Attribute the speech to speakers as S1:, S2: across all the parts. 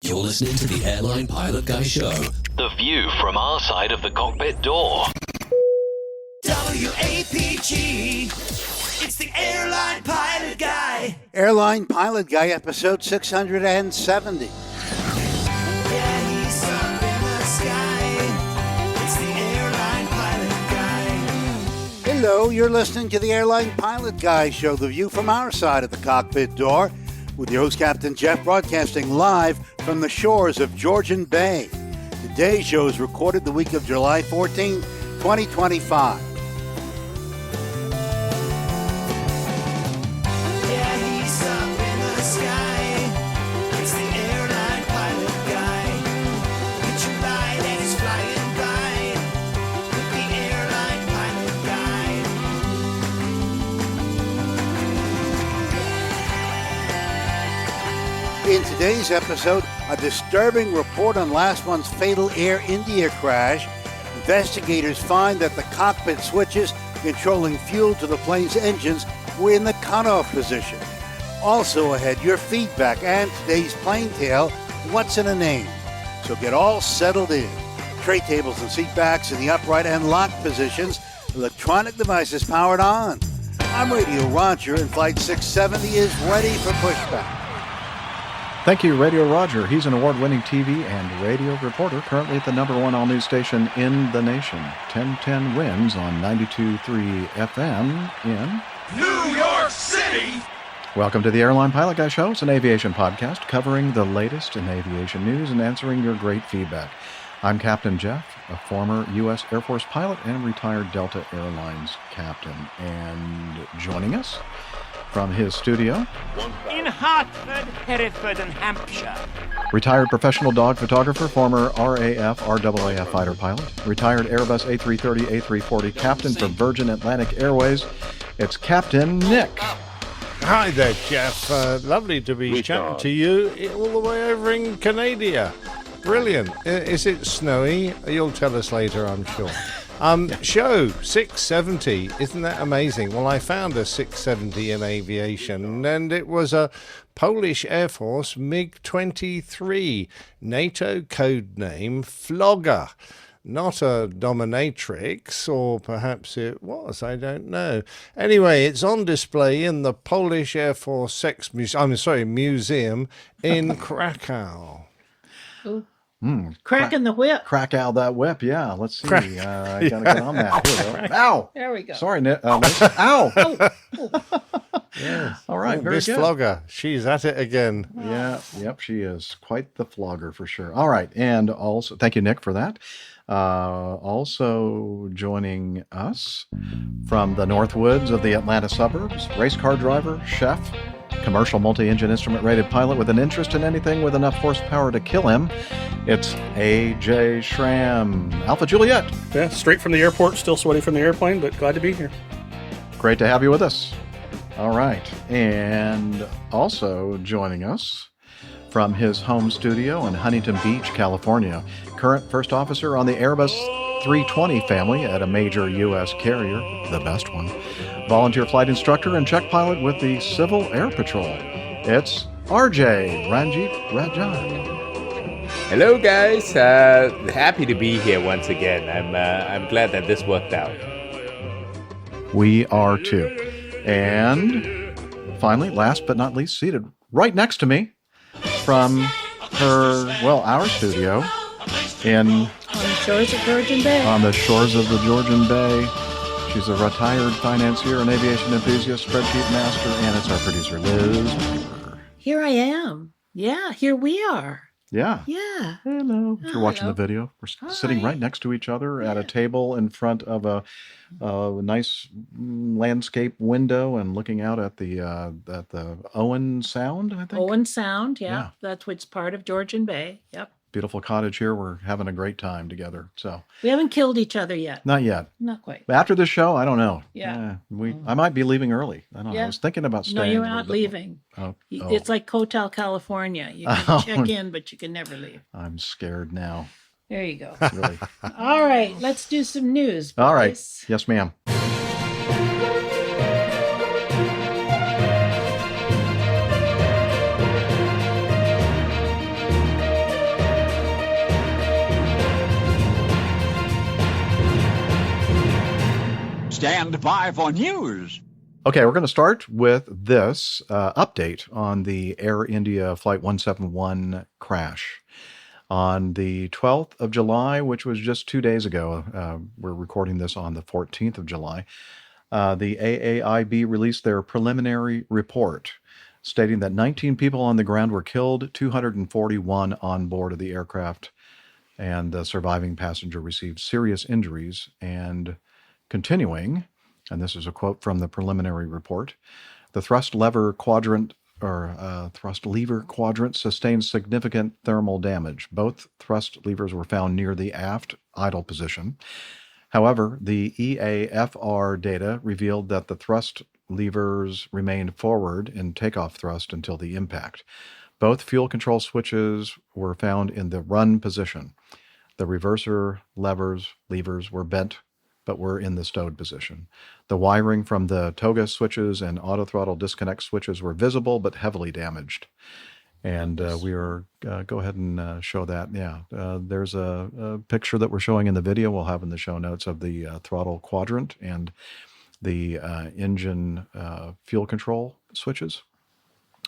S1: You're listening to the Airline Pilot Guy Show.
S2: The view from our side of the cockpit door.
S3: WAPG. It's the Airline Pilot Guy.
S4: Airline Pilot Guy, episode 670.
S3: Yeah, he's up in the sky. It's the Airline Pilot Guy.
S4: Hello, you're listening to the Airline Pilot Guy Show, the view from our side of the cockpit door, with your host, Captain Jeff, broadcasting live from the shores of Georgian Bay. Today's show is recorded the week of July 14, 2025.
S3: Yeah, he's up in the sky. It's the Airline Pilot Guy. Picture light and he's flying by with the Airline Pilot Guy.
S4: In today's episode, a disturbing report on last month's fatal Air India crash. Investigators find that the cockpit switches controlling fuel to the plane's engines were in the cutoff position. Also ahead, your feedback and today's plane tale, what's in a name? So get all settled in. Tray tables and seat backs in the upright and locked positions. Electronic devices powered on. I'm Radio Roger, and Flight 670 is ready for pushback.
S5: Thank you, Radio Roger. He's an award-winning TV and radio reporter, currently at the #1 all-news station in the nation. 1010 wins on 92.3 FM in
S3: New York City!
S5: Welcome to the Airline Pilot Guy Show. It's an aviation podcast covering the latest in aviation news and answering your great feedback. I'm Captain Jeff, a former U.S. Air Force pilot and retired Delta Airlines captain. And joining us from his studio,
S6: in Hartford, Hereford, and Hampshire.
S5: retired professional dog photographer, former RAF, RAAF fighter pilot, retired Airbus A330, A340 captain for Virgin Atlantic Airways. It's Captain Nick.
S7: Hi there, Jeff. Lovely to be chatting to you all the way over in Canada. Brilliant. Is it snowy? You'll tell us later, I'm sure. Show 670. Isn't that amazing? Well, I found a 670 in aviation, and it was a Polish Air Force MiG-23, NATO code name Flogger. Not a dominatrix, or perhaps it was, I don't know. Anyway, it's on display in the Polish Air Force Museum in Krakow.
S8: Cracking the whip.
S5: Crack out that whip, yeah. Let's see. I gotta get on that. Here we go. Ow!
S8: There we go.
S5: Sorry, Nick. Ow!
S7: Yes.
S5: All right, very
S7: Miss
S5: good.
S7: Flogger, she's at it again.
S5: Yeah, yep, she is. Quite the flogger for sure. All right, and also, thank you, Nick, for that. Also joining us from the North Woods of the Atlanta suburbs, race car driver, chef, commercial multi-engine instrument-rated pilot with an interest in anything with enough horsepower to kill him. It's AJ Schramm. Alpha Juliet.
S9: Yeah, straight from the airport, still sweaty from the airplane, but glad to be here.
S5: Great to have you with us. All right. And also joining us from his home studio in Huntington Beach, California, current first officer on the Airbus 320 family at a major U.S. carrier, the best one, volunteer flight instructor and check pilot with the Civil Air Patrol. It's RJ Ranjeet Rajan.
S10: Hello, guys. Happy to be here once again. I'm glad that this worked out.
S5: We are too. And finally, last but not least, seated right next to me from our studio
S8: On the shores of Georgian Bay.
S5: on the shores of the Georgian Bay. She's a retired financier and aviation enthusiast, spreadsheet master, and it's our producer, Liz.
S8: Here I am. Yeah, here we are.
S5: Yeah.
S8: Yeah.
S5: Hello. If you're watching
S8: Hello.
S5: the video, we're sitting right next to each other at a table in front of a nice landscape window and looking out at the Owen Sound, I think.
S8: Owen Sound, yeah.
S5: Yeah.
S8: That's what's part of Georgian Bay. Yep.
S5: Beautiful cottage here. We're having a great time together. So
S8: We haven't killed each other yet.
S5: not yet.
S8: Not quite.
S5: But after this show, I don't know.
S8: Yeah.
S5: I might be leaving early. I don't know.
S8: Yeah.
S5: I was thinking about
S8: No,
S5: staying.
S8: you're
S5: a little
S8: not
S5: bit
S8: leaving.
S5: more. Oh,
S8: It's like Hotel California. You can check in, but you can never leave.
S5: I'm scared now.
S8: There you go.
S5: Really.
S8: All right, let's do some news.
S5: All right.
S8: boys.
S5: Yes, ma'am.
S11: Stand by for news.
S5: Okay, we're going to start with this update on the Air India Flight 171 crash. On the 12th of July, which was just 2 days ago, we're recording this on the 14th of July, the AAIB released their preliminary report stating that 19 people on the ground were killed, 241 on board of the aircraft, and the surviving passenger received serious injuries. And continuing, and this is a quote from the preliminary report, the thrust lever quadrant sustained significant thermal damage. Both thrust levers were found near the aft idle position. However, the EAFR data revealed that the thrust levers remained forward in takeoff thrust until the impact. Both fuel control switches were found in the run position. The reverser levers were bent but were in the stowed position. The wiring from the toga switches and autothrottle disconnect switches were visible but heavily damaged. And we are, go ahead and show that. Yeah, there's a picture that we're showing in the video. We'll have in the show notes of the throttle quadrant and the engine fuel control switches.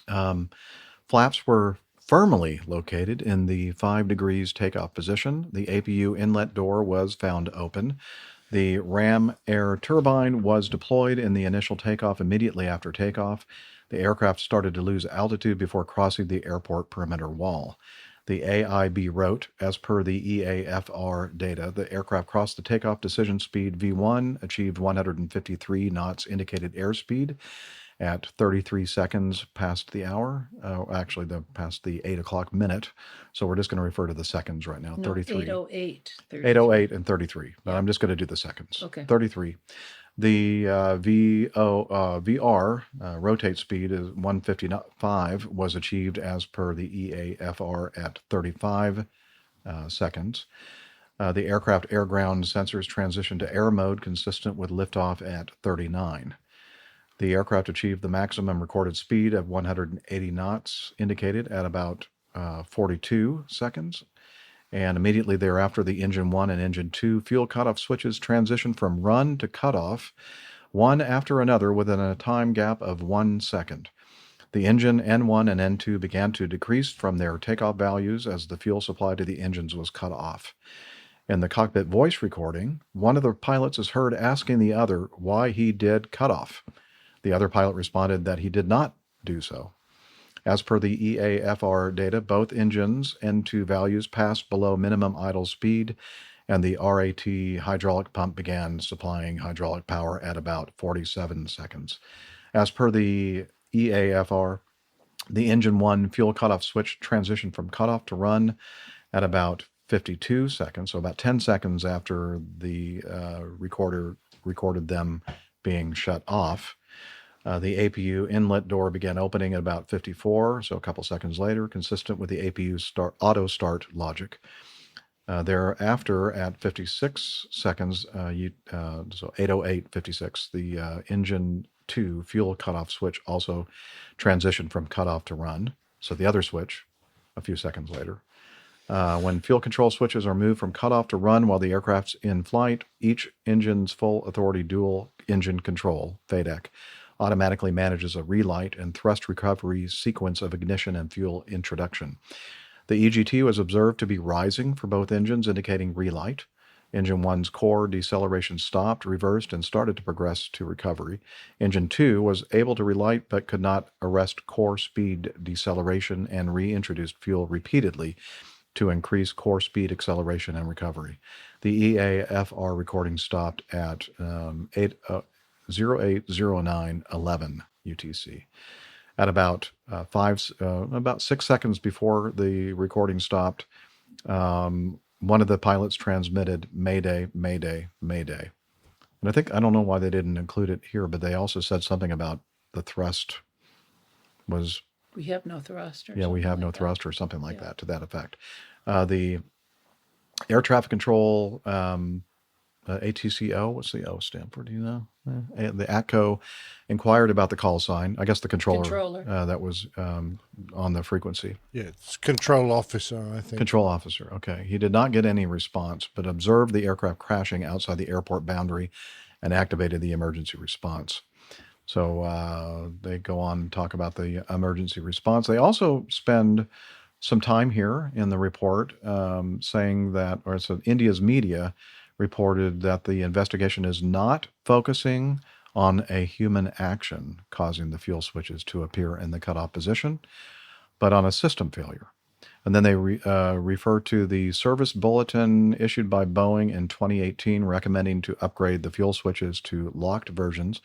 S5: Flaps were firmly located in the 5 degrees takeoff position. The APU inlet door was found open. The ram air turbine was deployed in the initial takeoff immediately after takeoff. The aircraft started to lose altitude before crossing the airport perimeter wall. The AIB wrote, as per the EAFR data, the aircraft crossed the takeoff decision speed V1, achieved 153 knots indicated airspeed at 33 seconds past the hour. Past the 8 o'clock minute. So we're just going to refer to the seconds right now. 33.
S8: 808.
S5: 808 and 33. But I'm just going to do the seconds.
S8: Okay.
S5: 33. The VR rotate speed is 155 was achieved as per the EAFR at 35 seconds. The aircraft air-ground sensors transitioned to air mode consistent with liftoff at 39. The aircraft achieved the maximum recorded speed of 180 knots, indicated at about 42 seconds. And immediately thereafter, the Engine 1 and Engine 2 fuel cutoff switches transitioned from run to cutoff, one after another within a time gap of 1 second. The engine N1 and N2 began to decrease from their takeoff values as the fuel supply to the engines was cut off. In the cockpit voice recording, one of the pilots is heard asking the other why he did cutoff. The other pilot responded that he did not do so. As per the EAFR data, both engines' N2 values passed below minimum idle speed, and the RAT hydraulic pump began supplying hydraulic power at about 47 seconds. As per the EAFR, the Engine 1 fuel cutoff switch transitioned from cutoff to run at about 52 seconds, so about 10 seconds after the recorder recorded them being shut off. The APU inlet door began opening at about 54, so a couple seconds later, consistent with the APU auto start logic. Thereafter, at 56 seconds, so 808.56, the Engine 2 fuel cutoff switch also transitioned from cutoff to run. So the other switch, a few seconds later. When fuel control switches are moved from cutoff to run while the aircraft's in flight, each engine's full authority dual engine control, FADEC, automatically manages a relight and thrust recovery sequence of ignition and fuel introduction. The EGT was observed to be rising for both engines, indicating relight. Engine 1's core deceleration stopped, reversed, and started to progress to recovery. Engine 2 was able to relight but could not arrest core speed deceleration and reintroduced fuel repeatedly to increase core speed acceleration and recovery. The EAFR recording stopped at 080911 UTC. At about 6 seconds before the recording stopped, one of the pilots transmitted "Mayday, Mayday, Mayday." And I don't know why they didn't include it here, but they also said something about the thrust was...
S8: We have no thrust.
S5: We have no thrust or something like that, to that effect. The air traffic control... ATCO, what's the O stand for? Do you know? The ATCO inquired about the call sign. I guess the controller. That was on the frequency.
S7: Yeah, it's control officer, I think.
S5: Control officer, okay. He did not get any response, but observed the aircraft crashing outside the airport boundary and activated the emergency response. So they go on and talk about the emergency response. They also spend some time here in the report saying that, or so India's media reported that the investigation is not focusing on a human action causing the fuel switches to appear in the cutoff position, but on a system failure. And then they refer to the service bulletin issued by Boeing in 2018 recommending to upgrade the fuel switches to locked versions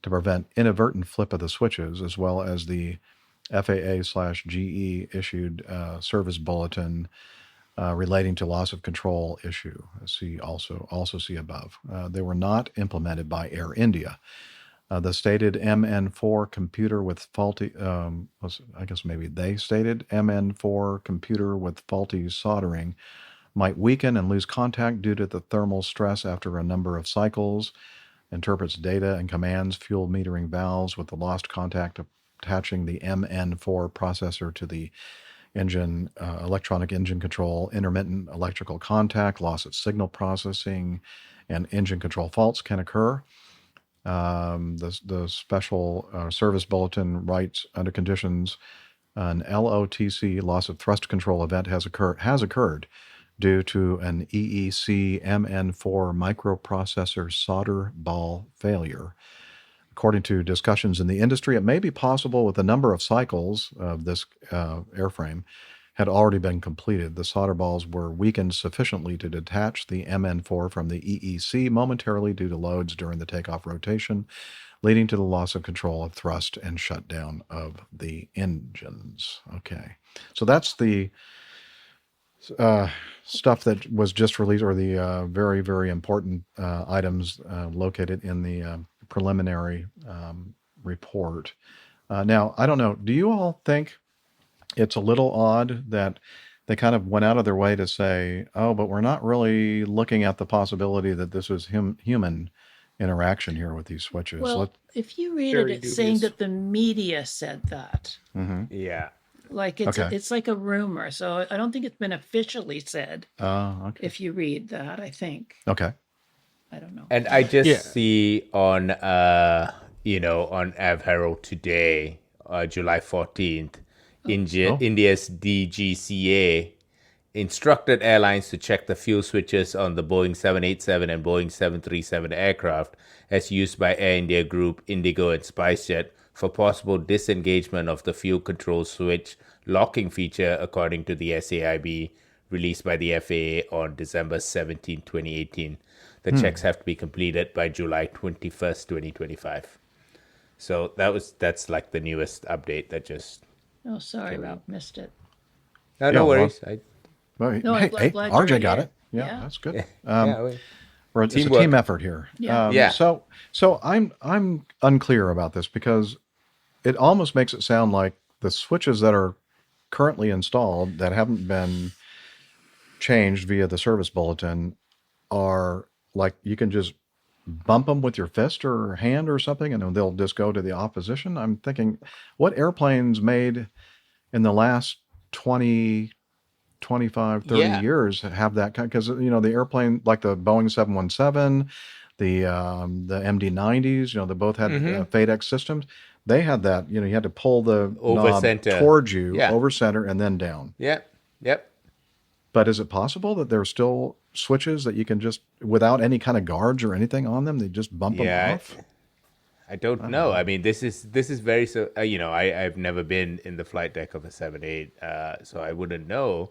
S5: to prevent inadvertent flip of the switches, as well as the FAA/GE issued service bulletin relating to loss of control issue. See also see above. They were not implemented by Air India. The stated MN4 computer with faulty, I guess maybe they stated MN4 computer with faulty soldering might weaken and lose contact due to the thermal stress after a number of cycles, interprets data and commands fuel metering valves with the lost contact attaching the MN4 processor to the engine, electronic engine control, intermittent electrical contact, loss of signal processing, and engine control faults can occur. The special service bulletin writes under conditions an LOTC, loss of thrust control event has occurred due to an EEC MN4 microprocessor solder ball failure. According to discussions in the industry, it may be possible with a number of cycles of this airframe had already been completed. The solder balls were weakened sufficiently to detach the MN4 from the EEC momentarily due to loads during the takeoff rotation, leading to the loss of control of thrust and shutdown of the engines. Okay, so that's the stuff that was just released, or the very, very important items located in the preliminary report. Now, I don't know, do you all think it's a little odd that they kind of went out of their way to say, oh, but we're not really looking at the possibility that this was human interaction here with these switches?
S8: Well, if you read
S9: Very
S8: it, it's saying
S9: dubious.
S8: that the media said that.
S10: Yeah.
S8: Like it's
S5: Okay.
S8: it's like a rumor. So I don't think it's been officially said.
S5: Okay.
S8: If you read that, I think.
S5: Okay.
S8: I don't know.
S10: And I just
S7: Yeah.
S10: see on, on Av Herald today, July 14th, India's DGCA instructed airlines to check the fuel switches on the Boeing 787 and Boeing 737 aircraft as used by Air India Group, Indigo, and SpiceJet for possible disengagement of the fuel control switch locking feature, according to the SAIB released by the FAA on December 17, 2018. The checks have to be completed by July 21st, 2025. So that's like the newest update that just...
S8: Oh, sorry, Rob, missed it.
S10: No,
S5: Yeah,
S10: no
S5: well,
S10: worries.
S5: Well,
S8: No, I'm
S5: hey,
S8: glad
S5: RJ
S8: you're
S5: got
S8: here.
S5: it. Yeah,
S8: Yeah.
S5: that's good.
S10: Yeah,
S5: It's a
S10: Teamwork.
S5: team effort here.
S8: Yeah.
S10: Yeah.
S5: So I'm unclear about this because it almost makes it sound like the switches that are currently installed that haven't been changed via the service bulletin are like you can just bump them with your fist or hand or something and they'll just go to the opposition. I'm thinking, what airplanes made in the last 20, 25, 30
S10: Yeah.
S5: years have that kind? Because, the airplane, like the Boeing 717, the MD-90s, they both had FADEX systems. They had that, you had to pull the
S10: Over
S5: knob
S10: center.
S5: towards you,
S10: Yeah.
S5: over center, and then down.
S10: Yep.
S5: But is it possible that there are still switches that you can just, without any kind of guards or anything on them, they just bump them off?
S10: I don't know. I mean, this is very I've never been in the flight deck of a 787, so I wouldn't know.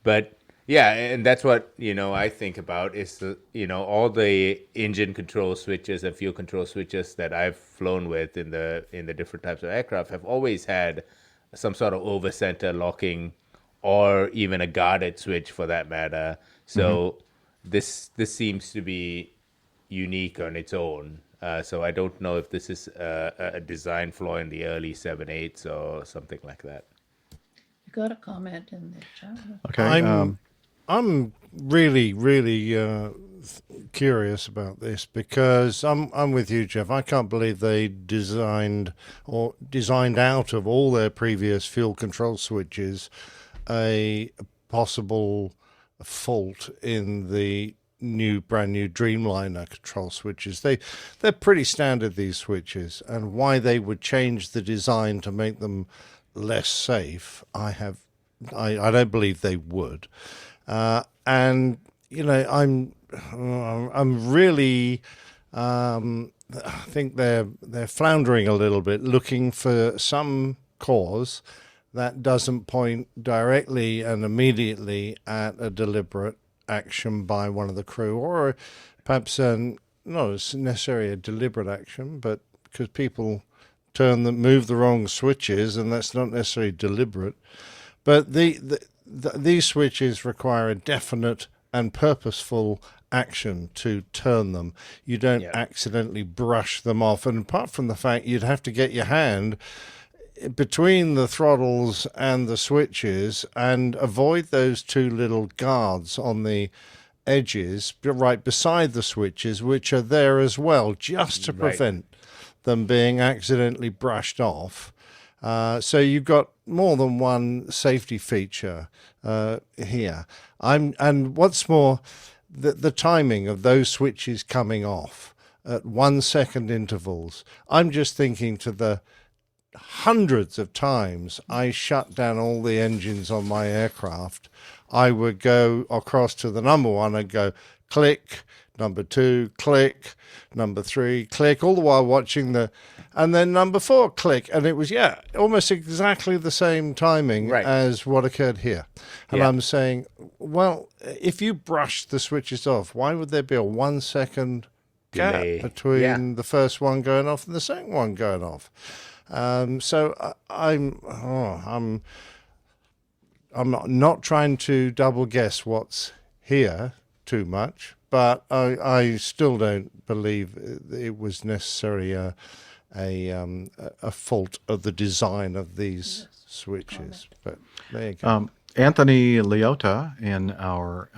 S10: But yeah, and that's what I think about is all the engine control switches and fuel control switches that I've flown with in the different types of aircraft have always had some sort of over center locking, or even a guarded switch for that matter. So this seems to be unique on its own. So I don't know if this is a design flaw in the early 787s or something like that.
S8: You got a comment in the chat.
S5: Okay.
S7: I'm really, really curious about this because I'm with you, Jeff. I can't believe they designed out of all their previous fuel control switches a possible fault in the brand new Dreamliner control switches. They're pretty standard, these switches, and why they would change the design to make them less safe, I don't believe they would. And I'm really, I think they're floundering a little bit, looking for some cause that doesn't point directly and immediately at a deliberate action by one of the crew, or perhaps not necessarily a deliberate action, but because people move the wrong switches, and that's not necessarily deliberate. But these switches require a definite and purposeful action to turn them. You don't accidentally brush them off. And apart from the fact you'd have to get your hand between the throttles and the switches and avoid those two little guards on the edges right beside the switches, which are there as well, just to prevent them being accidentally brushed off. So you've got more than one safety feature here. And what's more, the timing of those switches coming off at 1 second intervals. I'm just thinking to the hundreds of times I shut down all the engines on my aircraft. I would go across to the number one and go click, number two, click, number three, click, all the while watching and then number four, click. And it was, almost exactly the same timing as what occurred here. And I'm saying, well, if you brush the switches off, why would there be a 1 second gap between the first one going off and the second one going off? So I'm not trying to double guess what's here too much, but I still don't believe it was necessarily a fault of the design of these switches. But there you go.
S5: Anthony Leota in our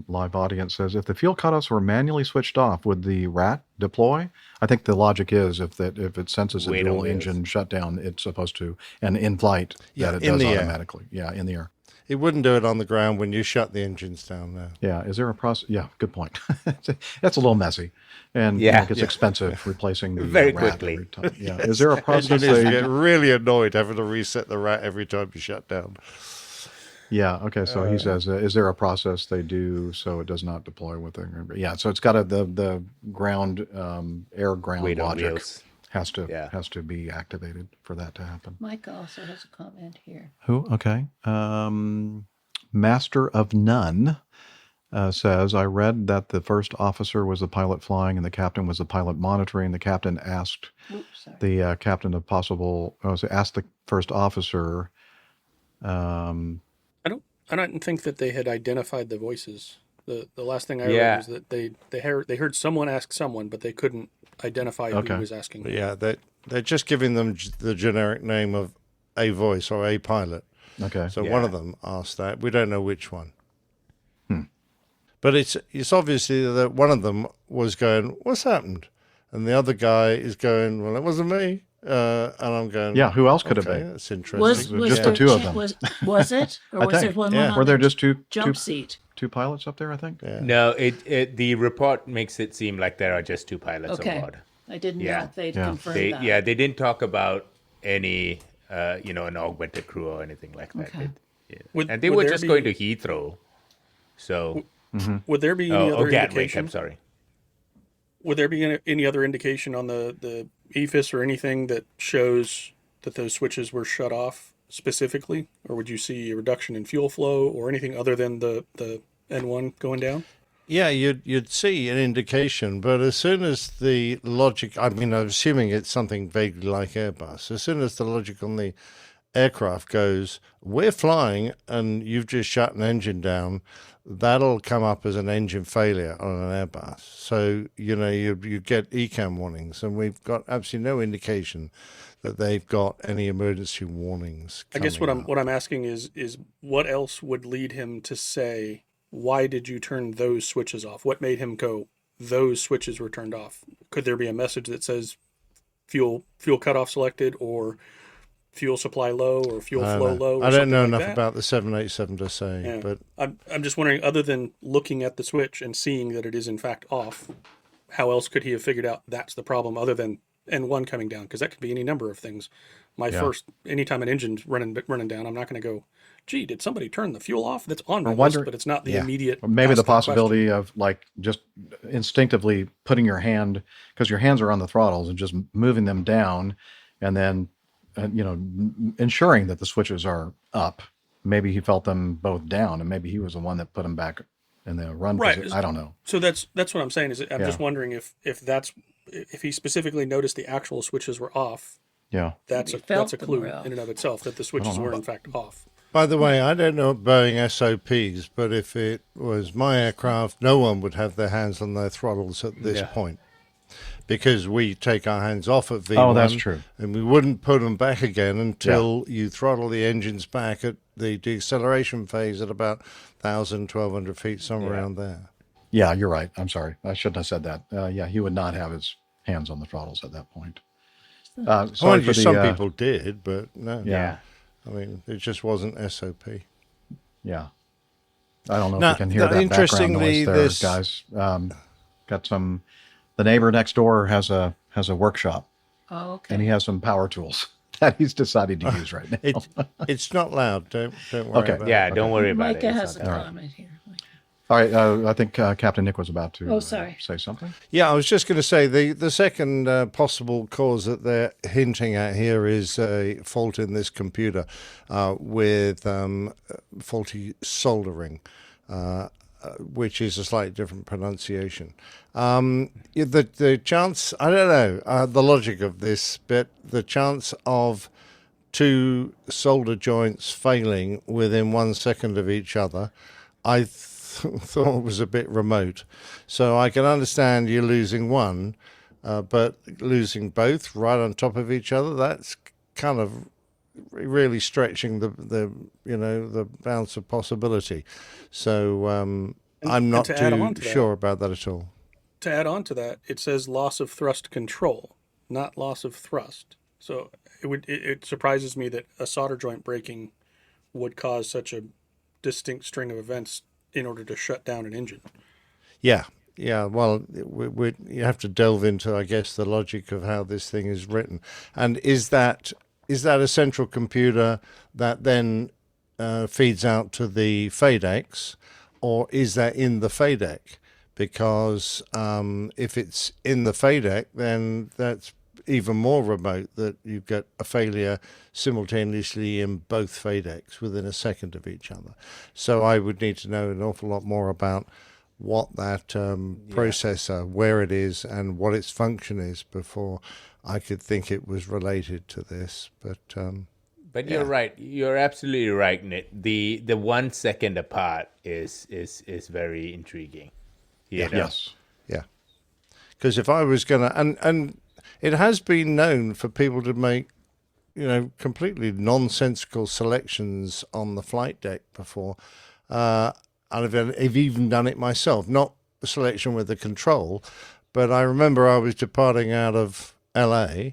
S5: live audience says, if the fuel cutoffs were manually switched off, would the RAT deploy? I think the logic is if it senses a dual engine shutdown, it's supposed to, and in flight, that it does automatically. Yeah, in the air.
S7: It wouldn't do it on the ground when you shut the engines down now.
S5: Yeah, is there a process? Yeah, good point. That's a little messy. And it's expensive replacing the
S10: very
S5: RAT
S10: quickly.
S5: every time. Yeah, is there a process?
S7: Engineers get really annoyed having to reset the RAT every time you shut down.
S5: Yeah. Okay. So he says, is there a process they do so it does not deploy with it? Yeah. So it's got the ground air ground logic has to be activated for that to happen.
S8: Mike also has a comment here.
S5: Who? Okay. Master of None says, I read that the first officer was the pilot flying and the captain was the pilot monitoring. The captain asked the captain of asked the first officer.
S9: I don't think that they had identified the voices. The last thing I read was that they heard someone ask someone, but they couldn't identify who was asking.
S7: Yeah, they're just giving them the generic name of a voice or a pilot.
S5: Okay.
S7: So one of them asked that. We don't know which one. But it's obviously that one of them was going, "What's happened?" And the other guy is going, "Well, it wasn't me." And I'm going,
S5: yeah, who else could have been?
S7: That's interesting.
S8: Was
S5: just the two of them.
S8: Was it? Or was it one on
S5: were there just two
S8: seat?
S5: Two pilots up there, I think?
S7: Yeah.
S10: No, the report makes it seem like there are just two pilots on board.
S8: I didn't know if they'd confirmed that.
S10: Yeah, they didn't talk about any, an augmented crew or anything like that.
S8: Okay.
S10: And they were just going to Heathrow. So...
S9: Would there be any other
S10: Gatwick,
S9: indication?
S10: I'm sorry.
S9: Would there be any other indication on the EFIS or anything that shows that those switches were shut off specifically? Or would you see a reduction in fuel flow or anything other than the N1 going down?
S7: Yeah, you'd see an indication, but as soon as the logic, I'm assuming it's something vaguely like Airbus, as soon as the logic on the aircraft goes, we're flying and you've just shut an engine down, that'll come up as an engine failure on an Airbus. So, you get ECAM warnings, and we've got absolutely no indication that they've got any emergency warnings.
S9: I guess what I'm asking is what else would lead him to say, why did you turn those switches off? What made him go, those switches were turned off? Could there be a message that says fuel cutoff selected or fuel supply low or fuel flow low. Or
S7: I don't know
S9: something like
S7: enough
S9: that.
S7: about the 787 to say,
S9: Yeah.
S7: but
S9: I'm just wondering, other than looking at the switch and seeing that it is in fact off, how else could he have figured out that's the problem other than N1 coming down? Because that could be any number of things. Anytime an engine's running down, I'm not going to go, gee, did somebody turn the fuel off? That's on my list, but it's not the immediate.
S5: Or maybe the
S9: ask that
S5: possibility
S9: question.
S5: of like just instinctively putting your hand, because your hands are on the throttles, and just moving them down, and then ensuring that the switches are up. Maybe he felt them both down, and maybe he was the one that put them back in the run position. I don't know.
S9: So that's what I'm saying. Is I'm just wondering if he specifically noticed the actual switches were off.
S5: Yeah,
S9: that's a clue in and of itself that the switches were in fact off.
S7: by the way, I don't know Boeing SOPs, but if it was my aircraft, no one would have their hands on their throttles at this point. Because we take our hands off at V1.
S5: Oh, that's true.
S7: And we wouldn't put them back again until you throttle the engines back at the deceleration phase at about 1,000, 1,200 feet, somewhere around there.
S5: Yeah, you're right. I'm sorry. I shouldn't have said that. He would not have his hands on the throttles at that point.
S7: Some people did, but no.
S5: Yeah.
S7: I mean, it just wasn't SOP.
S5: Yeah. I don't know
S7: Now,
S5: if you can hear that background noise there, guys. Got some... The neighbor next door has a workshop.
S8: Oh, okay.
S5: And he has some power tools that he's decided to use right now.
S7: It's not loud. Don't worry about it.
S10: Yeah, don't worry about
S8: Micah
S10: it.
S8: has a comment here.
S5: All right. I think Captain Nick was about to say something.
S7: Yeah, I was just going to say the second possible cause that they're hinting at here is a fault in this computer with faulty soldering. Which is a slightly different pronunciation. The chance, I don't know the logic of this, but the chance of two solder joints failing within 1 second of each other, I thought was a bit remote. So I can understand you losing one, but losing both right on top of each other, that's kind of really stretching the bounds of possibility. So I'm not too sure about that at all.
S9: To add on to that, it says loss of thrust control, not loss of thrust. So it surprises me that a solder joint breaking would cause such a distinct string of events in order to shut down an engine.
S7: Yeah. Well, you have to delve into, I guess, the logic of how this thing is written. And is that a central computer that then feeds out to the FADEC, or is that in the FADEC? Because if it's in the FADEC, then that's even more remote, that you get a failure simultaneously in both FADECs within a second of each other. So I would need to know an awful lot more about what that processor, where it is, and what its function is before I could think it was related to this. But
S10: you're right. You're absolutely right, Nick. The 1 second apart is very intriguing.
S5: Yes.
S7: Yeah. Because if I was going to, and it has been known for people to make, completely nonsensical selections on the flight deck before. And I've even done it myself, not the selection with the control, but I remember I was departing out of LA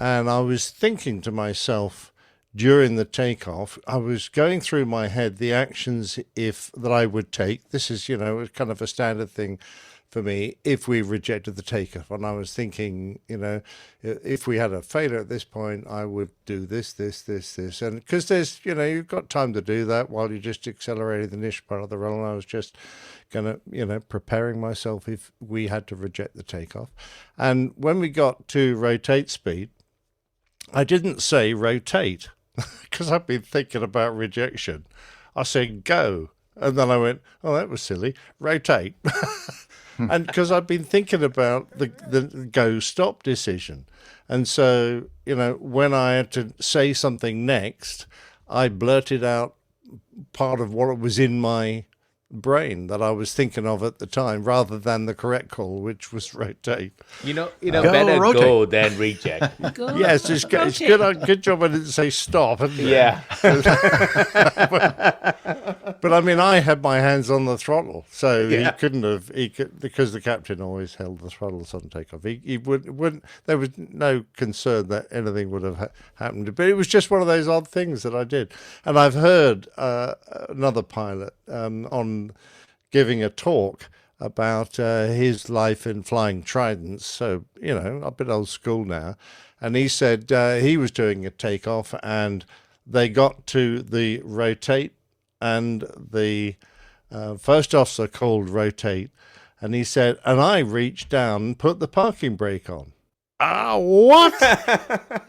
S7: and I was thinking to myself during the takeoff, I was going through my head the actions that I would take. This is, kind of a standard thing for me if we rejected the takeoff. And I was thinking, if we had a failure at this point, I would do this. And because there's, you've got time to do that while you're just accelerating the initial part of the run. I was just going to, preparing myself if we had to reject the takeoff. And when we got to rotate speed, I didn't say rotate because I've been thinking about rejection. I said go. And then I went, oh, that was silly. Rotate. And because I've been thinking about the go-stop decision. And so, when I had to say something next, I blurted out part of what was in my brain that I was thinking of at the time, rather than the correct call, which was rotate.
S10: Better
S5: rotate.
S10: go than reject.
S8: Go,
S7: Yes, it's good job I didn't say stop.
S10: Yeah.
S7: But I mean, I had my hands on the throttle, so
S10: Yeah.
S7: he couldn't have. Because the captain always held the throttles on takeoff. He wouldn't. There was no concern that anything would have happened. But it was just one of those odd things that I did. And I've heard another pilot on giving a talk about his life in flying Tridents. So a bit old school now. And he said he was doing a takeoff, and they got to the rotate, and the first officer called rotate, and he said, and I reached down and put the parking brake on. Ah, what?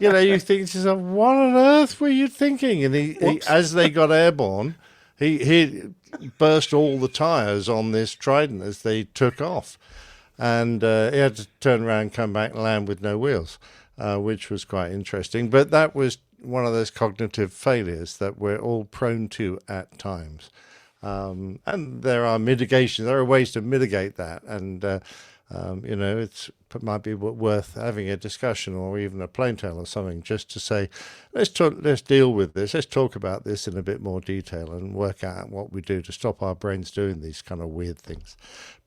S7: You think to yourself, what on earth were you thinking? And he as they got airborne, he burst all the tires on this Trident as they took off, and he had to turn around and come back and land with no wheels. Which was quite interesting. But that was one of those cognitive failures that we're all prone to at times. And there are mitigations. There are ways to mitigate that. And, it might be worth having a discussion or even a plaintail or something just to say, let's deal with this. Let's talk about this in a bit more detail and work out what we do to stop our brains doing these kind of weird things.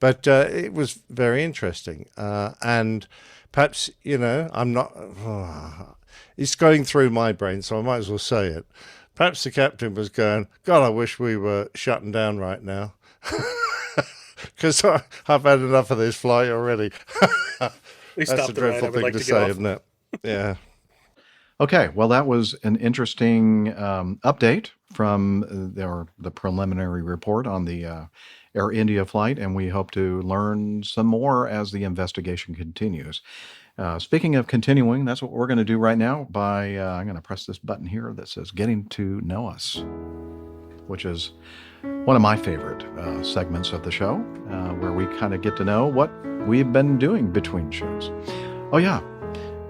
S7: But it was very interesting. And perhaps, I'm not... it's going through my brain, so I might as well say it. Perhaps the captain was going, God, I wish we were shutting down right now. Because I've had enough of this flight already. That's a dreadful thing to say, isn't it? Yeah.
S5: Okay, well, that was an interesting update from the preliminary report on the Air India flight, and we hope to learn some more as the investigation continues. Speaking of continuing, that's what we're going to do right now by, I'm going to press this button here that says Getting to Know Us, which is one of my favorite segments of the show, where we kind of get to know what we've been doing between shows. Oh, yeah.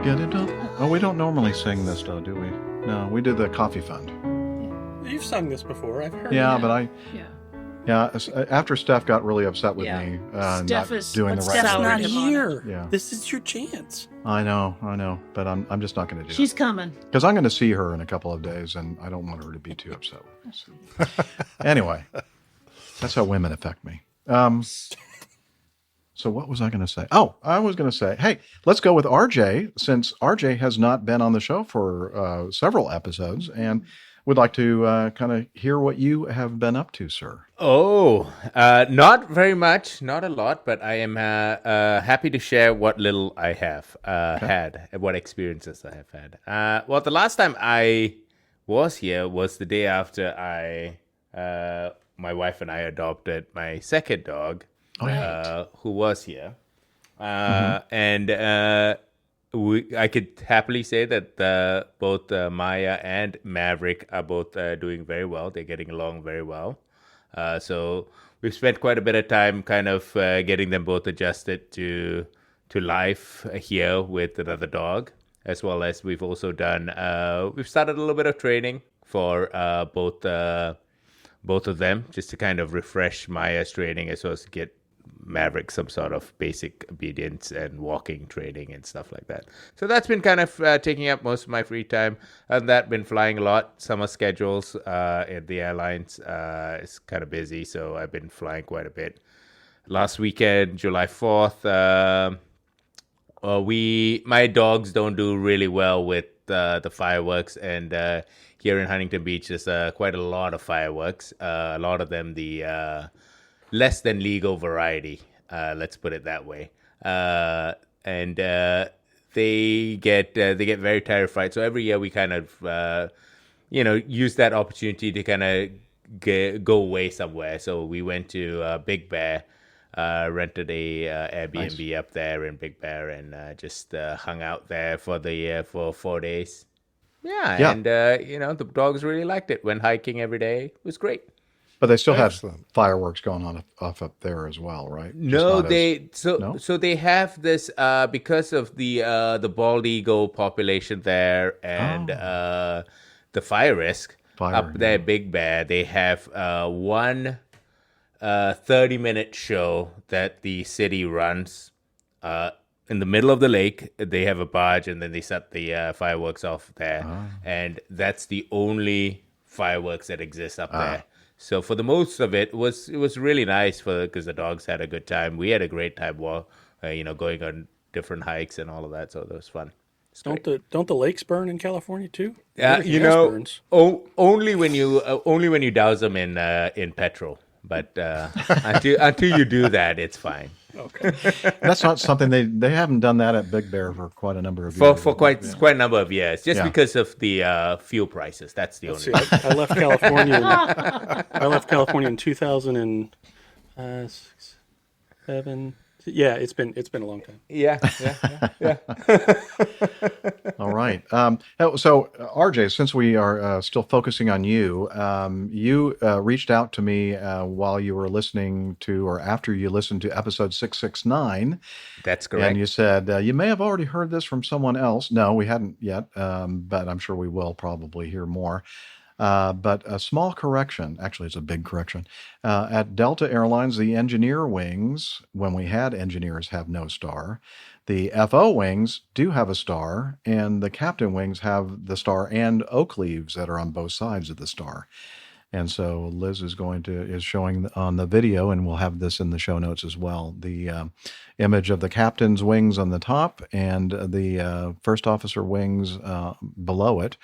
S5: Get it up. Oh, we don't normally sing this, though, do we? No, we did the coffee fund.
S9: You've sung this before. I've heard.
S5: Yeah,
S9: it.
S5: but Yeah, after Steph got really upset with me
S8: Steph
S5: not
S8: is
S5: doing the right
S9: Steph's
S5: thing.
S9: not here.
S5: Yeah.
S9: This is your chance.
S5: I know, but I'm just not going to do
S8: She's coming.
S5: Because I'm going to see her in a couple of days, and I don't want her to be too upset with me. So. Anyway, that's how women affect me. So what was I going to say? Oh, I was going to say, hey, let's go with RJ, since RJ has not been on the show for several episodes, and would like to kind of hear what you have been up to, sir.
S10: Oh, not very much, not a lot, but I am happy to share what little I have had, what experiences I have had. Well, the last time I was here was the day after my wife and I adopted my second dog, who was here. And I could happily say that both Maya and Maverick are both doing very well. They're getting along very well. So we've spent quite a bit of time kind of getting them both adjusted to life here with another dog, as well as we've also done, we've started a little bit of training for both of them, just to kind of refresh Maya's training as well as get Maverick some sort of basic obedience and walking training and stuff like that. So that's been kind of taking up most of my free time. And that been flying a lot. Summer schedules at the airlines is kind of busy, so I've been flying quite a bit. Last weekend, July 4th, my dogs don't do really well with the fireworks, and here in Huntington Beach there's quite a lot of fireworks. A lot of them the less than legal variety, let's put it that way, and they get very terrified. So every year we kind of use that opportunity to kind of go away somewhere. So we went to Big Bear, rented a Airbnb up there in Big Bear, and just hung out there for 4 days. And the dogs really liked it. Went hiking every day. It was great.
S5: But they still have fireworks going on off up there as well, right?
S10: No, so they have this because of the bald eagle population there and the fire risk up there, Big Bear. They have one 30-minute show that the city runs in the middle of the lake. They have a barge, and then they set the fireworks off there, and that's the only fireworks that exist up there. So for the most of it was really nice because the dogs had a good time. We had a great time while going on different hikes and all of that. So that was fun.
S9: Don't the lakes burn in California too?
S10: Yeah,
S9: Everything else burns.
S10: only when you douse them in petrol. But until you do that, it's fine.
S9: Okay.
S5: That's not something they haven't done that at Big Bear for quite a number of years.
S10: For quite a number of years, just because of the fuel prices. That's the only.
S9: I left California. I left California in 2007. Yeah, it's been a long time.
S10: Yeah.
S5: All right. So, RJ, since we are still focusing on you, you reached out to me while you were listening to, or after you listened to episode 669.
S10: That's correct.
S5: And you said, you may have already heard this from someone else. No, we hadn't yet, but I'm sure we will probably hear more. But a small correction, actually it's a big correction. At Delta Airlines, the engineer wings, when we had engineers, have no star. The FO wings do have a star, and the captain wings have the star and oak leaves that are on both sides of the star. And so Liz is showing on the video, and we'll have this in the show notes as well, the image of the captain's wings on the top and the first officer wings below it.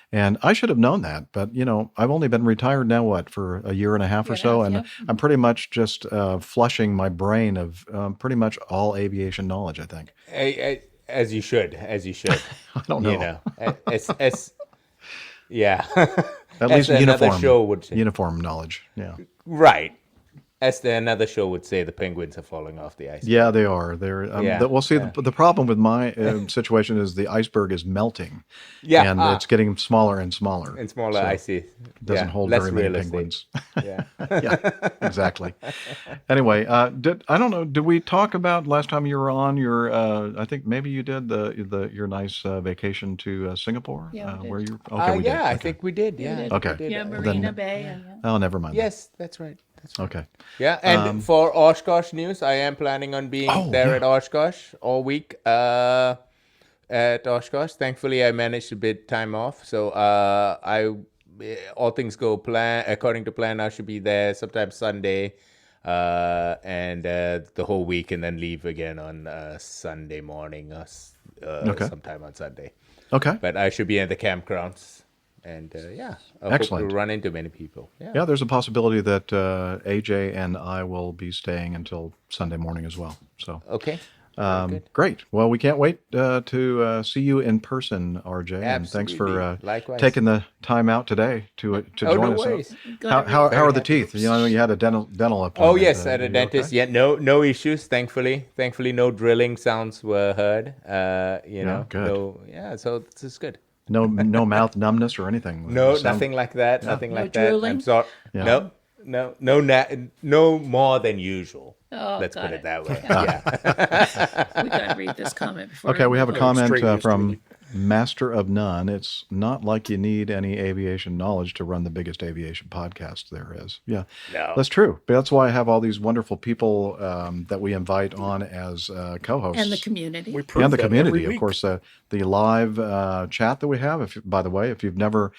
S5: And I should have known that, but I've only been retired now, for a year and a half or so, and I'm pretty much just flushing my brain of pretty much all aviation knowledge, I think.
S10: As you should.
S5: I don't know.
S10: Yeah.
S5: At least
S10: another show would say.
S5: Uniform knowledge, yeah.
S10: Right. As another show would say, the penguins are falling off the ice.
S5: Yeah, they are. We'll see. The problem with my situation is the iceberg is melting.
S10: Yeah,
S5: and it's getting smaller and smaller.
S10: And smaller,
S5: so
S10: I see.
S5: It doesn't hold
S10: less
S5: very many
S10: realistic.
S5: penguins.
S10: Yeah.
S5: Yeah, exactly. Anyway, I don't know. Did we talk about last time you were on your? I think maybe you did your nice vacation to Singapore.
S8: Yeah, we
S5: where
S8: did.
S5: you? Okay, we did.
S10: I
S5: okay.
S10: think we did. Yeah.
S8: did.
S5: Okay.
S10: We did.
S8: Yeah, Marina Bay.
S5: Oh, never mind.
S10: Yes, that's right.
S5: Okay.
S10: Yeah, and for Oshkosh news, I am planning on being there at Oshkosh all week. At Oshkosh, thankfully, I managed to bid time off, so all things go according to plan. I should be there sometime Sunday, and the whole week, and then leave again on Sunday morning, sometime on Sunday.
S5: Okay.
S10: But I should be at the campgrounds. And I
S5: Excellent.
S10: hope to run into many people.
S5: Yeah, there's a possibility that AJ and I will be staying until Sunday morning as well. So
S10: okay.
S5: Great. Well, we can't wait to see you in person, RJ. And thanks for taking the time out today to join
S10: no
S5: us.
S10: Worries.
S5: How are the teeth? You had a dental appointment.
S10: Oh yes, at a dentist. Okay? Yeah, no issues. Thankfully, no drilling sounds were heard.
S5: Good.
S10: So this is good.
S5: No mouth numbness or anything.
S10: No, nothing like that. Yeah. Nothing like that.
S8: Drooling?
S10: I'm sorry. Yeah. No more than usual.
S8: Oh,
S10: Let's put it that way.
S8: Yeah. We got to read this comment before.
S5: Okay, we have a comment from Master of None. It's not like you need any aviation knowledge to run the biggest aviation podcast there is. Yeah,
S10: no.
S5: That's true. But that's why I have all these wonderful people that we invite on as co-hosts.
S8: And the community.
S5: And the community, of course. The live chat that we have. By the way, if you've never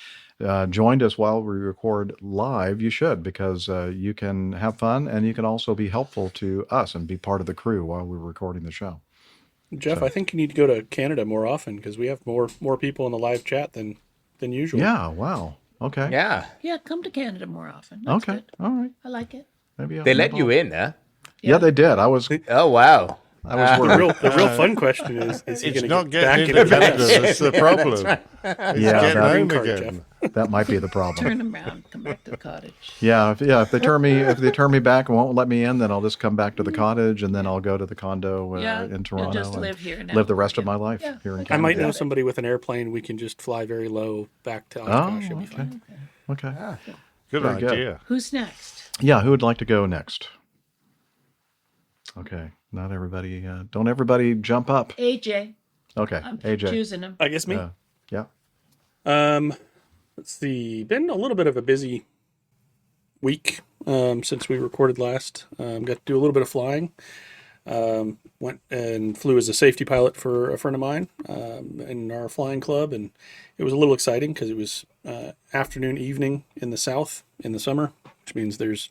S5: joined us while we record live, you should, because you can have fun and you can also be helpful to us and be part of the crew while we're recording the show.
S9: Jeff, I think you need to go to Canada more often because we have more people in the live chat than usual.
S5: Yeah, wow. Okay.
S10: Yeah,
S8: come to Canada more often. That's
S5: okay.
S8: Good.
S5: All right.
S8: I like it.
S5: Maybe
S10: they let you in, huh?
S5: Yeah, they did.
S10: Oh, wow.
S5: I was worried.
S9: The real fun question is he going to get back
S7: into Canada? That's the problem.
S5: Yeah,
S7: again.
S5: That might be the problem.
S8: Turn them around, come back to the cottage.
S5: Yeah, if they turn me back and won't let me in, then I'll just come back to the cottage and then I'll go to the condo in Toronto.
S8: Just live here now.
S5: Live the rest of my life here in Canada.
S9: I might know somebody with an airplane. We can just fly very low back to Oshkosh. It'll be fine.
S5: Okay.
S7: Good idea.
S8: Who's next?
S5: Yeah, who would like to go next? Okay, not everybody. Don't everybody jump up.
S8: AJ.
S5: Okay,
S8: I'm
S5: AJ.
S8: choosing him.
S9: I guess me.
S5: Yeah.
S9: Let's see. Been a little bit of a busy week since we recorded last. Got to do a little bit of flying. Went and flew as a safety pilot for a friend of mine in our flying club, and it was a little exciting because it was afternoon, evening in the south in the summer, which means there's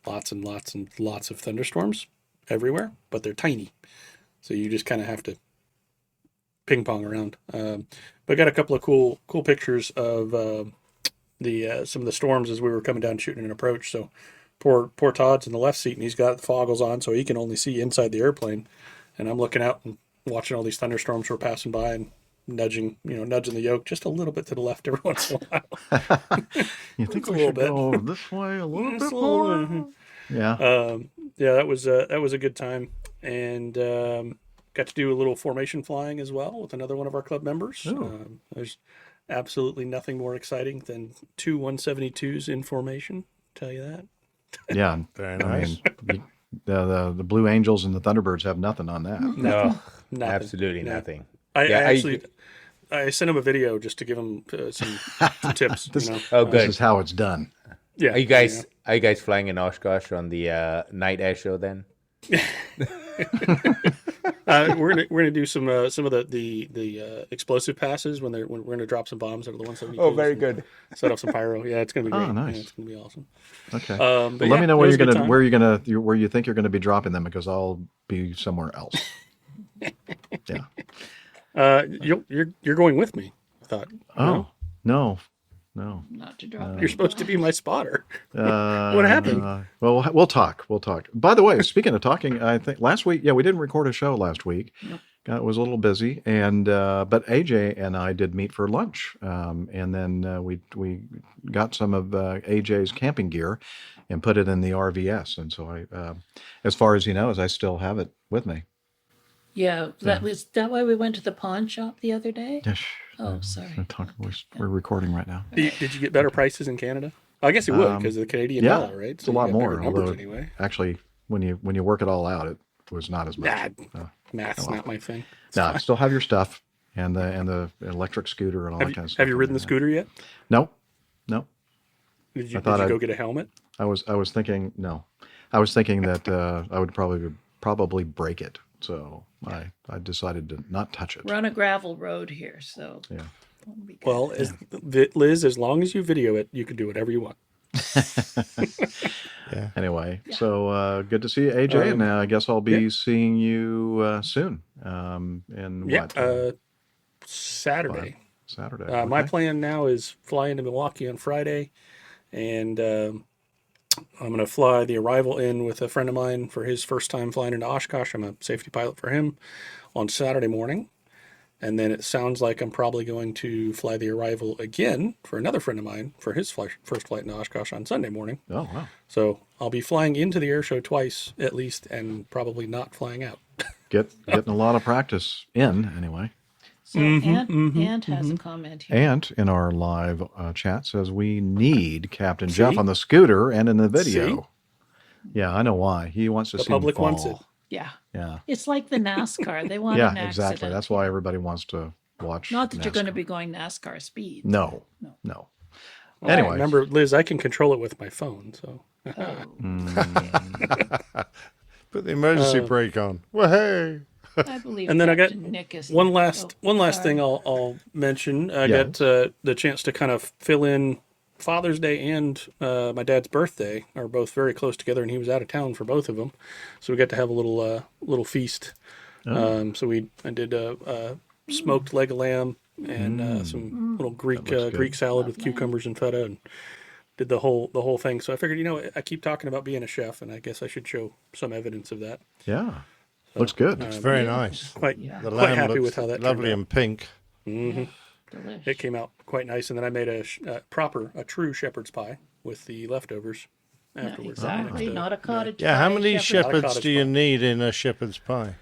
S9: lots and lots and lots of thunderstorms everywhere, but they're tiny, so you just kind of have to ping pong around. But I got a couple of cool pictures of some of the storms as we were coming down shooting an approach. So poor Todd's in the left seat, and he's got the foggles on, so he can only see inside the airplane. And I'm looking out and watching all these thunderstorms were passing by and nudging the yoke just a little bit to the left every once in a while.
S5: You think we should go this way a little bit more? Yeah.
S9: Yeah, that was a good time, and got to do a little formation flying as well with another one of our club members. There's absolutely nothing more exciting than two 172s in formation. Tell you that.
S5: Yeah,
S7: very nice.
S5: I mean, the Blue Angels and the Thunderbirds have nothing on that.
S10: No,
S9: Nothing.
S10: absolutely
S9: No.
S10: nothing.
S9: I sent him a video just to give him some tips.
S10: Oh, good.
S5: This is how it's done.
S9: Yeah.
S10: Are you guys flying in Oshkosh on the night air show then?
S9: We're gonna do some of the explosive passes when we're gonna drop some bombs out of the 172.
S10: Oh, very good.
S9: Set up some pyro. Yeah, it's gonna be great.
S5: Oh, nice.
S9: Yeah, it's gonna be awesome.
S5: Okay.
S9: Well,
S5: let me know where you think you're gonna be dropping them, because I'll be somewhere else. Yeah.
S9: You're going with me, I thought.
S5: Oh, no.
S8: Not to drop.
S9: You're supposed to be my spotter.
S5: What
S9: What happened?
S5: Well, we'll talk. By the way, speaking of talking, I think last week, we didn't record a show last week.
S8: Nope.
S5: It was a little busy, and but AJ and I did meet for lunch, and then we got some of AJ's camping gear and put it in the RVS, and so I, as far as he knows, I still have it with me.
S8: Yeah, was that why we went to the pawn shop the other day?
S5: Yes.
S8: Oh, sorry.
S5: We're recording right now.
S9: Did you get better prices in Canada? I guess you would because of the Canadian dollar, right?
S5: It's a lot
S9: you got
S5: more.
S9: bigger numbers
S5: Although,
S9: anyway.
S5: actually, when you work it all out, it was not as much.
S9: Math's not my thing.
S5: No, I still have your stuff and the electric scooter and all that kind of stuff.
S9: Have you ridden the scooter yet?
S5: No.
S9: Did you go get a helmet?
S5: I was thinking no. I was thinking that I would probably break it. So I decided to not touch it.
S8: We're on a gravel road here, so
S5: yeah.
S9: Well, Liz, as long as you video it, you can do whatever you want.
S5: Yeah. Anyway, so good to see you, AJ, and I guess I'll be seeing you soon.
S9: Saturday.
S5: Saturday.
S9: My
S5: Okay.
S9: plan now is fly into Milwaukee on Friday, and I'm going to fly the arrival in with a friend of mine for his first time flying into Oshkosh. I'm a safety pilot for him on Saturday morning. And then it sounds like I'm probably going to fly the arrival again for another friend of mine for his first flight into Oshkosh on Sunday morning.
S5: Oh, wow.
S9: So I'll be flying into the air show twice at least, and probably not flying out.
S5: Getting a lot of practice in, anyway.
S8: So Ant has a comment here.
S5: Ant in our live chat says we need Captain Jeff on the scooter and in the video.
S9: See?
S5: Yeah, I know why. He wants to
S9: The
S5: see him
S9: public
S5: fall.
S9: wants it.
S8: Yeah.
S5: Yeah.
S8: It's like the NASCAR. They want
S5: Yeah,
S8: an
S5: exactly.
S8: accident.
S5: That's why everybody wants to watch.
S8: Not that you're going to
S5: NASCAR.
S8: be going NASCAR speed.
S5: No.
S9: Well,
S5: Anyway,
S9: remember, Liz, I can control it with my phone. So
S7: Put the emergency brake on. Well, hey.
S8: I believe.
S9: And then I got
S8: Captain Nick is
S9: one last
S8: sorry.
S9: thing I'll mention. I
S5: Yeah.
S9: got the chance to kind of fill in Father's Day and my dad's birthday are both very close together, and he was out of town for both of them, so we got to have a little feast. So I did a smoked leg of lamb and some little Greek salad with cucumbers and feta, and did the whole thing. So I figured, I keep talking about being a chef, and I guess I should show some evidence of that.
S5: yeah. Looks good.
S7: It's very nice.
S9: Quite
S7: The
S9: quite
S7: lamb
S9: happy
S7: looks
S9: with how that
S7: lovely
S9: turned out.
S7: and pink.
S9: Mm-hmm.
S8: Delish.
S9: It came out quite nice, and then I made a true shepherd's pie with the leftovers
S8: Yeah,
S9: afterwards.
S8: exactly. Not a cottage.
S7: Yeah, how
S8: pie,
S7: many
S8: shepherd.
S7: shepherds do you need in a shepherd's pie?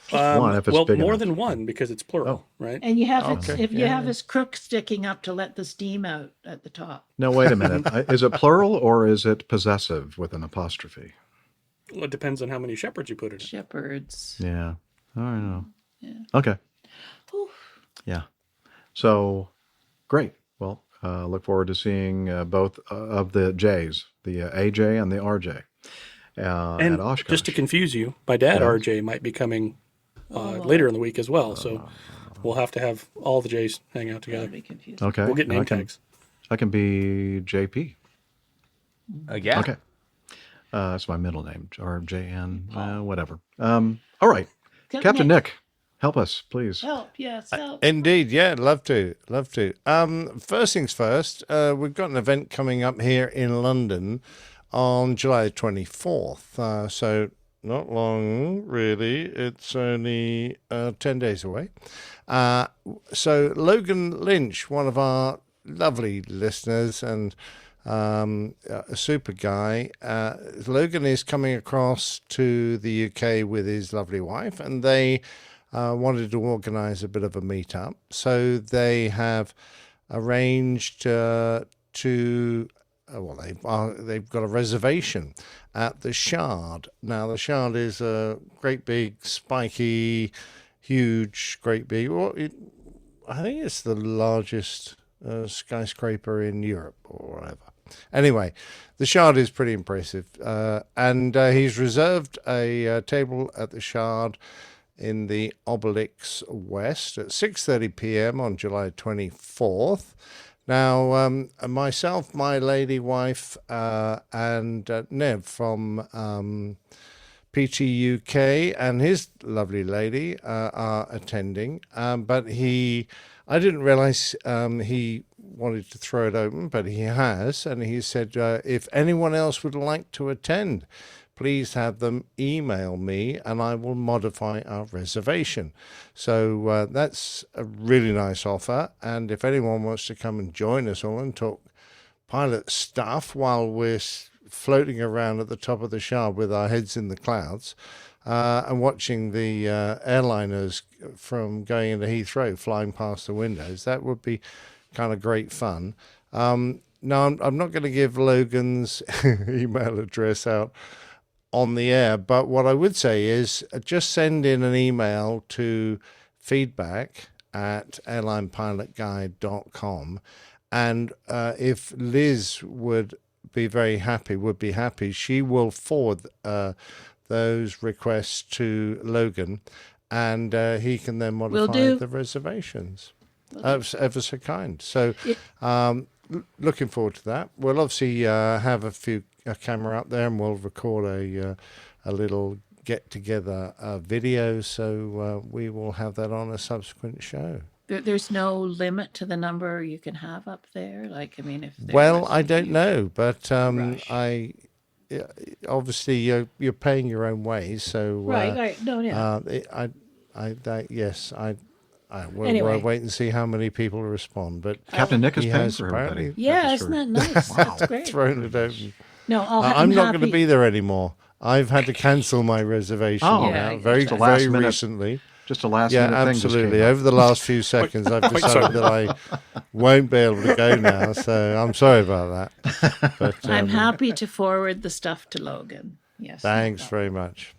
S5: One if it's
S9: well,
S5: big
S9: more
S5: enough.
S9: than one because it's plural, right?
S8: And you have
S7: Okay.
S8: if you have his crook sticking up to let the steam out at the top.
S5: No, wait a minute. Is it plural or is it possessive with an apostrophe?
S9: Well, it depends on how many shepherds you put in it.
S8: Shepherds.
S5: Yeah. I don't know.
S8: Yeah.
S5: Okay.
S8: Whew.
S5: Yeah. So, great. Well, look forward to seeing both of the J's, the AJ and the RJ.
S9: And
S5: at Oshkosh.
S9: just to confuse you, my dad,
S5: Yeah.
S9: RJ, might be coming later in the week as well. So we'll have to have all the J's hang out together.
S8: That'd be confusing.
S5: Okay.
S9: We'll get name
S5: I can,
S9: tags.
S5: I can be JP.
S10: Yeah.
S5: Okay. That's my middle name, or JN, whatever. All right. Captain Nick, help us, please.
S8: Help, yes, help.
S7: Indeed, yeah, love to. First things first, we've got an event coming up here in London on July 24th. So not long, really. It's only 10 days away. So Logan Lynch, one of our lovely listeners and a super guy, Logan is coming across to the UK with his lovely wife, and they wanted to organise a bit of a meetup. So they have arranged they've got a reservation at the Shard. Now, the Shard is a great big, spiky, huge, great big. I think it's the largest skyscraper in Europe or whatever. Anyway, the Shard is pretty impressive, and he's reserved a table at the Shard in the Obelix West at 6:30 p.m. on July 24th. Now, myself, my lady wife, and Nev from PT UK and his lovely lady are attending. But I didn't realize he wanted to throw it open, but he has. And he said, if anyone else would like to attend, please have them email me and I will modify our reservation. So that's a really nice offer. And if anyone wants to come and join us all and talk pilot stuff while we're floating around at the top of the Shard with our heads in the clouds and watching the airliners from going into Heathrow flying past the windows, that would be kind of great fun. Now, I'm not going to give Logan's email address out on the air, but what I would say is just send in an email to feedback@airlinepilotguide.com, and if Liz would be happy, she will forward those requests to Logan, and he can then modify the reservations. Ever so kind. So looking forward to that. We'll obviously have a camera up there, and we'll record a little get together video. So we will have that on a subsequent show.
S8: There's no limit to the number you can have up there. Like, I mean, if
S7: I don't know, but obviously you're paying your own way. So
S8: right. No, yeah.
S7: We'll wait and see how many people respond. But
S5: Captain Nick is paying for everybody.
S8: Yeah, isn't that nice? That's great.
S7: Thrown it open.
S8: No,
S7: I'm not going to be there anymore. I've had to cancel my reservation very recently.
S5: Just a last minute thing.
S7: Absolutely. Over the last few seconds, I've decided that I won't be able to go now. So I'm sorry about that. But
S8: I'm happy to forward the stuff to Logan. Yes.
S7: Thanks very much.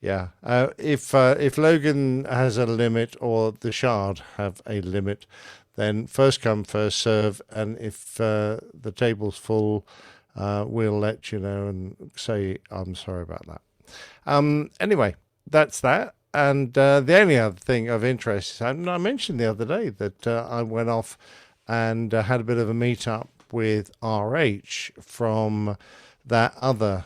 S7: Yeah. If Logan has a limit or the Shard have a limit, then first come, first serve. And if the table's full, we'll let you know and say, I'm sorry about that. Anyway, that's that. And the only other thing of interest, and I mentioned the other day that I went off and had a bit of a meet-up with RH from that other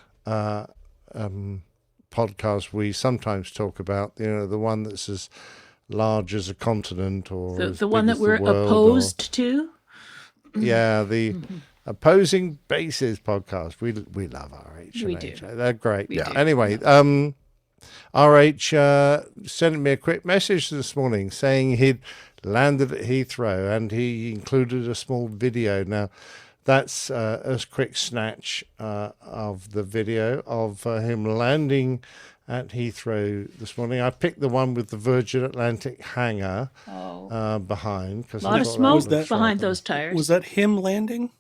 S7: podcast we sometimes talk about, the one that's as large as a continent, or
S8: the one that we're opposed to.
S7: Yeah, the Opposing Bases podcast. We love RH.
S8: We do.
S7: They're great.
S8: We do.
S7: Anyway, RH sent me a quick message this morning saying he'd landed at Heathrow, and he included a small video. Now, that's a quick snatch of the video of him landing at Heathrow this morning. I picked the one with the Virgin Atlantic hangar behind.
S8: A lot of smoke behind those tires.
S9: Was that him landing?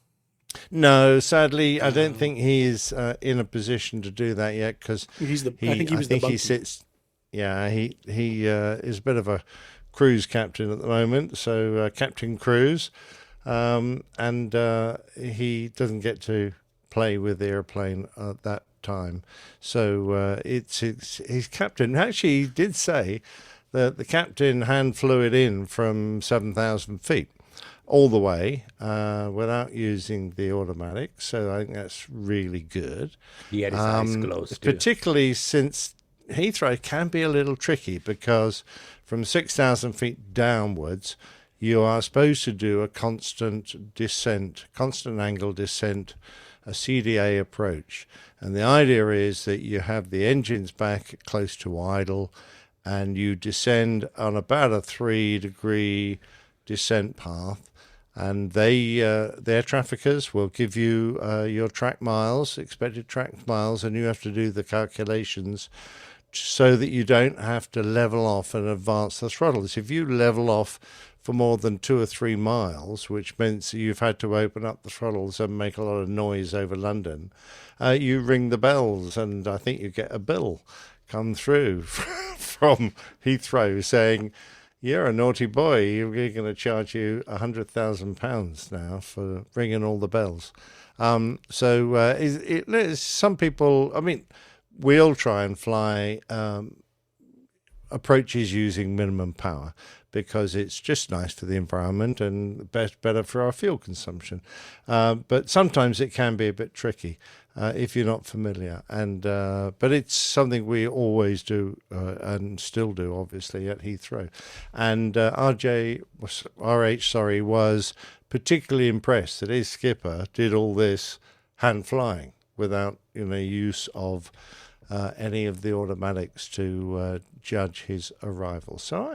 S7: No, sadly, I don't think he is in a position to do that yet, because
S9: I think he
S7: sits. Yeah, he is a bit of a cruise captain at the moment, so Captain Cruise, and he doesn't get to play with the airplane at that time. So it's his captain. Actually, he did say that the captain hand flew it in from 7,000 feet all the way without using the automatic. So I think that's really good.
S10: He had his eyes closed, too.
S7: Particularly since Heathrow can be a little tricky because from 6,000 feet downwards, you are supposed to do a constant angle descent, a CDA approach. And the idea is that you have the engines back close to idle and you descend on about a 3-degree descent path. And their traffickers will give you your track miles, expected track miles, and you have to do the calculations so that you don't have to level off and advance the throttles. If you level off for more than 2 or 3 miles, which means you've had to open up the throttles and make a lot of noise over London, you ring the bells, and I think you get a bill come through from Heathrow saying, "You're a naughty boy. We're going to charge you £100,000 now for ringing all the bells." Some people, I mean, we'll try and fly approaches using minimum power because it's just nice for the environment and better for our fuel consumption. But sometimes it can be a bit tricky if you're not familiar. But it's something we always do and still do, obviously, at Heathrow. And RH was particularly impressed that his skipper did all this hand flying without use of any of the automatics to judge his arrival. So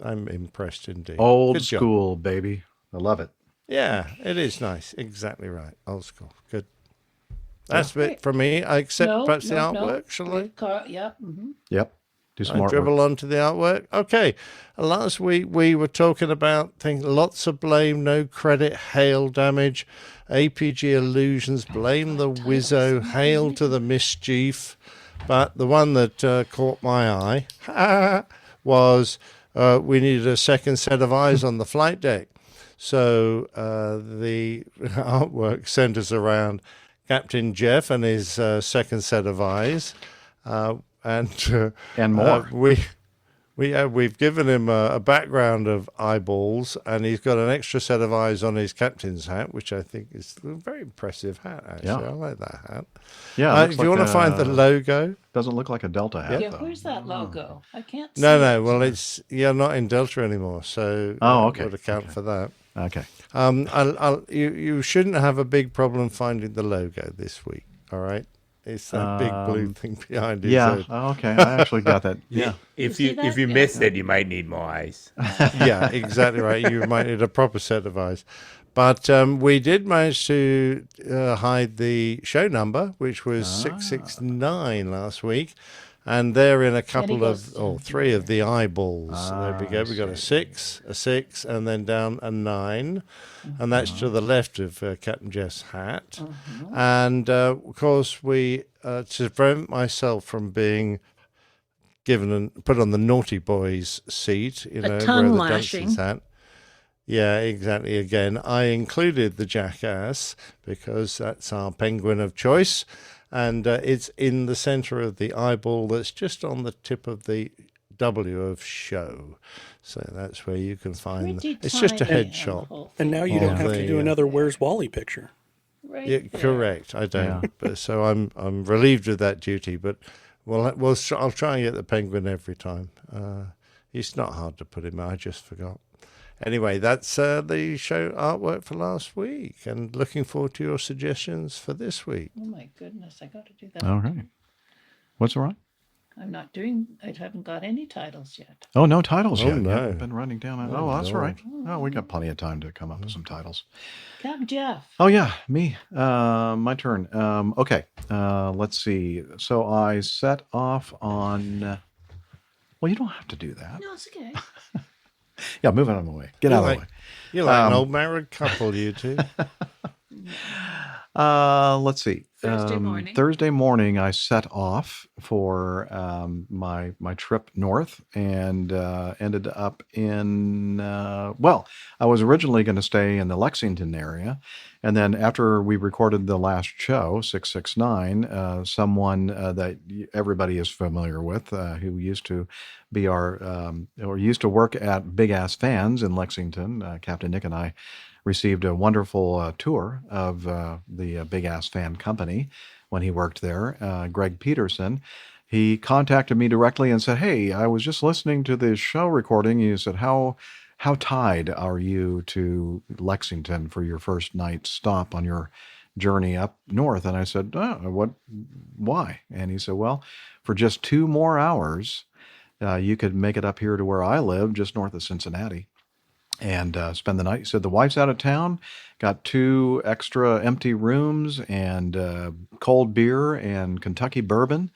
S7: I'm impressed indeed.
S5: Old school, baby. I love it.
S7: Yeah, it is nice. Exactly right. Old school. Good. That's it from me. I accept perhaps the artwork, shall I?
S8: Yeah. Mm-hmm.
S5: Yep. Do some artwork.
S7: Dribble on to the artwork. Okay. Last week we were talking about things, lots of blame, no credit, hail damage, APG illusions, blame the Wizzo, hail to the mischief. But the one that caught my eye was we needed a second set of eyes on the flight deck. So the artwork centers around Captain Jeff and his second set of eyes, and
S5: more.
S7: We've given him a background of eyeballs, and he's got an extra set of eyes on his captain's hat, which I think is a very impressive hat. Actually, I like that hat.
S5: Yeah.
S7: If you want to find the logo,
S5: doesn't look like a Delta hat.
S8: Yeah,
S5: though.
S8: where's that logo? I can't see
S7: No. Well, it's not in Delta anymore, so
S5: okay.
S7: would account for that.
S5: Okay.
S7: You shouldn't have a big problem finding the logo this week. All right, it's that big blue thing behind it.
S5: Yeah. Okay. I actually got that. Yeah.
S10: If you missed it, you might need more eyes.
S7: Yeah, exactly right. You might need a proper set of eyes. But we did manage to hide the show number, which was 669 last week. And they're in a couple of, three of the eyeballs. There we go. We got a 6, and then down a 9. And that's to the left of Captain Jeff's hat. And, of course, we, to prevent myself from being given and put on the naughty boys seat, where the Dunstan's hat. Yeah, exactly. Again, I included the jackass because that's our penguin of choice. And it's in the center of the eyeball that's just on the tip of the W of show. So that's where you can find it's just a headshot.
S9: And now you don't have to do another Where's Wally picture.
S8: Right.
S7: Yeah, correct. I don't. Yeah. But so I'm relieved of that duty. But I'll try and get the penguin every time. It's not hard to put him. I just forgot. Anyway, that's the show artwork for last week, and looking forward to your suggestions for this week.
S8: Oh my goodness, I got to do that.
S5: All right. What's wrong?
S8: I haven't got any titles yet.
S5: Oh, no titles yet.
S7: No.
S5: I've been running down. That's all right. Oh, we got plenty of time to come up with some titles.
S8: Captain Jeff.
S5: Oh, yeah, me. My turn. Okay, let's see. So I set off on... well, you don't have to do that.
S8: No, it's okay.
S5: Yeah, move out of the way. Get out of the way.
S7: You're like an old married couple, you two.
S5: Let's see. Thursday morning, I set off for my trip north and ended up in, well, I was originally going to stay in the Lexington area. And then after we recorded the last show, 669, someone that everybody is familiar with, who used to be or used to work at Big Ass Fans in Lexington, Captain Nick and I received a wonderful tour of the Big Ass Fan Company when he worked there, Greg Peterson. He contacted me directly and said, "Hey, I was just listening to the show recording." He said, how tied are you to Lexington for your first night stop on your journey up north? And I said, why? And he said, well, for just 2 more hours, you could make it up here to where I live, just north of Cincinnati, and spend the night. He said the wife's out of town, got 2 extra empty rooms and cold beer and Kentucky bourbon.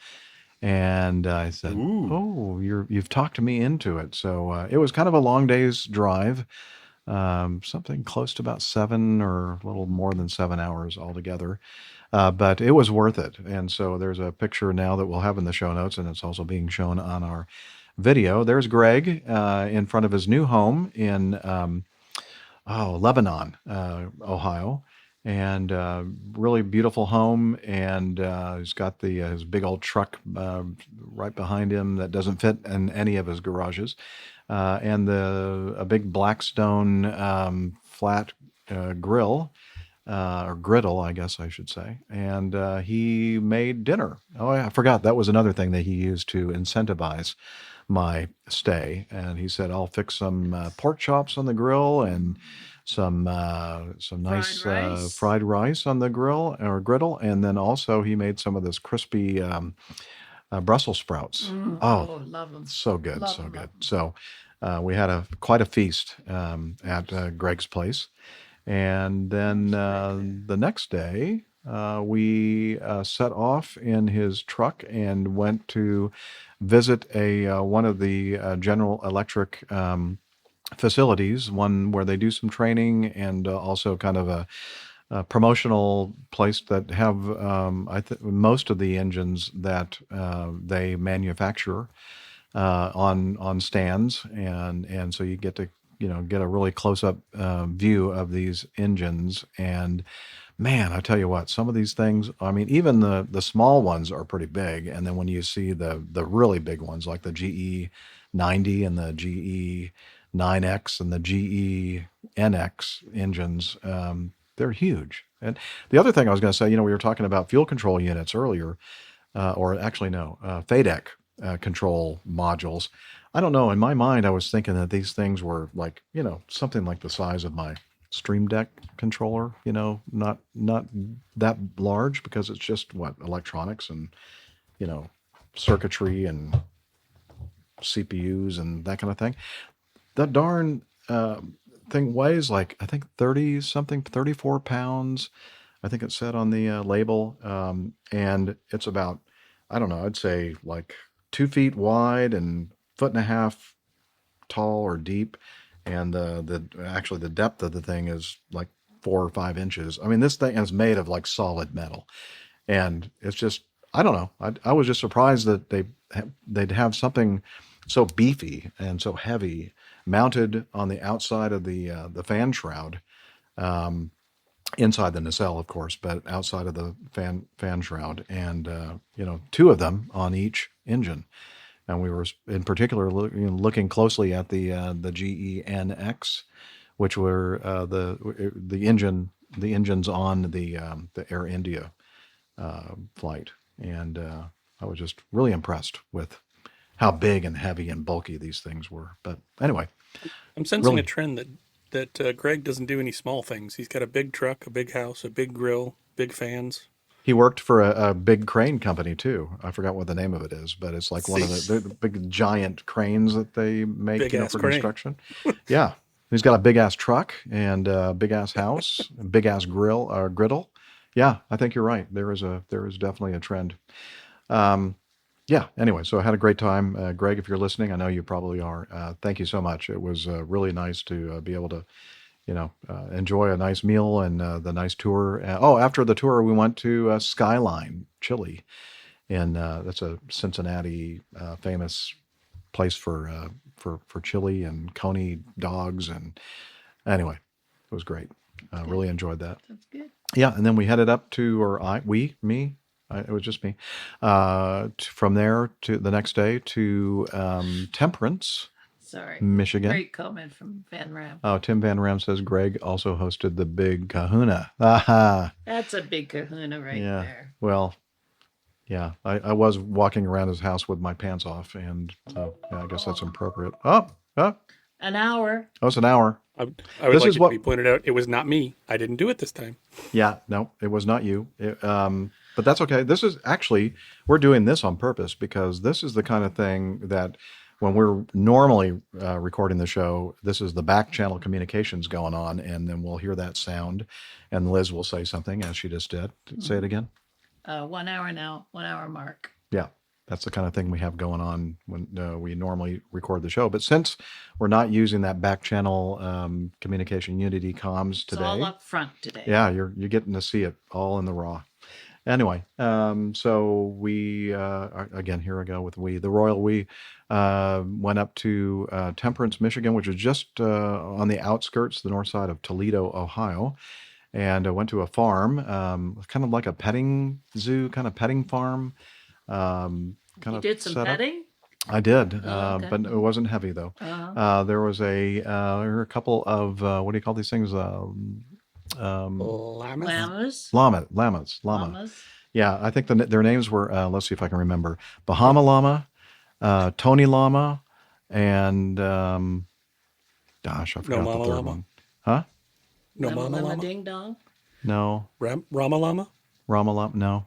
S5: And I said, "Oh, you've talked me into it." So it was kind of a long day's drive, something close to about 7 or a little more than 7 hours altogether. But it was worth it. And so there's a picture now that we'll have in the show notes, and it's also being shown on our video. There's Greg in front of his new home in Lebanon, Ohio, and really beautiful home. And he's got his big old truck right behind him that doesn't fit in any of his garages, and a big Blackstone flat grill. Or griddle, I guess I should say. And he made dinner. Oh, I forgot. That was another thing that he used to incentivize my stay. And he said, "I'll fix some pork chops on the grill and some nice fried rice on the grill or griddle." And then also he made some of this crispy Brussels sprouts.
S8: Love them.
S5: So good, so good. So we had quite a feast at Greg's place. And then the next day, we set off in his truck and went to visit one of the General Electric facilities, one where they do some training and also kind of a promotional place that have most of the engines that they manufacture on stands, and so you get to get a really close-up view of these engines. And man, I tell you what, some of these things, I mean, even the small ones are pretty big. And then when you see the really big ones, like the GE 90 and the GE 9X and the GE NX engines, they're huge. And the other thing I was going to say, we were talking about fuel control units earlier, or actually no, FADEC control modules. I don't know. In my mind, I was thinking that these things were like, something like the size of my Stream Deck controller, not that large, because it's just electronics and, circuitry and CPUs and that kind of thing. That darn thing weighs like, I think 34 pounds. I think it said on the label. And it's about, I don't know, I'd say like 2 feet wide and 1.5 feet tall or deep, and actually the depth of the thing is like 4 or 5 inches. I mean, this thing is made of like solid metal, and it's just, I don't know. I was just surprised that they'd have something so beefy and so heavy mounted on the outside of the fan shroud, inside the nacelle, of course, but outside of the fan shroud, and 2 of them on each engine. And we were in particular looking closely at the GE NX, which were the engines on the Air India flight, and I was just really impressed with how big and heavy and bulky these things were. But anyway,
S9: I'm sensing a trend that Greg doesn't do any small things. He's got a big truck, a big house, a big grill, big fans.
S5: He worked for a big crane company too. I forgot what the name of it is, but it's like one of the big giant cranes that they make for construction. Yeah. He's got a big ass truck and a big ass house, a big ass griddle. Yeah, I think you're right. There is definitely a trend. Yeah. Anyway, so I had a great time. Greg, if you're listening, I know you probably are. Thank you so much. It was really nice to be able to enjoy a nice meal and the nice tour. After the tour, we went to Skyline Chili, and that's a Cincinnati famous place for chili and coney dogs. And anyway, it was great. Really enjoyed that.
S8: That's good.
S5: Yeah, and then we headed up to, it was just me. From there to the next day to Temperance,
S8: Sorry.
S5: Michigan.
S8: Great comment from Van Ram.
S5: Oh, Tim Van Ram says Greg also hosted the Big Kahuna. Aha.
S8: That's a big kahuna right there.
S5: Well, yeah, I was walking around his house with my pants off, and I guess that's appropriate.
S8: An hour.
S5: Oh, it's an hour.
S9: I would like it to be pointed out, it was not me. I didn't do it this time.
S5: Yeah, no, it was not you. But that's okay. This is actually, we're doing this on purpose because this is the kind of thing that when we're normally recording the show, this is the back channel communications going on, and then we'll hear that sound, and Liz will say something as she just did. Say it again. 1 hour now, 1 hour mark. Yeah, that's the kind of thing we have going on when we normally record the show. But since we're not using that back channel communication Unity comms today,
S8: it's all up front today.
S5: Yeah, you're getting to see it all in the raw. Anyway, so we again, here I go with the Royal We went up to Temperance, Michigan, which is just on the outskirts, the north side of Toledo, Ohio. And went to a farm, kind of like a petting zoo, kind of petting farm.
S8: You did some petting?
S5: I did,
S8: okay.
S5: but it wasn't heavy though. There was there were a couple of what do you call these things? Llamas. Yeah, I think their names were. Let's see if I can remember: Bahama Llama, Tony Llama, and gosh, I forgot the third one. Huh?
S9: No Mama Llama?
S8: Ding Dong?
S5: No.
S9: Rama Llama?
S5: Rama Llama? No.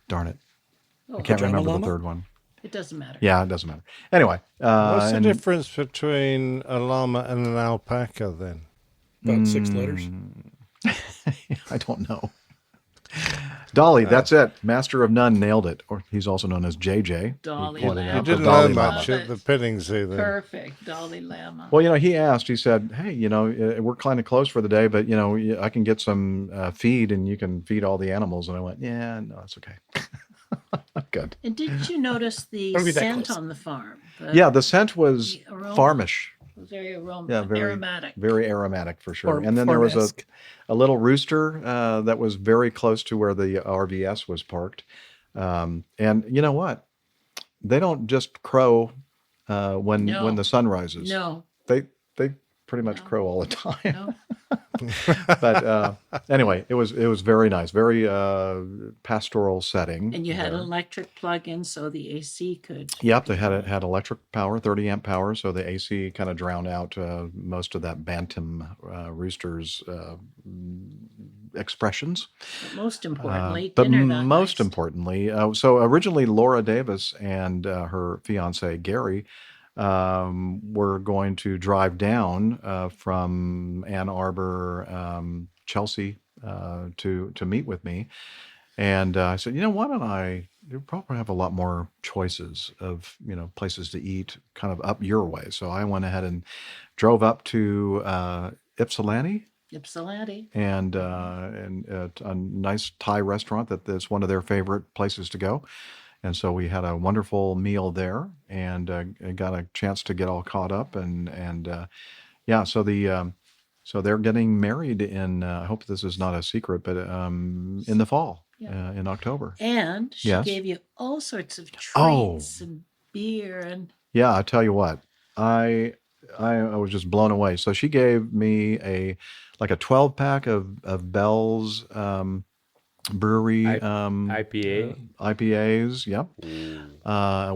S5: Darn it. I can't remember
S8: Llama?
S5: the third one.
S8: It doesn't matter.
S5: Yeah, it doesn't matter. Anyway.
S7: What's the difference between a llama and an alpaca then?
S9: About 6 letters.
S5: I don't know. Dolly, that's it. Master of None nailed it. Or he's also known as JJ.
S8: Dolly
S7: You
S8: Llama.
S7: didn't learn much at the petting zoo then.
S8: Perfect. Dolly Llama.
S5: Well, he asked, he said, hey, we're kind of closed for the day, but, I can get some feed and you can feed all the animals. And I went, yeah, no, it's okay. Good.
S8: And did you notice the scent on the farm?
S5: The scent was farmish.
S8: Very
S5: aromatic.
S8: aromatic.
S5: Very aromatic for sure. And then there was a little rooster that was very close to where the RVS was parked. And you know what? They don't just crow when the sun rises.
S8: No.
S5: They pretty much crow all the time. No. But anyway, it was very nice, very pastoral setting.
S8: And you had an electric plug-in so the AC could.
S5: Yep, they had electric power, 30 amp power, so the AC kind of drowned out most of that bantam rooster's expressions.
S8: But most importantly,
S5: so originally Laura Davis and her fiance Gary we're going to drive down from Ann Arbor, Chelsea, to meet with me. And I said, why don't you probably have a lot more choices of, places to eat kind of up your way. So I went ahead and drove up to Ypsilanti. And a nice Thai restaurant that's one of their favorite places to go. And so we had a wonderful meal there, and got a chance to get all caught up, so they're getting married in. I hope this is not a secret, but in the fall, in October.
S8: And she gave you all sorts of treats and beer and.
S5: Yeah, I tell you what, I was just blown away. So she gave me a 12-pack of Bell's. Brewery IPAs, yep,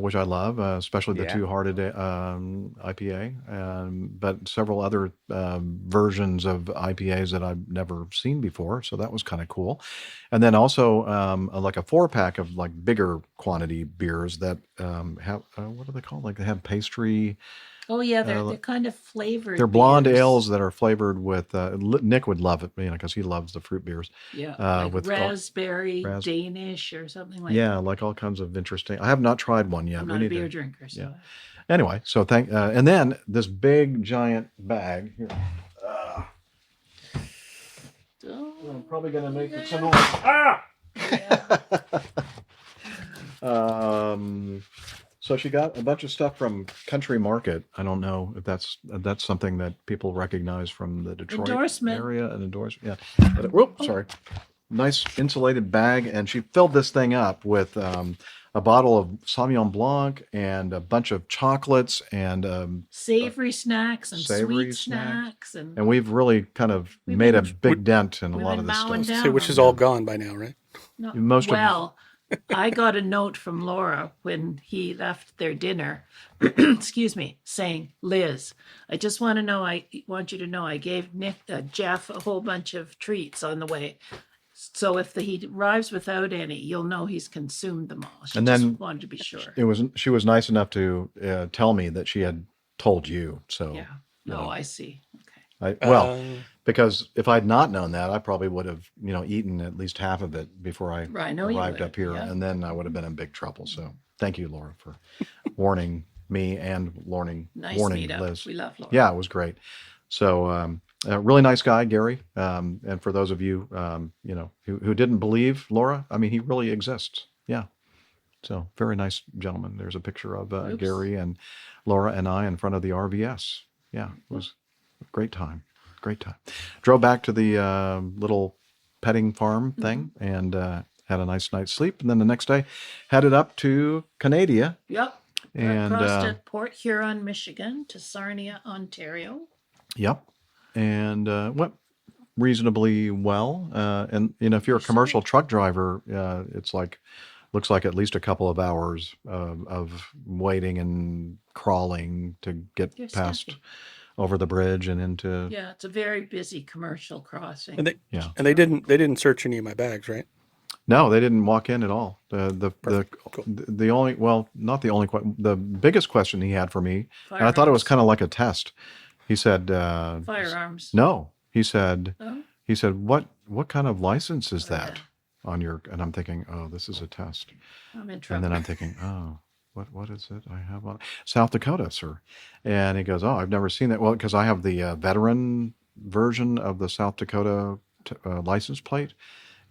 S5: which I love, especially the Two-Hearted IPA, but several other versions of IPAs that I've never seen before, so that was kind of cool. And then also a 4-pack of bigger quantity beers that have what are they called? They have pastry.
S8: Oh yeah, they're kind of flavored.
S5: They're blonde ales that are flavored with. Nick would love it, because he loves the fruit beers.
S8: Yeah, with raspberry, Danish, or something like that.
S5: Yeah, all kinds of interesting. I have not tried one yet.
S8: I'm not a beer drinker, so.
S5: Yeah. Anyway, so and then this big giant bag here. I'm probably going to make some noise. Ah! So she got a bunch of stuff from Country Market. I don't know if that's something that people recognize from the Detroit
S8: Endorsement.
S5: area. An endorsement, yeah. But, whoop, sorry. Nice insulated bag, and she filled this thing up with a bottle of Sauvignon Blanc and a bunch of chocolates and
S8: savory snacks and
S5: savory
S8: sweet snacks
S5: and we've really kind of
S8: We've
S5: made a
S8: been-
S5: big dent in a
S8: we've
S5: lot
S8: been
S5: of this
S8: mowing
S5: stuff.
S8: down
S9: Say, which is
S8: on
S9: all gone by now, right?
S8: No,
S5: Most of-
S8: well, I got a note from Laura when he left their dinner, excuse me, saying, Liz, I just want you to know I gave Jeff a whole bunch of treats on the way. So if he arrives without any, you'll know he's consumed them all. She
S5: And
S8: just
S5: then
S8: wanted to be sure.
S5: She was nice enough to tell me that she had told you. So
S8: Yeah. No, I see. Okay.
S5: because if I'd not known that, I probably would have, eaten at least half of it before I
S8: Right, I know you
S5: arrived
S8: would,
S5: up here,
S8: yeah.
S5: and then I would have been in big trouble. So thank you, Laura, for warning me and warning
S8: Nice
S5: warning
S8: meetup.
S5: Liz.
S8: We love Laura.
S5: Yeah, it was great. So a really nice guy, Gary. And for those of you, who didn't believe Laura, I mean, he really exists. Yeah. So very nice gentleman. There's a picture of Gary and Laura and I in front of the RVS. Yeah, it was a great time. Great time. Drove back to the little petting farm thing and had a nice night's sleep. And then the next day, headed up to Canada.
S8: Yep.
S5: And
S8: crossed at Port Huron, Michigan to Sarnia, Ontario.
S5: Yep. And went reasonably well. And if you're a commercial truck driver, looks like at least a couple of hours of waiting and crawling to get
S8: You're
S5: past
S8: stuffy.
S5: over the bridge and into.
S8: Yeah, it's a very busy commercial crossing.
S9: And they didn't search any of my bags, right?
S5: No, they didn't walk in at all. The only, well, not the only the biggest question he had for me, and I thought it was kind of like a test. He said,
S8: Firearms.
S5: No, he said,
S8: Oh.
S5: what kind of license is that on your? And I'm thinking, oh, this is a test.
S8: I'm in trouble.
S5: And then I'm thinking, oh, what is it I have on South Dakota, sir? And he goes, oh, I've never seen that. Well, because I have the veteran version of the South Dakota license plate.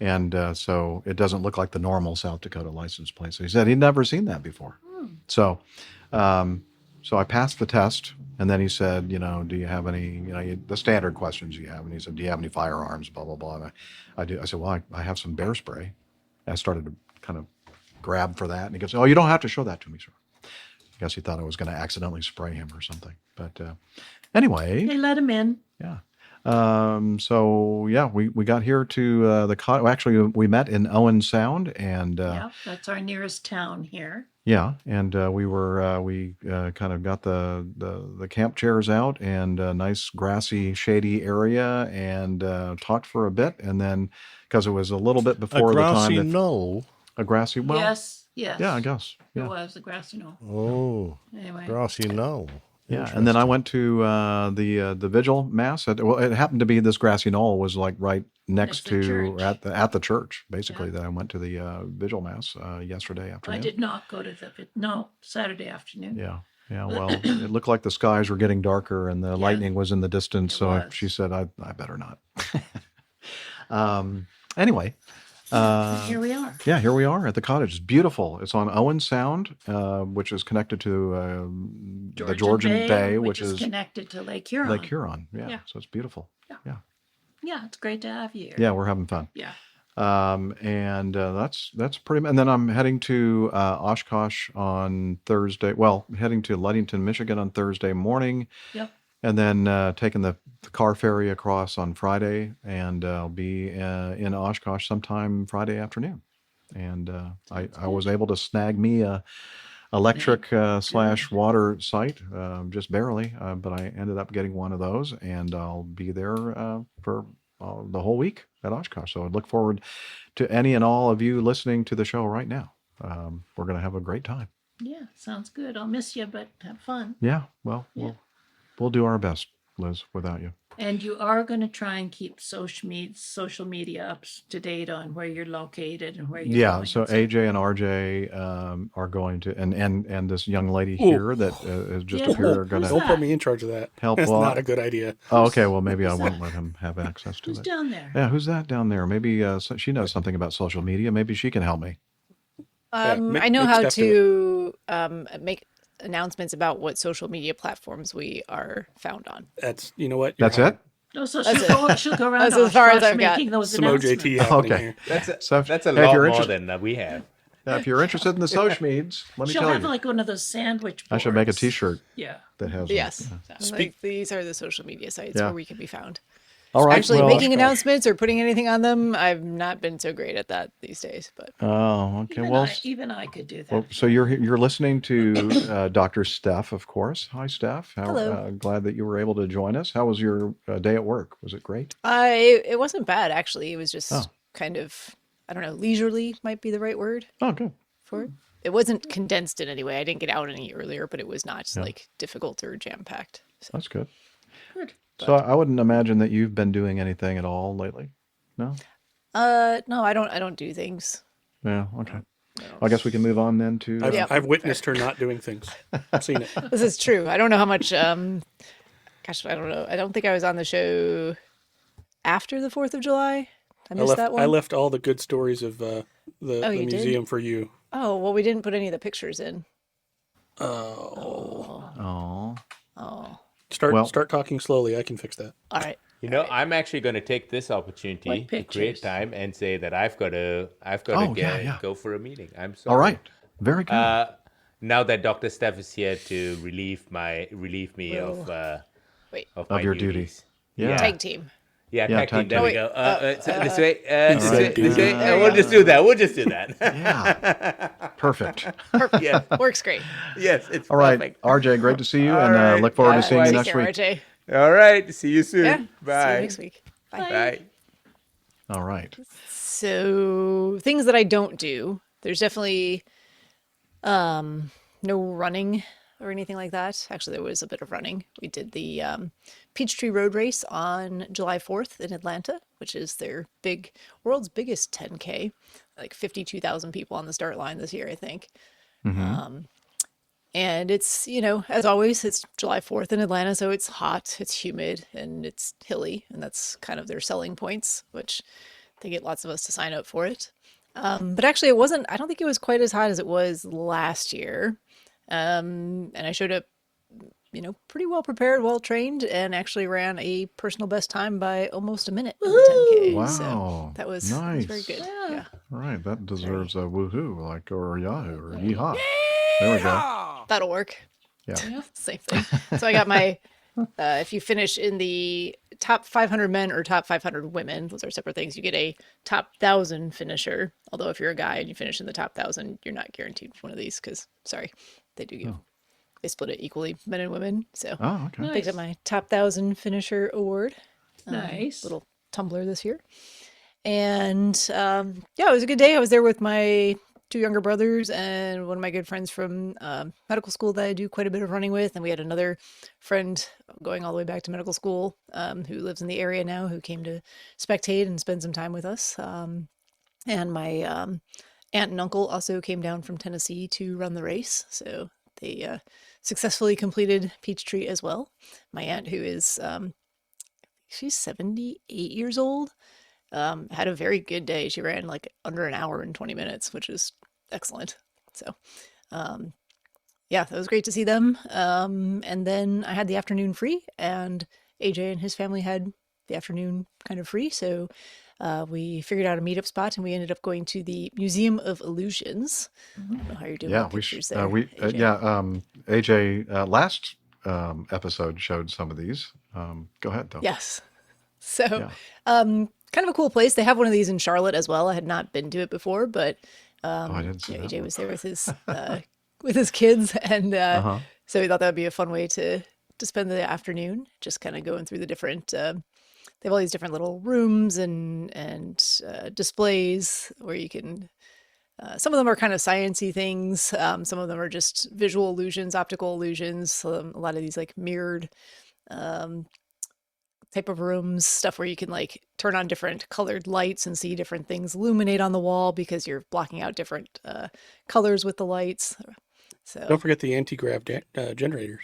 S5: And so it doesn't look like the normal South Dakota license plate. So he said he'd never seen that before. So I passed the test. And then he said, do you have any, the standard questions you have? And he said, do you have any firearms, blah, blah, blah. And I do. I said, well, I have some bear spray. I started to kind of grab for that. And he goes, oh, you don't have to show that to me, sir. I guess he thought I was going to accidentally spray him or something. But anyway.
S8: They let him in.
S5: Yeah. So yeah, we got here to the well, actually we met in Owen Sound and
S8: Yeah, that's our nearest town here.
S5: yeah, and we kind of got the camp chairs out and a nice grassy shady area and talked for a bit, and then because it was a little bit before the time
S7: grassy knoll.
S5: a grassy well
S8: Yes.
S5: yeah, I guess
S8: It
S5: yeah.
S8: was a grassy knoll.
S7: Oh,
S8: Anyway.
S7: grassy knoll.
S5: Yeah, and then I went to the vigil mass. It happened to be this grassy knoll was like right next
S8: Next to
S5: to
S8: church.
S5: at the church, basically. That I went to the vigil mass yesterday afternoon.
S8: I did not go to Saturday afternoon.
S5: Yeah, well, it looked like the skies were getting darker and the lightning was in the distance.
S8: It
S5: So
S8: was.
S5: she said, "I better not." Anyway.
S8: Here we are.
S5: Yeah, here we are at the cottage. It's beautiful. It's on Owen Sound, which is connected to the Georgian Bay, which is
S8: connected to Lake Huron.
S5: Lake Huron. Yeah,
S8: Yeah.
S5: so it's beautiful. Yeah.
S8: Yeah, it's great to have you here.
S5: Yeah, we're having fun.
S8: Yeah.
S5: And that's pretty much. And then I'm heading to Oshkosh on Thursday. Well, heading to Ludington, Michigan on Thursday morning.
S8: Yep.
S5: And then taking the car ferry across on Friday, and I'll be in Oshkosh sometime Friday afternoon. And I was able to snag me a electric / water site, just barely, but I ended up getting one of those, and I'll be there for the whole week at Oshkosh. So I look forward to any and all of you listening to the show right now. We're going to have a great time.
S8: Yeah, sounds good. I'll miss you, but have fun.
S5: Yeah, well, we'll do our best. Liz, without you.
S8: And you are going to try and keep social media up to date on where you're located and where you're
S5: Yeah,
S8: going.
S5: so AJ and RJ are going to, and this young lady here that is just
S8: Yeah,
S5: appeared are going
S8: who's
S5: to
S9: Don't put me in charge of that.
S5: help.
S9: That's
S5: Well,
S9: not a good idea.
S5: Oh, okay. Well, maybe I won't let him have access to
S8: Who's
S5: it.
S8: down there?
S5: Yeah, who's that down there? Maybe she knows something about social media. Maybe she can help me.
S9: Yeah,
S11: I know
S9: make
S11: how
S9: Steph do
S11: to make announcements about what social media platforms we are found on.
S9: That's, you know what? You're
S5: That's it?
S8: No, so she'll go around
S11: That's as far as I've got.
S8: making those
S9: Some
S8: announcements.
S9: OJT happening
S5: Okay.
S9: here.
S10: That's
S5: So
S10: a
S5: if
S10: lot
S5: you're
S10: more
S5: interested-
S10: than we have.
S5: Now, if you're interested in the social medias, let me
S8: She'll
S5: tell
S8: have
S5: you.
S8: like one of those sandwich boards.
S5: I should make a T-shirt
S8: Yeah.
S5: that has.
S11: Yes.
S5: Yeah.
S11: Like, these are the social media sites
S5: Yeah.
S11: where we can be found.
S5: All right.
S11: Actually,
S5: well-
S11: making announcements or putting anything on them, I've not been so great at that these days. But
S5: Oh, okay.
S8: Even I could do that.
S5: Well, so you're listening to Dr. Steph, of course. Hi, Steph.
S11: Hello.
S5: Glad that you were able to join us. How was your day at work? Was it great?
S11: it wasn't bad, actually. It was just
S5: Oh.
S11: kind of, I don't know, leisurely might be the right word
S5: Oh, good.
S11: for it. It wasn't condensed in any way. I didn't get out any earlier, but it was not like difficult or jam-packed. So.
S5: That's good.
S8: Good.
S5: So I wouldn't imagine that you've been doing anything at all lately. No.
S11: No, I don't do things.
S5: Yeah. Okay. I guess we can move on then to.
S9: I've,
S11: Yeah.
S9: I've witnessed her not doing things. I've seen it.
S11: This is true. I don't know how much. Gosh, I don't know. I don't think I was on the show after the 4th of July. I missed that one.
S9: I left all the good stories of the
S11: you did?
S9: museum for you.
S11: Oh well, we didn't put any of the pictures in.
S5: Oh.
S11: Oh,
S9: Start talking slowly. I can fix that.
S11: all right.
S10: You know, I'm actually going to take this opportunity
S8: What
S10: to
S8: pictures?
S10: create time and say that I've got to
S5: Oh, yeah.
S10: go for a meeting. I'm sorry.
S5: All right. Very good.
S10: Now that Dr. Steph is here to relieve me
S11: Wait.
S10: of
S5: Of
S10: my
S5: your
S10: duties.
S5: duty. Yeah.
S11: Tag team.
S10: Yeah,
S5: Yeah,
S10: tag team.
S5: tag
S10: There
S5: team.
S10: we go. So this way.
S11: There
S10: We'll
S11: you
S10: just do that. We'll just do that.
S5: Yeah. Perfect.
S10: Yeah.
S11: Works great.
S10: Yes, it's
S5: All right,
S10: perfect.
S5: RJ. Great to see you,
S10: All
S5: and
S10: right.
S5: look forward to seeing you
S11: Take
S5: next
S11: care,
S5: week.
S11: RJ.
S10: All right. See you soon.
S11: Yeah. See
S10: Bye.
S11: you next week. Bye.
S10: Bye.
S5: All right.
S11: So things that I don't do. There's definitely no running or anything like that. Actually, there was a bit of running. We did the Peachtree Road Race on July 4th in Atlanta, which is their world's biggest 10K. Like 52,000 people on the start line this year, I think. And it's, as always, it's July 4th in Atlanta, so it's hot, it's humid, and it's hilly, and that's kind of their selling points, which they get lots of us to sign up for it. But actually, I don't think it was quite as hot as it was last year. And I showed up, pretty well prepared, well trained, and actually ran a personal best time by almost a minute in the 10K.
S5: Wow.
S11: So that was
S5: Nice.
S11: very good. Yeah.
S5: All right. That deserves a woohoo, or Yahoo, or yeehaw. There we go.
S11: That'll work.
S5: Yeah.
S11: Same thing. So I got my, if you finish in the top 500 men or top 500 women, those are separate things. You get a top 1,000 finisher. Although if you're a guy and you finish in the top 1,000, you're not guaranteed one of these because, sorry, they do give, they split it equally, men and women. So
S5: Oh, okay.
S11: picked up my top 1,000 finisher award.
S8: Nice.
S11: Little tumbler this year. And it was a good day. I was there with my 2 younger brothers and one of my good friends from medical school that I do quite a bit of running with. And we had another friend going all the way back to medical school who lives in the area now who came to spectate and spend some time with us. And my aunt and uncle also came down from Tennessee to run the race. So they successfully completed Peachtree as well. My aunt, who is, she's 78 years old, had a very good day. She ran like under an hour and 20 minutes, which is excellent. So, that was great to see them. And then I had the afternoon free, and AJ and his family had the afternoon kind of free. So we figured out a meetup spot, and we ended up going to the Museum of Illusions. I don't know how you're doing
S5: Yeah,
S11: with
S5: we
S11: pictures
S5: should.
S11: there. AJ.
S5: AJ last episode showed some of these. Go ahead, though.
S11: Yes. So, kind of a cool place. They have one of these in Charlotte as well. I had not been to it before, but
S5: I didn't see that
S11: AJ
S5: one.
S11: was there with his kids, and so we thought that would be a fun way to spend the afternoon, just kind of going through the different. They have all these different little rooms and displays where you can. Some of them are kind of sciencey things. Some of them are just visual illusions, optical illusions. A lot of these like mirrored type of rooms, stuff where you can like turn on different colored lights and see different things illuminate on the wall because you're blocking out different colors with the lights. So
S9: Don't forget the anti-grav generators.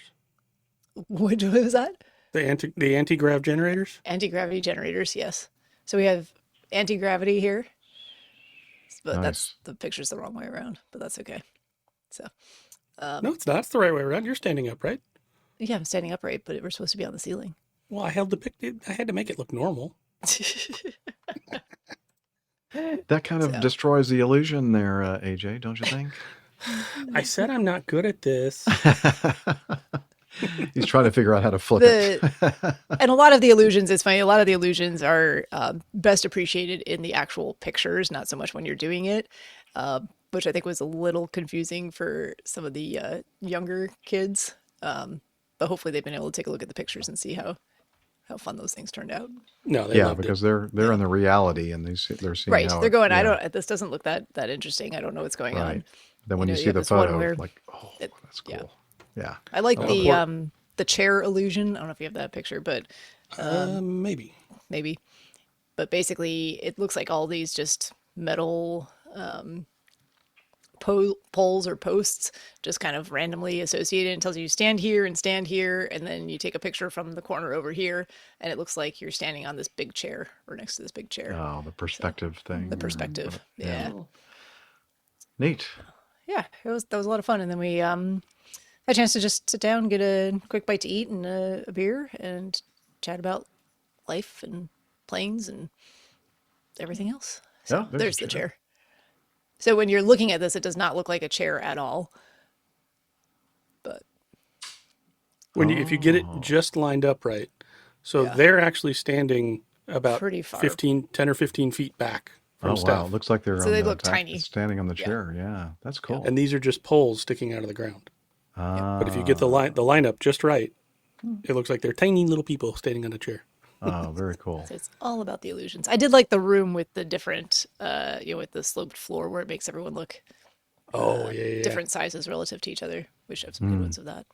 S11: what was that?
S9: The anti-grav generators?
S11: Anti-gravity generators, yes. So we have anti-gravity here. But that's the picture's the wrong way around, but that's okay. So
S9: no, it's not. It's the right way around. You're standing up, right?
S11: yeah, I'm standing upright, but we're supposed to be on the ceiling.
S9: Well, I had to make it look normal.
S5: That kind of destroys the illusion there, AJ, don't you think?
S9: I said I'm not good at this.
S5: He's trying to figure out how to flip it.
S11: And a lot of the illusions, it's funny, a lot of the illusions are best appreciated in the actual pictures, not so much when you're doing it, which I think was a little confusing for some of the younger kids. But hopefully they've been able to take a look at the pictures and see how fun those things turned out.
S9: No, they loved
S5: because
S9: it.
S5: they're in the reality and they're seeing
S11: right.
S5: how
S11: They're going,
S5: yeah.
S11: this doesn't look that interesting. I don't know what's going on.
S5: Then when you see
S11: have
S5: the
S11: this one
S5: photo,
S11: where
S5: like, oh, that's cool. Yeah.
S11: I like the chair illusion. I don't know if you have that picture, but
S9: maybe.
S11: But basically, it looks like all these just metal poles or posts just kind of randomly associated and tells you stand here, and then you take a picture from the corner over here, and it looks like you're standing on this big chair or next to this big chair.
S5: Oh, the perspective thing.
S11: The perspective, yeah.
S5: Neat.
S11: Yeah, that was a lot of fun, and then we had a chance to just sit down, get a quick bite to eat and a beer, and chat about life and planes and everything else. So
S5: Yeah,
S11: there's the chair. So when you're looking at this, it does not look like a chair at all. But
S9: if you get it just lined up right, so they're actually standing about
S11: pretty far.
S9: 10 or 15 feet back from Steph.
S5: Wow, it looks like they're
S11: they look tiny.
S5: standing on the chair. Yeah, that's cool.
S9: And these are just poles sticking out of the ground. But if you get the lineup just right, it looks like they're tiny little people standing on a chair.
S5: Oh, very cool.
S11: So it's all about the illusions. I did like the room with the different, with the sloped floor where it makes everyone look different sizes relative to each other. We should have some good ones of that.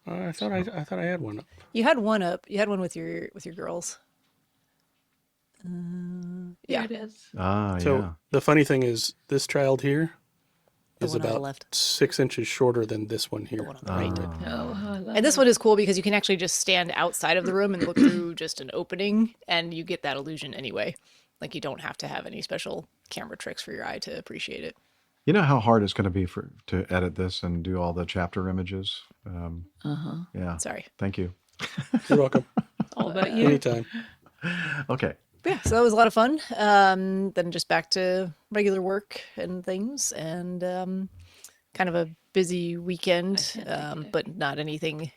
S9: I thought I had one up.
S11: You had one up. You had one with your girls.
S8: Here it is.
S9: So the funny thing is, this child here is
S11: one on the
S9: about
S11: left.
S9: 6 inches shorter than this one here.
S11: The one on the right.
S8: I love
S11: And this one is cool because you can actually just stand outside of the room and look through just an opening, and you get that illusion anyway. Like you don't have to have any special camera tricks for your eye to appreciate it.
S5: You know how hard it's going to be to edit this and do all the chapter images? Yeah.
S11: Sorry.
S5: Thank you.
S9: You're welcome.
S8: all about you.
S9: Anytime.
S5: Okay.
S11: Yeah, so that was a lot of fun. Then just back to regular work and things, and kind of a busy weekend, but not anything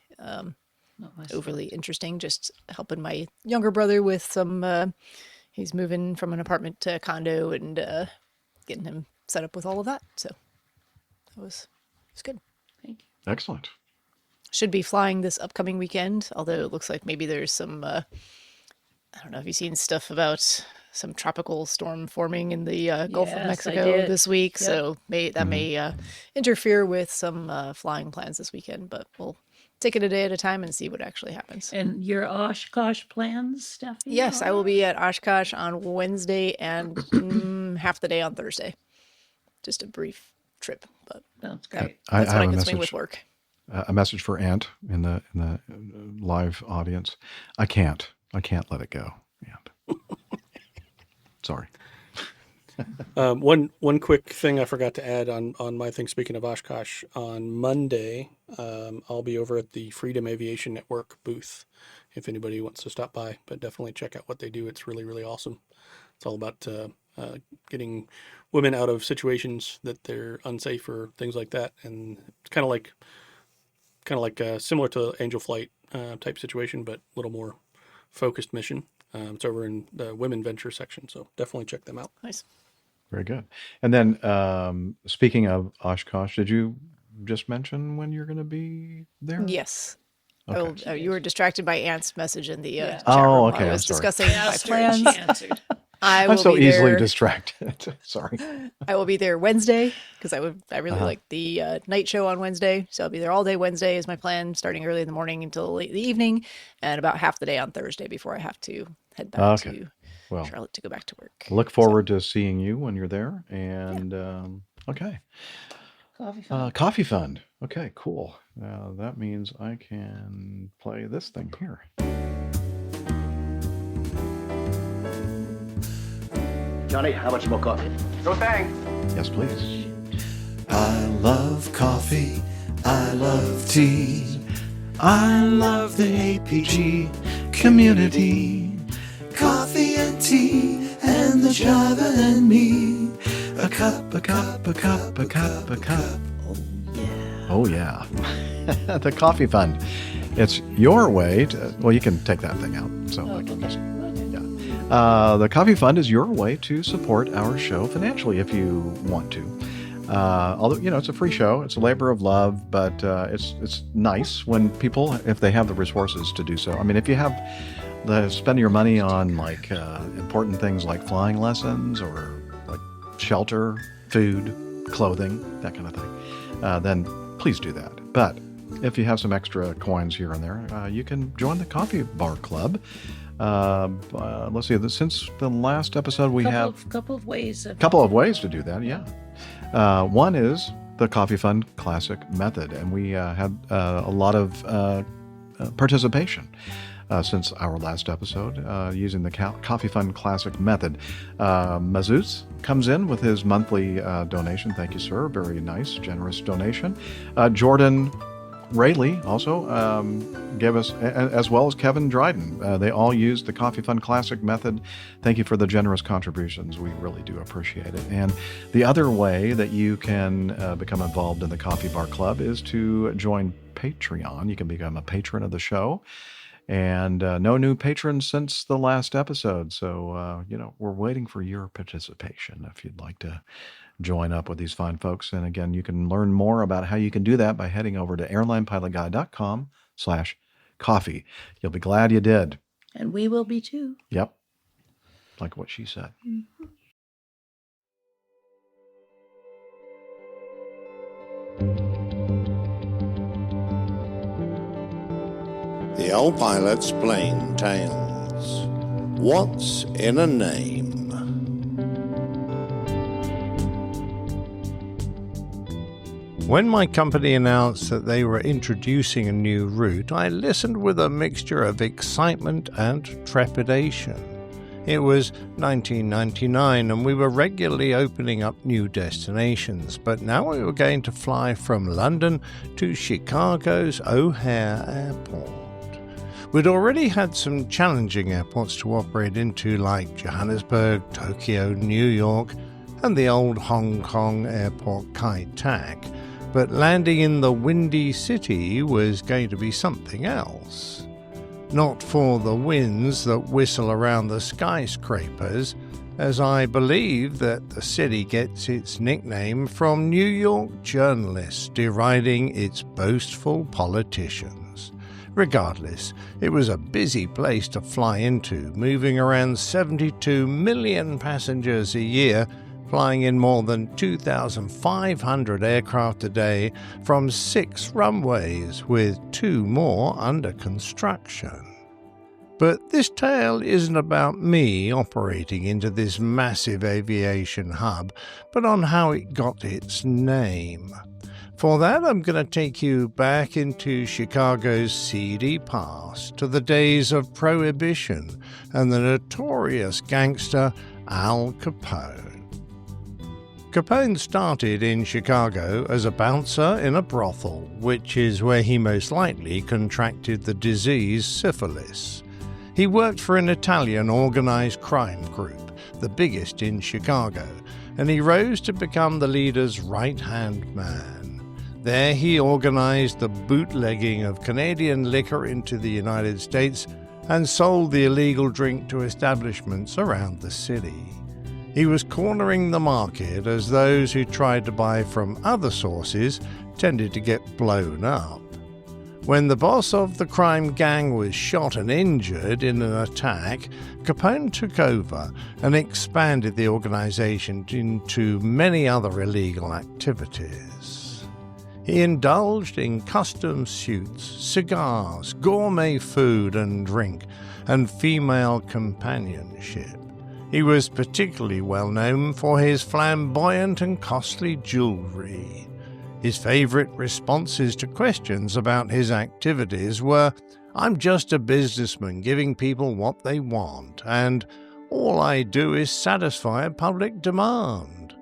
S11: overly interesting. Just helping my younger brother with some. He's moving from an apartment to a condo, and getting him set up with all of that. So that was good.
S8: Thank you.
S5: Excellent.
S11: Should be flying this upcoming weekend, although it looks like maybe there's some. I don't know if you've seen stuff about some tropical storm forming in the Gulf of Mexico this week. Yep. So that may interfere with some flying plans this weekend, but we'll take it a day at a time and see what actually happens.
S8: And your Oshkosh plans, Steph?
S11: Yes, I will be at Oshkosh on Wednesday and half the day on Thursday. Just a brief trip, but
S8: that's great.
S11: That's when I can swing with work.
S5: A message for Ant in the live audience. I can't let it go. Ant. Sorry.
S9: One quick thing I forgot to add on my thing. Speaking of Oshkosh, on Monday, I'll be over at the Freedom Aviation Network booth. If anybody wants to stop by, but definitely check out what they do. It's really, really awesome. It's all about getting women out of situations that they're unsafe or things like that, and it's kind of like similar to Angel Flight type situation, but a little more focused mission. It's over in the Women Venture section, so definitely check them out.
S11: Nice.
S5: Very good. And then speaking of Oshkosh, did you just mention when you're going to be there?
S11: Yes.
S5: Okay.
S11: You were distracted by Ant's message in the chat
S5: Oh,
S11: room
S5: okay.
S11: while I was
S5: I'm sorry.
S11: discussing my plans.
S8: She answered.
S5: I'm so easily distracted. Sorry.
S11: I will be there Wednesday because I really like the night show on Wednesday. So I'll be there all day Wednesday is my plan, starting early in the morning until late in the evening, and about half the day on Thursday before I have to head back to Charlotte to go back to work.
S5: Look forward to seeing you when you're there. And okay. Coffee fund. Okay, cool. That means I can play this thing here.
S12: Johnny, how much more coffee?
S6: No thanks.
S5: Yes, please.
S3: I love coffee. I love tea. I love the APG community. Coffee and tea and the Java and me. A cup, a cup, a cup, a cup, a cup.
S5: Oh, yeah. The coffee fund. It's your way to, well, you can take that thing out. So I can just, the coffee fund is your way to support our show financially if you want to. Although, it's a free show. It's a labor of love, but it's nice when people, if they have the resources to do so. I mean, if you have spend your money on like important things like flying lessons or like shelter, food, clothing, that kind of thing, then please do that. But if you have some extra coins here and there, you can join the Coffee Bar Club. Let's see. Since the last episode, we have
S8: couple of ways
S5: to do that. Yeah. One is the Coffee Fund Classic method, and we had a lot of participation since our last episode using the Coffee Fund Classic method. Mazuz comes in with his monthly donation. Thank you, sir. Very nice, generous donation. Jordan Rayleigh also gave us, as well as Kevin Dryden. They all used the Coffee Fund Classic method. Thank you for the generous contributions. We really do appreciate it. And the other way that you can become involved in the Coffee Bar Club is to join Patreon. You can become a patron of the show. And no new patrons since the last episode. So, we're waiting for your participation if you'd like to join up with these fine folks. And again, you can learn more about how you can do that by heading over to airlinepilotguy.com/coffee. You'll be glad you did.
S8: And we will be too.
S5: Yep. Like what she said.
S8: Mm-hmm.
S13: The old pilot's plain tales. What's in a name?
S7: When my company announced that they were introducing a new route, I listened with a mixture of excitement and trepidation. It was 1999 and we were regularly opening up new destinations, but now we were going to fly from London to Chicago's O'Hare Airport. We'd already had some challenging airports to operate into, like Johannesburg, Tokyo, New York, and the old Hong Kong airport Kai Tak. But landing in the Windy City was going to be something else. Not for the winds that whistle around the skyscrapers, as I believe that the city gets its nickname from New York journalists deriding its boastful politicians. Regardless, it was a busy place to fly into, moving around 72 million passengers a year, flying in more than 2,500 aircraft a day from 6 runways, with 2 more under construction. But this tale isn't about me operating into this massive aviation hub, but on how it got its name. For that, I'm going to take you back into Chicago's seedy past, to the days of Prohibition and the notorious gangster Al Capone. Capone started in Chicago as a bouncer in a brothel, which is where he most likely contracted the disease syphilis. He worked for an Italian organized crime group, the biggest in Chicago, and he rose to become the leader's right-hand man. There he organized the bootlegging of Canadian liquor into the United States and sold the illegal drink to establishments around the city. He was cornering the market as those who tried to buy from other sources tended to get blown up. When the boss of the crime gang was shot and injured in an attack, Capone took over and expanded the organization into many other illegal activities. He indulged in custom suits, cigars, gourmet food and drink, and female companionship. He was particularly well known for his flamboyant and costly jewelry. His favorite responses to questions about his activities were, "I'm just a businessman giving people what they want, and all I do is satisfy a public demand."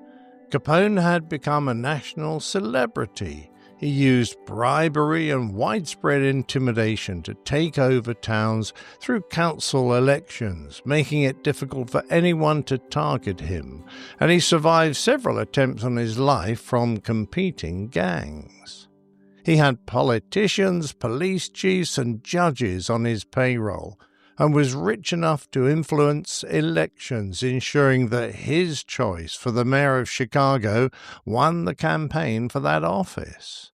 S7: Capone had become a national celebrity. He used bribery and widespread intimidation to take over towns through council elections, making it difficult for anyone to target him, and he survived several attempts on his life from competing gangs. He had politicians, police chiefs, and judges on his payroll, and was rich enough to influence elections, ensuring that his choice for the mayor of Chicago won the campaign for that office.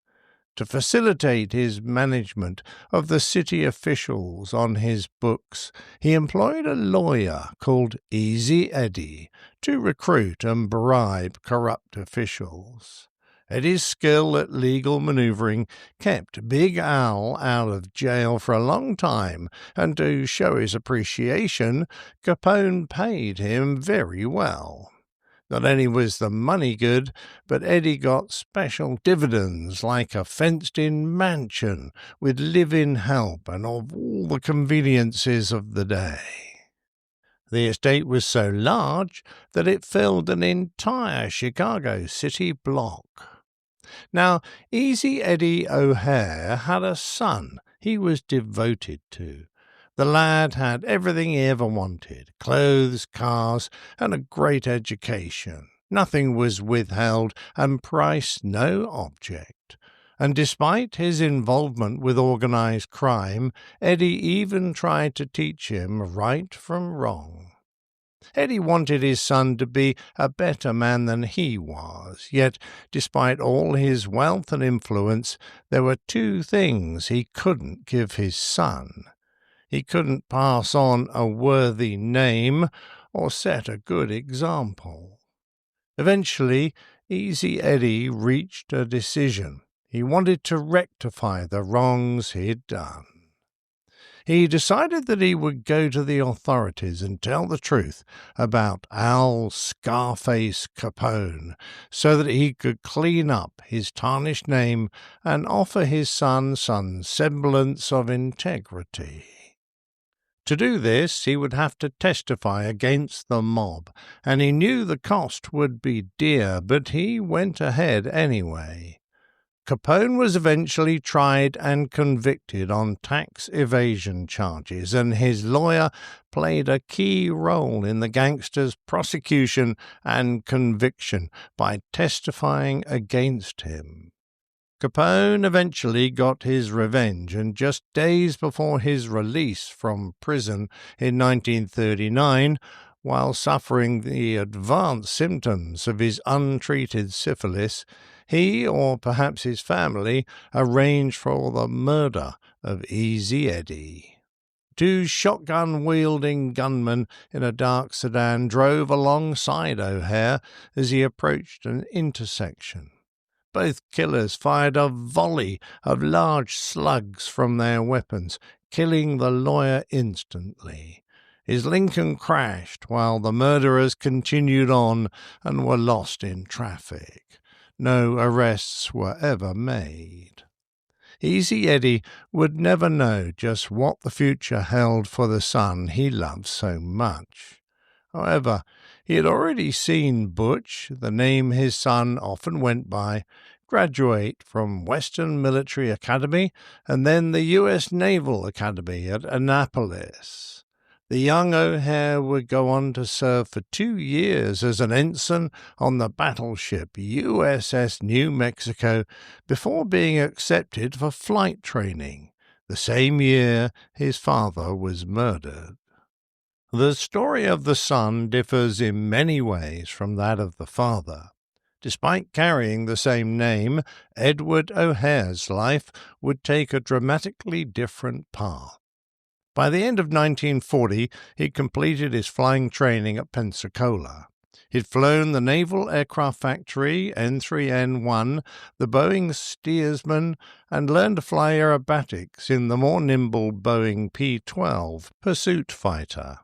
S7: To facilitate his management of the city officials on his books, he employed a lawyer called Easy Eddie to recruit and bribe corrupt officials. Eddie's skill at legal maneuvering kept Big Al out of jail for a long time, and to show his appreciation, Capone paid him very well. Not only was the money good, but Eddie got special dividends like a fenced-in mansion with live-in help and of all the conveniences of the day. The estate was so large that it filled an entire Chicago city block. Now, Easy Eddie O'Hare had a son he was devoted to. The lad had everything he ever wanted: clothes, cars, and a great education. Nothing was withheld, and price no object. And despite his involvement with organized crime, Eddie even tried to teach him right from wrong. Eddie wanted his son to be a better man than he was, yet, despite all his wealth and influence, there were two things he couldn't give his son. He couldn't pass on a worthy name or set a good example. Eventually, Easy Eddie reached a decision. He wanted to rectify the wrongs he'd done. He decided that he would go to the authorities and tell the truth about Al Scarface Capone so that he could clean up his tarnished name and offer his son some semblance of integrity. To do this, he would have to testify against the mob, and he knew the cost would be dear, but he went ahead anyway. Capone was eventually tried and convicted on tax evasion charges, and his lawyer played a key role in the gangster's prosecution and conviction by testifying against him. Capone eventually got his revenge, and just days before his release from prison in 1939, while suffering the advanced symptoms of his untreated syphilis, he, or perhaps his family, arranged for the murder of Easy Eddie. Two shotgun-wielding gunmen in a dark sedan drove alongside O'Hare as he approached an intersection. Both killers fired a volley of large slugs from their weapons, killing the lawyer instantly. His Lincoln crashed while the murderers continued on and were lost in traffic. No arrests were ever made. Easy Eddie would never know just what the future held for the son he loved so much. However, he had already seen Butch, the name his son often went by, graduate from Western Military Academy and then the U.S. Naval Academy at Annapolis. The young O'Hare would go on to serve for 2 years as an ensign on the battleship USS New Mexico before being accepted for flight training. The same year his father was murdered. The story of the son differs in many ways from that of the father. Despite carrying the same name, Edward O'Hare's life would take a dramatically different path. By the end of 1940, he'd completed his flying training at Pensacola. He'd flown the Naval Aircraft Factory N3N1, the Boeing Steersman, and learned to fly aerobatics in the more nimble Boeing P-12 pursuit fighter.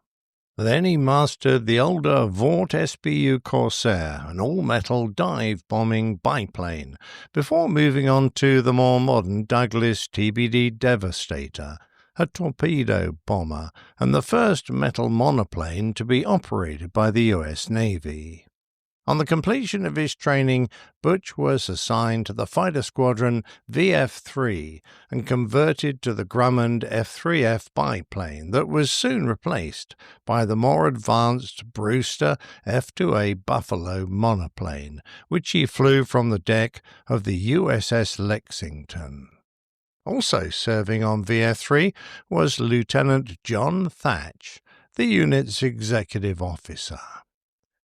S7: Then he mastered the older Vought SBU Corsair, an all-metal dive-bombing biplane, before moving on to the more modern Douglas TBD Devastator, a torpedo bomber, and the first metal monoplane to be operated by the U.S. Navy. On the completion of his training, Butch was assigned to the fighter squadron VF-3 and converted to the Grumman F-3F biplane that was soon replaced by the more advanced Brewster F-2A Buffalo monoplane, which he flew from the deck of the USS Lexington. Also serving on VF-3 was Lieutenant John Thatch, the unit's executive officer.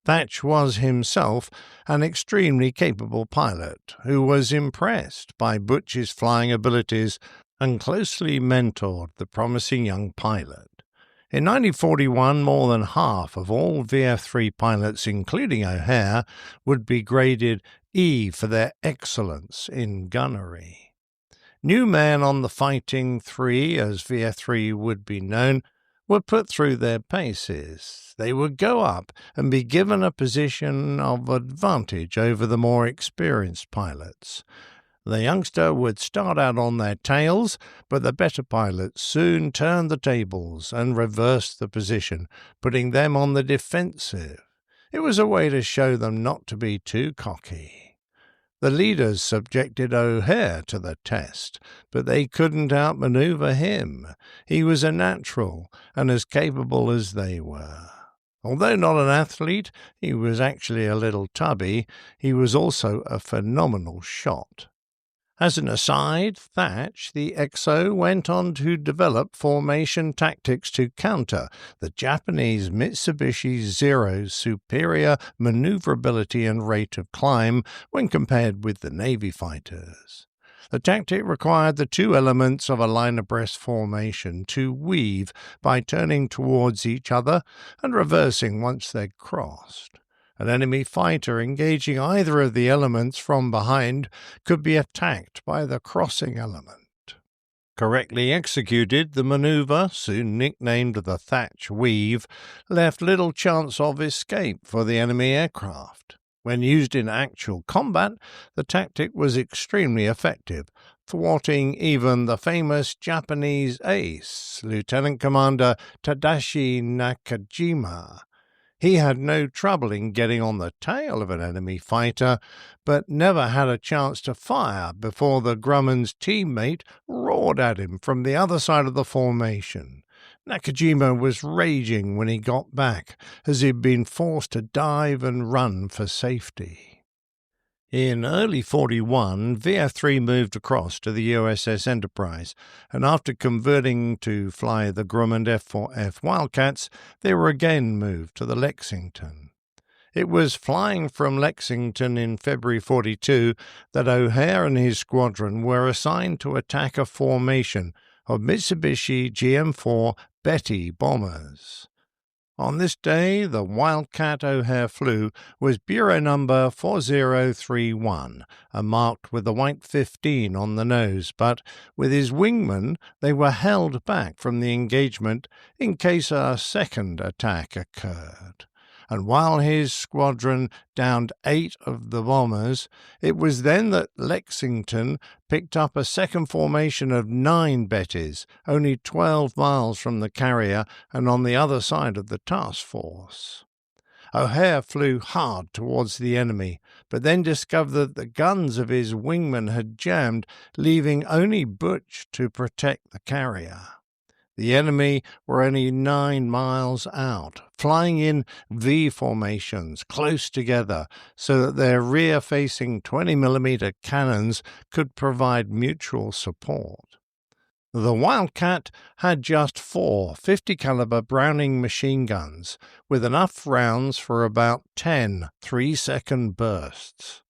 S7: Thatch was himself an extremely capable pilot who was impressed by Butch's flying abilities and closely mentored the promising young pilot. In 1941, more than half of all VF-3 pilots, including O'Hare, would be graded E for their excellence in gunnery. New men on the Fighting Three, as VF-3 would be known, were put through their paces. They would go up and be given a position of advantage over the more experienced pilots. The youngster would start out on their tails, but the better pilots soon turned the tables and reversed the position, putting them on the defensive. It was a way to show them not to be too cocky. The leaders subjected O'Hare to the test, but they couldn't outmaneuver him. He was a natural and as capable as they were. Although not an athlete, he was actually a little tubby. He was also a phenomenal shot. As an aside, Thatch, the XO, went on to develop formation tactics to counter the Japanese Mitsubishi Zero's superior maneuverability and rate of climb when compared with the Navy fighters. The tactic required the two elements of a line abreast formation to weave by turning towards each other and reversing once they'd crossed. An enemy fighter engaging either of the elements from behind could be attacked by the crossing element. Correctly executed, the maneuver, soon nicknamed the Thatch Weave, left little chance of escape for the enemy aircraft. When used in actual combat, the tactic was extremely effective, thwarting even the famous Japanese ace, Lieutenant Commander Tadashi Nakajima. He had no trouble in getting on the tail of an enemy fighter, but never had a chance to fire before the Grumman's teammate roared at him from the other side of the formation. Nakajima was raging when he got back, as he'd been forced to dive and run for safety. In early 41, VF-3 moved across to the USS Enterprise, and after converting to fly the Grumman F-4F Wildcats, they were again moved to the Lexington. It was flying from Lexington in February 42 that O'Hare and his squadron were assigned to attack a formation of Mitsubishi GM4 Betty bombers. On this day, the Wildcat O'Hare flew was Bureau number 4031, and marked with the white 15 on the nose, but with his wingmen they were held back from the engagement in case a second attack occurred. And while his squadron downed 8 of the bombers, it was then that Lexington picked up a second formation of 9 Bettys, only 12 miles from the carrier and on the other side of the task force. O'Hare flew hard towards the enemy, but then discovered that the guns of his wingmen had jammed, leaving only Butch to protect the carrier. The enemy were only 9 miles out, flying in V formations close together so that their rear-facing 20mm cannons could provide mutual support. The Wildcat had just 4 50-caliber Browning machine guns with enough rounds for about 10 3-second bursts.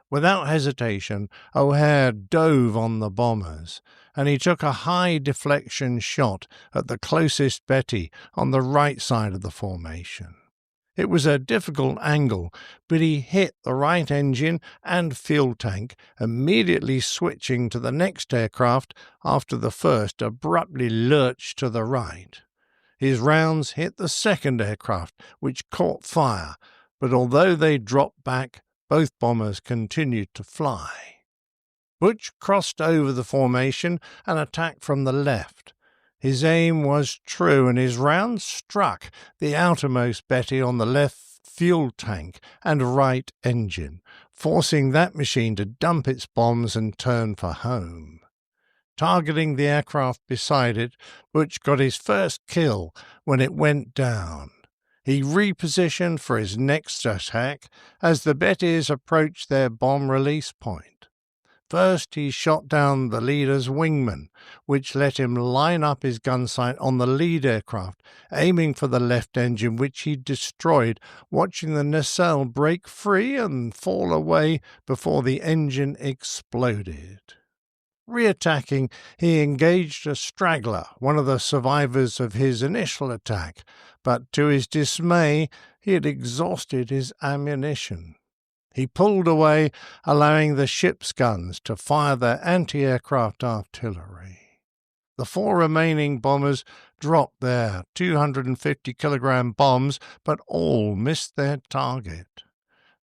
S7: Without hesitation, O'Hare dove on the bombers, and he took a high deflection shot at the closest Betty on the right side of the formation. It was a difficult angle, but he hit the right engine and fuel tank, immediately switching to the next aircraft after the first abruptly lurched to the right. His rounds hit the second aircraft, which caught fire, but although they dropped back, both bombers continued to fly. Butch crossed over the formation and attacked from the left. His aim was true, and his round struck the outermost Betty on the left fuel tank and right engine, forcing that machine to dump its bombs and turn for home. Targeting the aircraft beside it, Butch got his first kill when it went down. He repositioned for his next attack as the Bettys approached their bomb release point. First, he shot down the leader's wingman, which let him line up his gun sight on the lead aircraft, aiming for the left engine, which he destroyed, watching the nacelle break free and fall away before the engine exploded. Re-attacking, he engaged a straggler, one of the survivors of his initial attack, but to his dismay, he had exhausted his ammunition. He pulled away, allowing the ship's guns to fire their anti-aircraft artillery. The 4 remaining bombers dropped their 250-kilogram bombs, but all missed their target.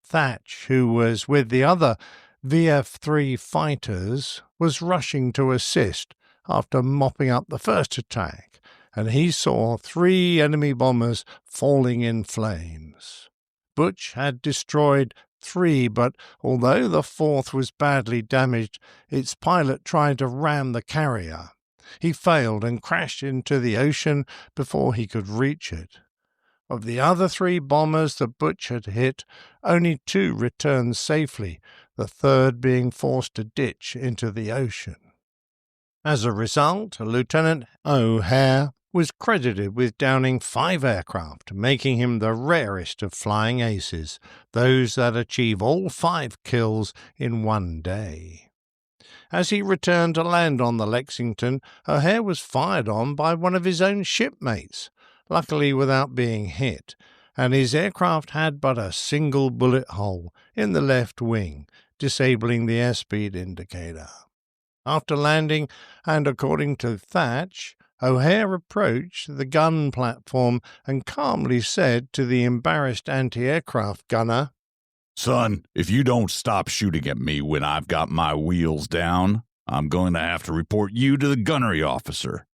S7: Thatch, who was with the other VF-3 fighters, was rushing to assist after mopping up the first attack, and he saw 3 enemy bombers falling in flames. Butch had destroyed 3, but although the 4th was badly damaged, its pilot tried to ram the carrier. He failed and crashed into the ocean before he could reach it. Of the other 3 bombers that Butch had hit, only 2 returned safely, the third being forced to ditch into the ocean. As a result, Lieutenant O'Hare was credited with downing 5 aircraft, making him the rarest of flying aces, those that achieve all 5 kills in one day. As he returned to land on the Lexington, O'Hare was fired on by one of his own shipmates, luckily without being hit, and his aircraft had but a single bullet hole in the left wing, disabling the airspeed indicator. After landing, and according to Thatch, O'Hare approached the gun platform and calmly said to the embarrassed anti-aircraft gunner,
S14: "Son, if you don't stop shooting at me when I've got my wheels down, I'm going to have to report you to the gunnery officer."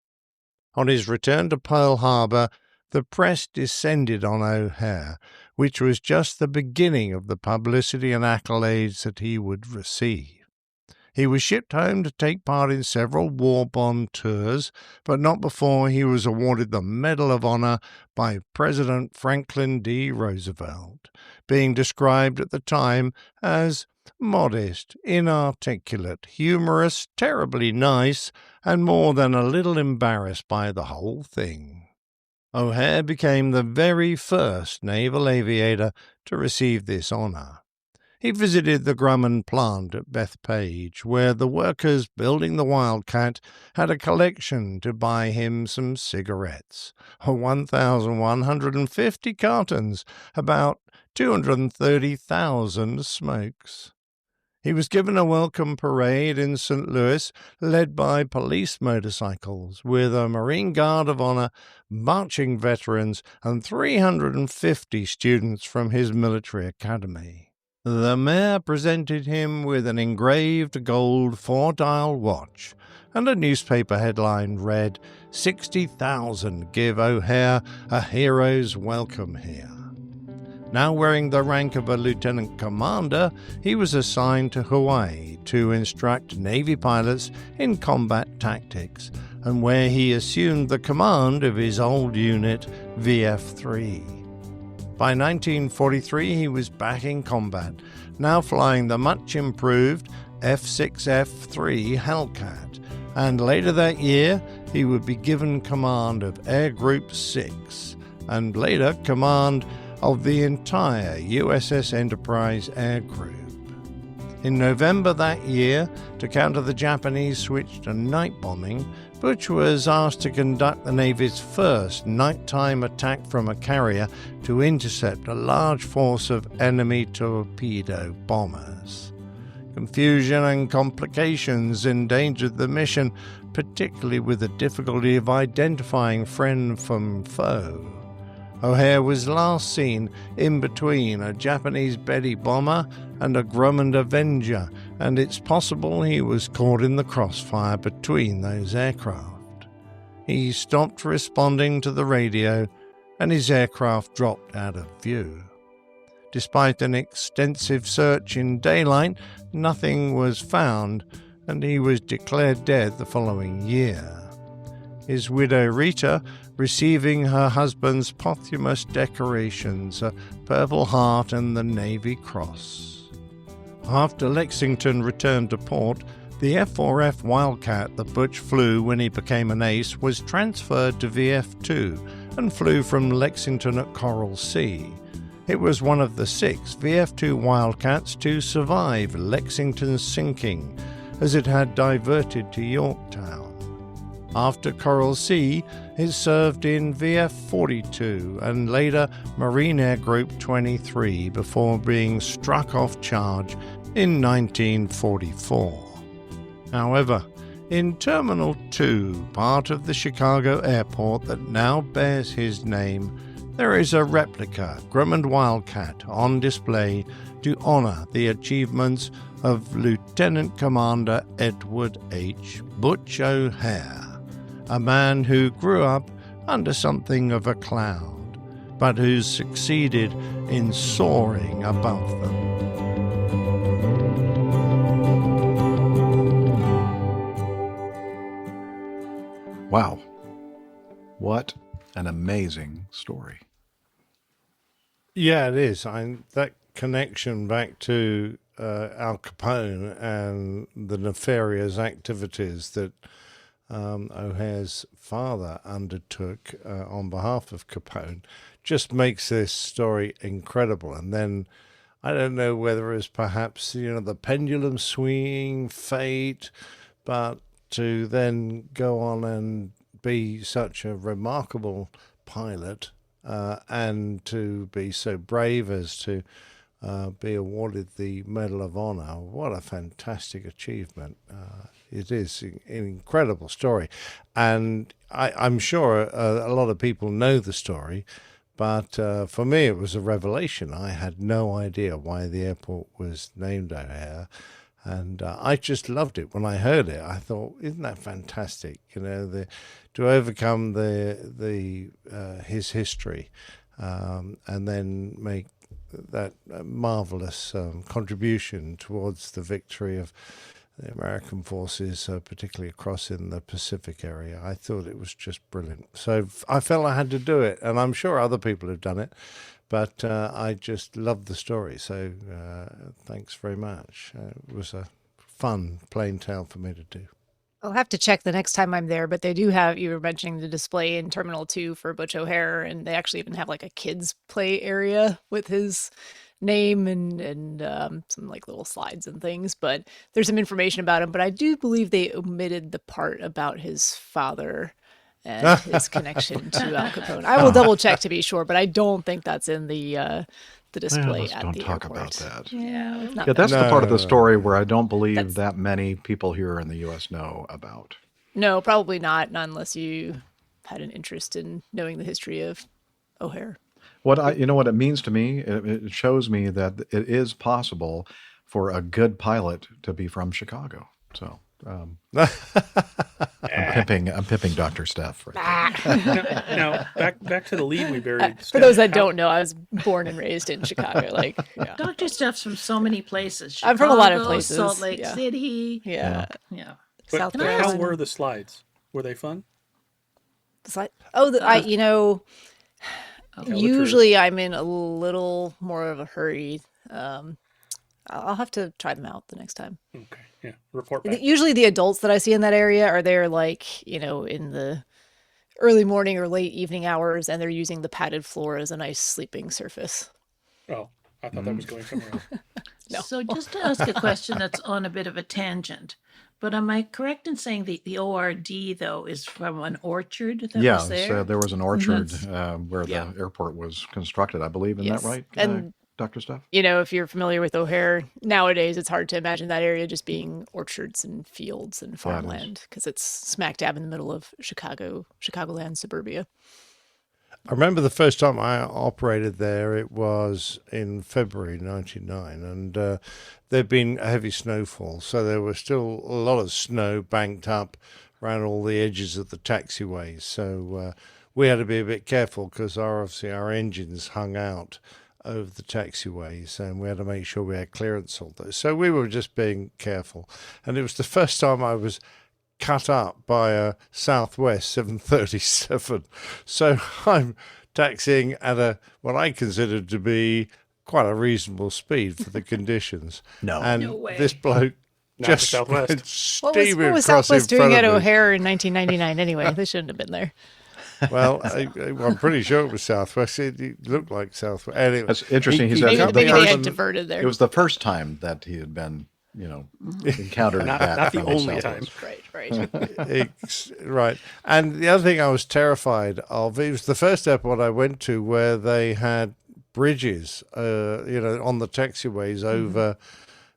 S7: On his return to Pearl Harbor, the press descended on O'Hare, which was just the beginning of the publicity and accolades that he would receive. He was shipped home to take part in several war bond tours, but not before he was awarded the Medal of Honor by President Franklin D. Roosevelt, being described at the time as modest, inarticulate, humorous, terribly nice, and more than a little embarrassed by the whole thing. O'Hare became the very first naval aviator to receive this honor. He visited the Grumman plant at Bethpage, where the workers building the Wildcat had a collection to buy him some cigarettes, 1,150 cartons, about 230,000 smokes. He was given a welcome parade in St. Louis, led by police motorcycles, with a Marine Guard of Honor, marching veterans, and 350 students from his military academy. The mayor presented him with an engraved gold 4-dial watch, and a newspaper headline read, "60,000 give O'Hare a hero's welcome here." Now wearing the rank of a lieutenant commander, he was assigned to Hawaii to instruct Navy pilots in combat tactics, and where he assumed the command of his old unit, VF-3. By 1943, he was back in combat, now flying the much-improved F-6F-3 Hellcat, And later that year, he would be given command of Air Group 6, and later command of the entire USS Enterprise Air Group. In November that year, to counter the Japanese switch to night bombing, Butch was asked to conduct the Navy's first nighttime attack from a carrier to intercept a large force of enemy torpedo bombers. Confusion and complications endangered the mission, particularly with the difficulty of identifying friend from foe. O'Hare was last seen in between a Japanese Betty bomber and a Grumman Avenger, and it's possible he was caught in the crossfire between those aircraft. He stopped responding to the radio, and his aircraft dropped out of view. Despite an extensive search in daylight, nothing was found, and he was declared dead the following year. His widow Rita receiving her husband's posthumous decorations, a Purple Heart and the Navy Cross. After Lexington returned to port, the F-4F Wildcat that Butch flew when he became an ace was transferred to VF-2 and flew from Lexington at Coral Sea. It was one of the 6 VF-2 Wildcats to survive Lexington's sinking, as it had diverted to Yorktown. After Coral Sea, it served in VF-42 and later Marine Air Group 23 before being struck off charge in 1944. However, in Terminal 2, part of the Chicago airport that now bears his name, there is a replica Grumman Wildcat on display to honor the achievements of Lieutenant Commander Edward H. Butch O'Hare, a man who grew up under something of a cloud, but who succeeded in soaring above them.
S5: Wow. What an amazing story.
S7: Yeah, it is. That connection back to Al Capone and the nefarious activities that O'Hare's father undertook on behalf of Capone just makes this story incredible. And then I don't know whether it's perhaps, the pendulum swinging, fate, but to then go on and be such a remarkable pilot and to be so brave as to be awarded the Medal of Honor. What a fantastic achievement. It is an incredible story. And I'm sure a lot of people know the story, but for me it was a revelation. I had no idea why the airport was named O'Hare. And I just loved it. When I heard it, I thought, isn't that fantastic? To overcome his history and then make that marvelous contribution towards the victory of the American forces, particularly across in the Pacific area. I thought it was just brilliant. So I felt I had to do it, and I'm sure other people have done it. But I just loved the story, so thanks very much. It was a fun, plain tale for me to do.
S11: I'll have to check the next time I'm there, but they do have, you were mentioning the display in Terminal 2 for Butch O'Hare, and they actually even have like a kids play area with his name and some like little slides and things, but there's some information about him. But I do believe they omitted the part about his father and his connection to Al Capone. I will double check to be sure, but I don't think that's in the display at
S5: don't
S11: the
S5: talk
S11: airport.
S5: about that.
S11: Yeah,
S5: That's the part of the story where I don't believe that many people here in the U.S. know about.
S11: No, probably not unless you had an interest in knowing the history of O'Hare.
S5: What it means to me, it shows me that it is possible for a good pilot to be from Chicago. So I'm pimping Dr. Steph right
S9: now back to the lead we buried.
S11: For those that don't know, I was born and raised in Chicago. Yeah.
S8: Dr. Steph's from so many places.
S11: I'm from a lot of places.
S8: Salt Lake City.
S11: Yeah.
S9: But
S11: South
S9: how were the slides? Were they fun?
S11: The slide? Oh, usually I'm in a little more of a hurry. I'll have to try them out the next time.
S9: Okay. Yeah. Report back.
S11: Usually the adults that I see in that area are there like, in the early morning or late evening hours, and they're using the padded floor as a nice sleeping surface.
S9: Oh, I thought that was going somewhere else.
S11: No.
S8: So just to ask a question that's on a bit of a tangent, but am I correct in saying the ORD, though, is from an orchard that was there?
S5: So there was an orchard
S8: That's-
S5: where the airport was constructed, I believe. Isn't that right,
S11: And
S5: Dr. Steph?
S11: if you're familiar with O'Hare, nowadays it's hard to imagine that area just being orchards and fields and farmland because it's smack dab in the middle of Chicagoland suburbia.
S7: I remember the first time I operated there, it was in February 99, and there'd been a heavy snowfall, so there was still a lot of snow banked up around all the edges of the taxiways. So we had to be a bit careful because obviously our engines hung out over the taxiways, and we had to make sure we had clearance on those. So we were just being careful. And it was the first time I was cut up by a Southwest 737. So I'm taxiing at what I considered to be quite a reasonable speed for the conditions. And
S8: No way.
S7: this bloke
S9: Not
S7: just
S9: the Southwest.
S7: went
S11: What
S7: steaming
S11: was
S7: across
S11: Southwest
S7: in front
S11: doing at
S7: of me.
S11: O'Hare in 1999 anyway? They shouldn't have been there.
S7: Well, I'm pretty sure it was Southwest. It looked like Southwest. Anyway,
S5: That's interesting. He said
S11: Maybe,
S5: the
S11: maybe they
S5: first-
S11: had diverted there.
S5: It was the first time that he had been, encountered that.
S9: Not the
S5: from
S9: only
S5: Southwest.
S9: time.
S11: Right.
S7: Right. And the other thing I was terrified of, it was the first airport I went to where they had bridges, on the taxiways over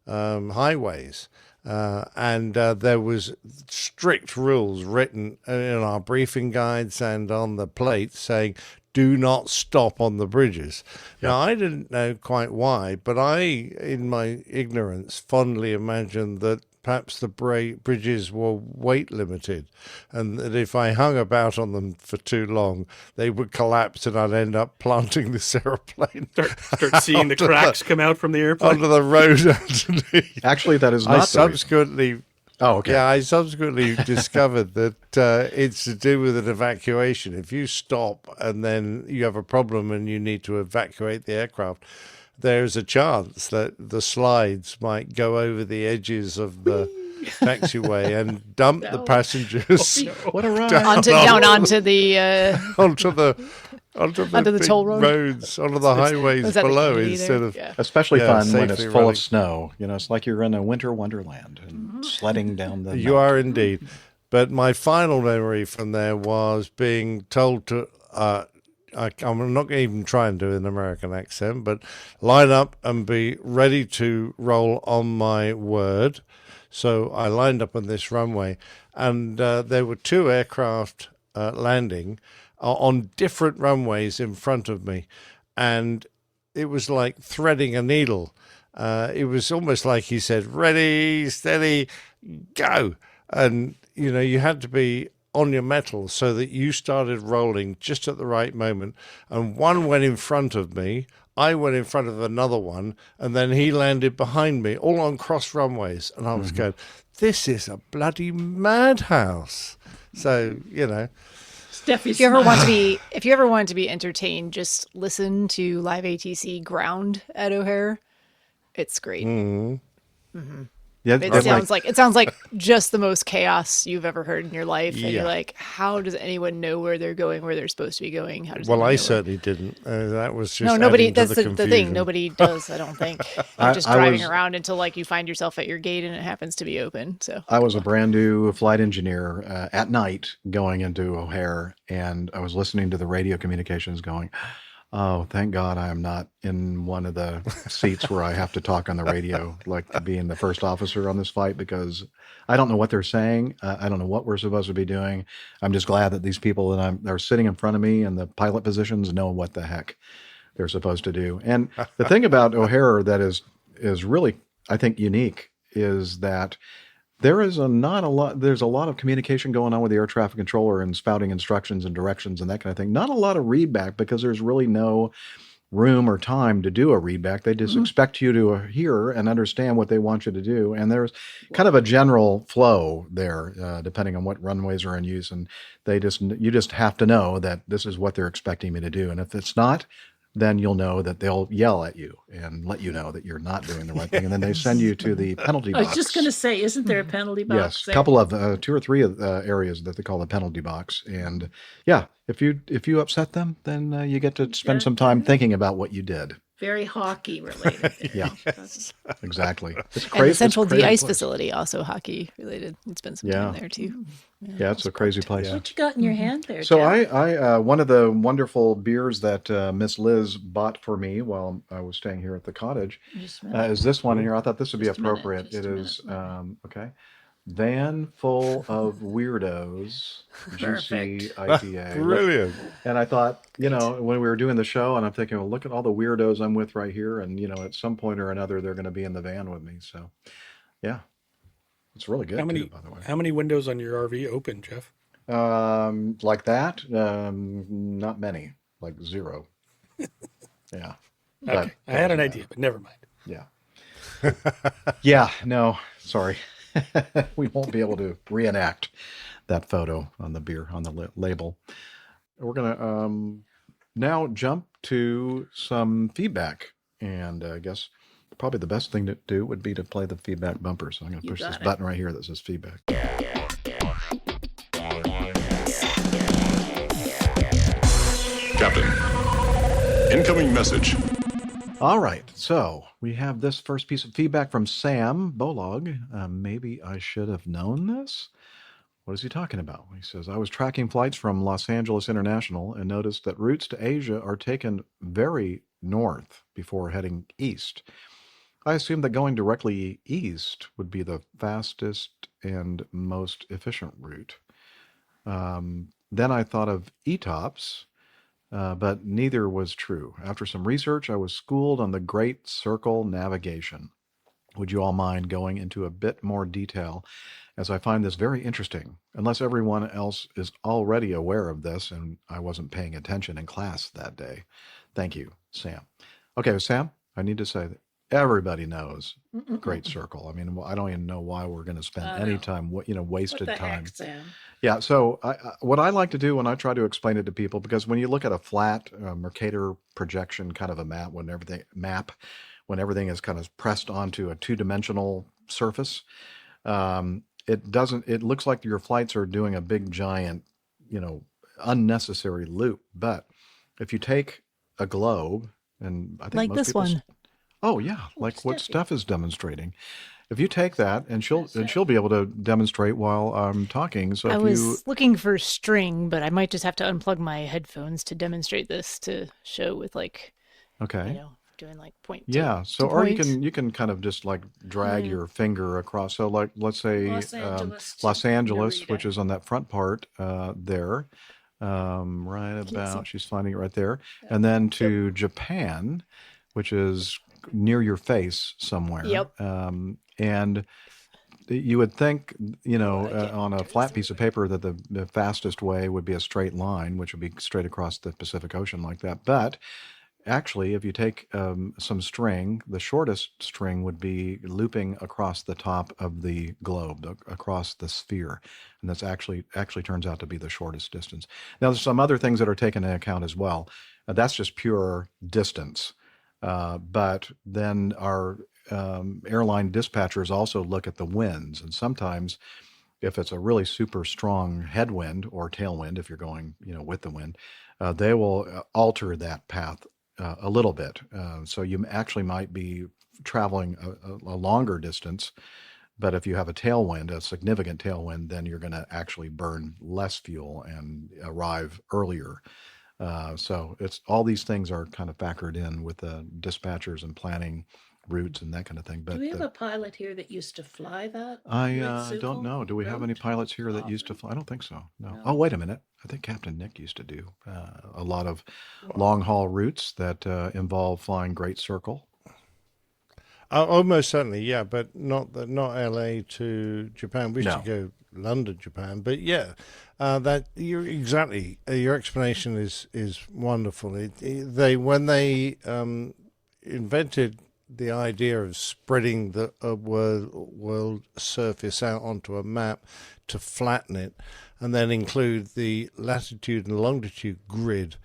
S7: highways. And there was strict rules written in our briefing guides and on the plates saying, do not stop on the bridges. Now, I didn't know quite why, but I, in my ignorance, fondly imagined that perhaps the bridges were weight limited and that if I hung about on them for too long, they would collapse and I'd end up planting this aeroplane.
S9: Start seeing the cracks come out from the airplane.
S7: Onto the road underneath.
S5: Actually, that is not the reason. Oh, okay.
S7: Yeah, I subsequently discovered that it's to do with an evacuation. If you stop and then you have a problem and you need to evacuate the aircraft, there's a chance that the slides might go over the edges of the taxiway and dump the passengers.
S5: What a ride.
S11: Onto the
S7: onto the
S11: toll road.
S7: roads, onto the highways
S11: Was that the
S7: below
S11: Kennedy
S7: instead
S11: there?
S7: of
S11: Yeah.
S5: Especially fun when it's
S7: safely
S5: full
S7: running.
S5: of snow. It's like you're in a winter wonderland and sledding down the
S7: You are indeed. But my final memory from there was being told to, I'm not going to even try and do an American accent, but line up and be ready to roll on my word. So I lined up on this runway, and there were two aircraft landing on different runways in front of me. And it was like threading a needle. It was almost like he said, ready, steady, go. And, you had to be on your mettle so that you started rolling just at the right moment. And one went in front of me. I went in front of another one. And then he landed behind me, all on cross runways. And I was going, this is a bloody madhouse. So,
S8: Steph is
S11: If you ever want
S8: smiling.
S11: to be entertained, just listen to live ATC Ground at O'Hare. It's great.
S5: Yeah,
S11: It sounds like just the most chaos you've ever heard in your life, and you're like, how does anyone know where they're going, where they're supposed to be going? How does
S7: Well,
S11: anyone
S7: I
S11: know
S7: certainly didn't. That was just
S11: no, nobody.
S7: adding to
S11: That's the thing.
S7: confusion.
S11: Nobody does. I don't think. You're just
S5: I
S11: driving
S5: was-
S11: around until you find yourself at your gate and it happens to be open. So
S5: I was a brand new flight engineer at night going into O'Hare, and I was listening to the radio communications going, oh, thank God I am not in one of the seats where I have to talk on the radio, like being the first officer on this flight, because I don't know what they're saying. I don't know what we're supposed to be doing. I'm just glad that these people that are sitting in front of me in the pilot positions know what the heck they're supposed to do. And the thing about O'Hare that is really, I think, unique is that there's a lot of communication going on with the air traffic controller and spouting instructions and directions and that kind of thing. Not a lot of readback because there's really no room or time to do a readback. They just expect you to hear and understand what they want you to do. And there's kind of a general flow there, depending on what runways are in use. And you just have to know that this is what they're expecting me to do. And if it's not, then you'll know that they'll yell at you and let you know that you're not doing the right thing. And then they send you to the penalty
S8: I
S5: box.
S8: was just going to say, isn't there a penalty box?
S5: Yes, a
S8: there?
S5: couple of 2 or 3 areas that they call the penalty box. And yeah, if you upset them, then you get to spend some time thinking about what you did.
S8: Very hockey related.
S5: Yeah, exactly. It's
S11: And the Central
S5: it's a crazy
S11: De-Ice
S5: place.
S11: facility, also hockey related. It's been some time there too.
S5: Yeah, it's a crazy place.
S8: What you got in your hand there?
S5: So
S8: Jeff?
S5: I one of the wonderful beers that Miss Liz bought for me while I was staying here at the cottage
S8: Just a minute.
S5: is this one in here. I thought this would be
S8: Just a minute,
S5: appropriate.
S8: just
S5: It
S8: a minute.
S5: is okay. Van Full of Weirdos, Juicy
S8: Perfect.
S5: IPA.
S7: Brilliant.
S5: And I thought, when we were doing the show, and I'm thinking, well, look at all the weirdos I'm with right here, and at some point or another, they're going to be in the van with me. So, yeah, it's really good.
S9: How many?
S5: too, by the way.
S9: How many windows on your RV open, Jeff?
S5: Like that? Not many, like 0. Yeah.
S9: Okay, I had an idea, but never mind.
S5: Yeah. Yeah. No, sorry. We won't be able to reenact that photo on the beer on the label. We're gonna now jump to some feedback, and I guess probably the best thing to do would be to play the feedback bumper. So I'm gonna push this button right here that says feedback.
S15: Captain, incoming message.
S5: All right, so we have this first piece of feedback from Sam Bolog. Maybe I should have known this. What is he talking about? He says, I was tracking flights from Los Angeles International and noticed that routes to Asia are taken very north before heading east. I assumed that going directly east would be the fastest and most efficient route. Then I thought of ETOPS, but neither was true. After some research, I was schooled on the Great Circle navigation. Would you all mind going into a bit more detail, as I find this very interesting, unless everyone else is already aware of this and I wasn't paying attention in class that day? Thank you, Sam. Okay, Sam, I need to say that everybody knows Great Circle. I mean, I don't even know why we're going to spend any time, wasted
S8: What the
S5: time.
S8: heck, Sam?
S5: Yeah, so what I like to do when I try to explain it to people, because when you look at a flat Mercator projection kind of a map, when everything is kind of pressed onto a two-dimensional surface, it looks like your flights are doing a big giant, unnecessary loop. But if you take a globe, and I think
S11: Like
S5: most
S11: this
S5: people,
S11: one.
S5: oh yeah, like what Steph is demonstrating. If you take that, and she'll be able to demonstrate while I'm talking. So
S11: I
S5: if
S11: was looking for string, but I might just have to unplug my headphones to demonstrate this to show with
S5: okay.
S11: Doing like point.
S5: Yeah. So,
S11: to
S5: or
S11: point.
S5: you can kind of just like drag your finger across. So like, let's say
S8: Los Angeles to
S5: Los Angeles,
S8: Narita.
S5: which is on that front part there, right about. She's finding it right there, and then to Japan, which is near your face somewhere.
S11: Yep.
S5: And you would think, on a flat piece of paper that the fastest way would be a straight line, which would be straight across the Pacific Ocean like that. But actually, if you take some string, the shortest string would be looping across the top of the globe, across the sphere. And that's actually turns out to be the shortest distance. Now, there's some other things that are taken into account as well. That's just pure distance. But then our airline dispatchers also look at the winds. And sometimes if it's a really super strong headwind or tailwind, if you're going, with the wind, they will alter that path a little bit. So you actually might be traveling a longer distance, but if you have a tailwind, a significant tailwind, then you're going to actually burn less fuel and arrive earlier. So it's all these things are kind of factored in with the dispatchers and planning routes and that kind of thing. But
S8: Do we have a pilot here that used to fly that?
S5: I don't know. Do we have any pilots here that used to fly? I don't think so. No. Oh, wait a minute. I think Captain Nick used to do a lot of long haul routes that involve flying Great Circle.
S7: Almost certainly, yeah, but not LA to Japan. We used to go London, Japan, but yeah, that you're exactly. Your explanation is wonderful. When they invented the idea of spreading the world surface out onto a map to flatten it, and then include the latitude and longitude grid,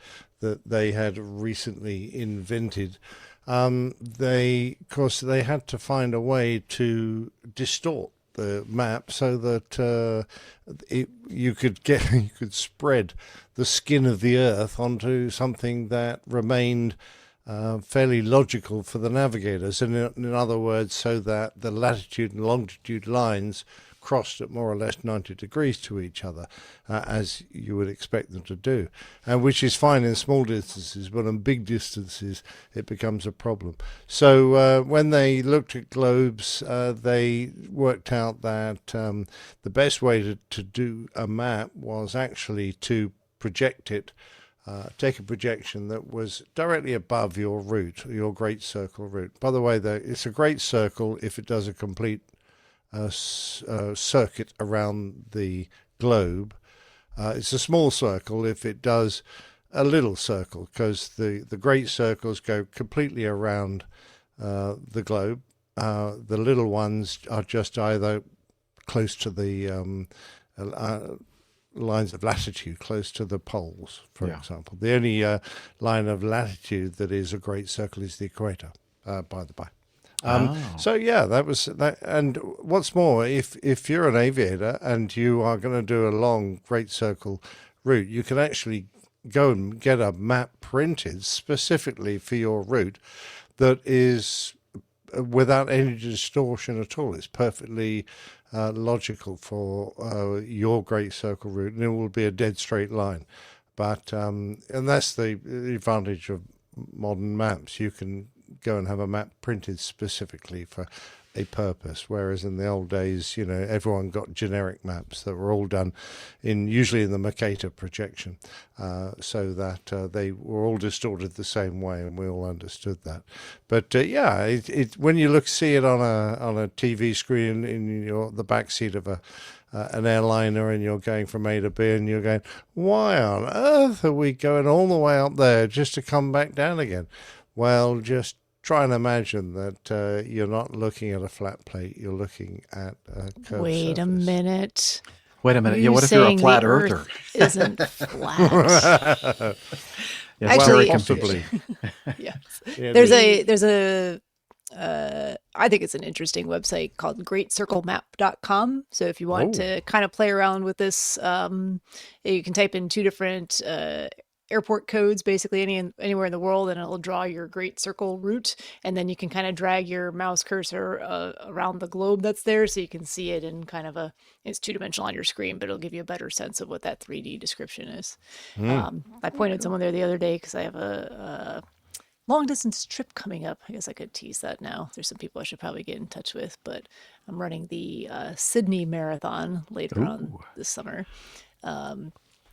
S7: that they had recently invented. They had to find a way to distort the map so that you could spread the skin of the Earth onto something that remained fairly logical for the navigators, and in other words, so that the latitude and longitude lines crossed at more or less 90 degrees to each other, as you would expect them to do, and which is fine in small distances, but on big distances it becomes a problem. So when they looked at globes, they worked out that the best way to do a map was actually to project it, take a projection that was directly above your route, your great circle route. By the way, it's a great circle if it does a complete circuit around the globe. It's a small circle if it does a little circle, because the great circles go completely around the globe. The little ones are just either close to the lines of latitude, close to the poles, for example. The only line of latitude that is a great circle is the equator, by the by. So yeah, that was that. And what's more, if you're an aviator and you are going to do a long great circle route, you can actually go and get a map printed specifically for your route that is without any distortion at all. It's perfectly logical for your great circle route, and it will be a dead straight line. But and that's the advantage of modern maps. You can go and have a map printed specifically for a purpose, whereas in the old days, everyone got generic maps that were all done usually in the Mercator projection, so that they were all distorted the same way, and we all understood that. But when you see it on a TV screen in the back seat of an airliner, and you're going from A to B, and you're going, why on earth are we going all the way up there just to come back down again? Well, just try and imagine that you're not looking at a flat plate, you're looking at a curved
S11: Wait a
S7: surface.
S11: minute.
S5: Yeah, what if you're a flat earther?
S11: Isn't flat.
S5: Actually,
S7: possibly.
S11: Yes.
S7: Yeah,
S11: There's a I think it's an interesting website called greatcirclemap.com. So if you want to kind of play around with this, you can type in two different airport codes, basically anywhere in the world, and it'll draw your great circle route, and then you can kind of drag your mouse cursor around the globe that's there, so you can see it in kind of it's two-dimensional on your screen, but it'll give you a better sense of what that 3D description is. I pointed someone there the other day because I have a long distance trip coming up. I guess I could tease that now. There's some people I should probably get in touch with, but I'm running the Sydney Marathon later on this summer.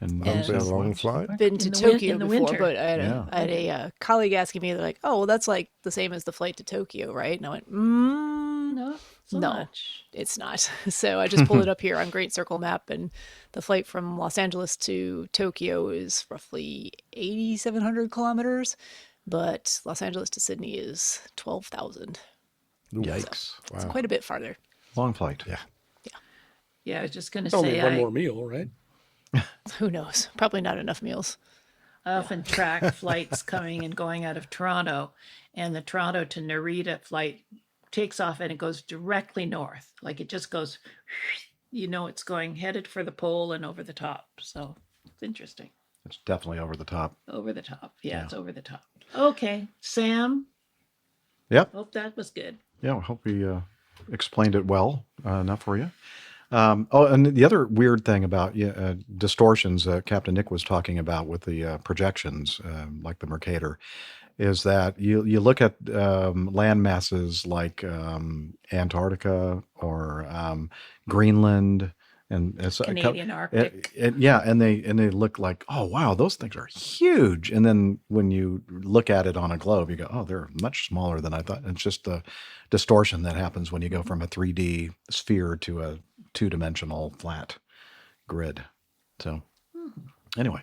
S5: And
S7: a long flight.
S11: Been to
S8: In the
S11: Tokyo before,
S8: winter.
S11: but I had a colleague asking me, they're like, "Oh, well, that's like the same as the flight to Tokyo, right?" And I went,
S8: No, so
S11: no,
S8: much.
S11: it's not." So I just pulled it up here on Great Circle Map, and the flight from Los Angeles to Tokyo is roughly 8,700 kilometers, but Los Angeles to Sydney is 12,000.
S5: Yikes!
S11: So it's quite a bit farther.
S5: Long flight.
S8: Yeah, I was just going to
S9: It's only
S8: say,
S9: one more meal, right?
S11: Who knows? Probably not enough meals.
S8: I often track flights coming and going out of Toronto, and the Toronto to Narita flight takes off and it goes directly north. Like it just goes, it's going headed for the pole and over the top. So it's interesting.
S5: It's definitely over the top.
S8: Over the top. Yeah, it's over the top. Okay, Sam.
S5: Yep.
S8: Hope that was good.
S5: Yeah, I hope we explained it well enough for you. And the other weird thing about distortions Captain Nick was talking about with the projections, like the Mercator, is that you look at land masses like Antarctica or Greenland, and it's
S8: Canadian Arctic.
S5: and they look like, oh wow, those things are huge. And then when you look at it on a globe, you go, oh, they're much smaller than I thought. It's just the distortion that happens when you go from a 3D sphere to a two-dimensional flat grid. So anyway,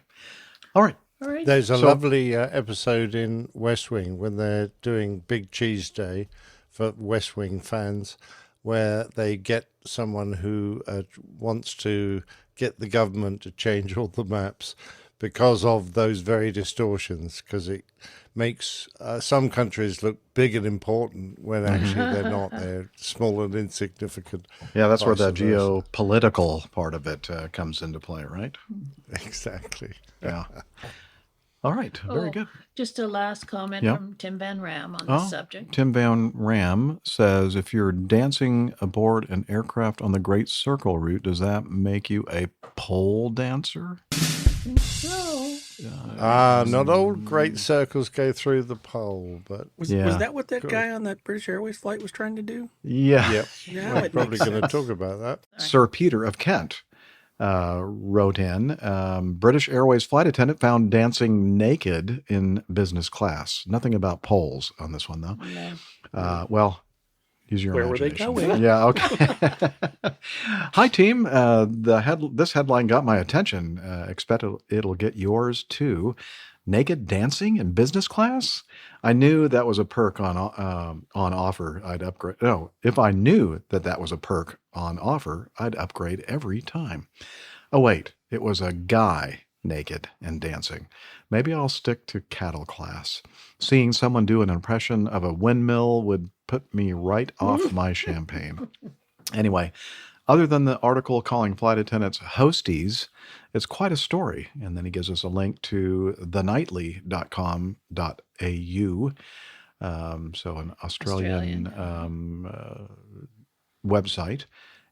S5: all right.
S7: There's a lovely episode in West Wing when they're doing Big Cheese Day for West Wing fans, where they get someone who wants to get the government to change all the maps because of those very distortions, because it makes some countries look big and important when actually they're not. They're small and insignificant.
S5: Yeah, that's where
S7: vice
S5: the
S7: versa.
S5: geopolitical part of it comes into play, right?
S7: Exactly.
S5: Yeah. All right. Very good.
S8: Just a last comment
S5: Yep.
S8: from Tim Van Ram on the subject.
S5: Tim Van Ram says, if you're dancing aboard an aircraft on the Great Circle route, does that make you a pole dancer?
S8: So,
S7: Not all great circles go through the pole, but
S9: Was that what that guy on that British Airways flight was trying to do?
S5: Yeah.
S7: Yep.
S9: Now
S7: We're
S9: it
S7: probably
S9: makes
S7: going to
S9: sense.
S7: talk about that.
S5: Sir Peter of Kent wrote in, British Airways flight attendant found dancing naked in business class. Nothing about poles on this one, though.
S8: No.
S5: Well, use your
S9: Where were they
S5: imagination.
S9: going?
S5: Yeah, okay. Hi, team. This headline got my attention. Expect it'll get yours, too. Naked dancing in business class? I knew that was a perk on offer. I'd upgrade. No, if I knew that was a perk on offer, I'd upgrade every time. Oh, wait. It was a guy naked and dancing. Maybe I'll stick to cattle class. Seeing someone do an impression of a windmill would put me right off my champagne. Anyway, other than the article calling flight attendants hosties, it's quite a story. And then he gives us a link to thenightly.com.au. So an Australian website.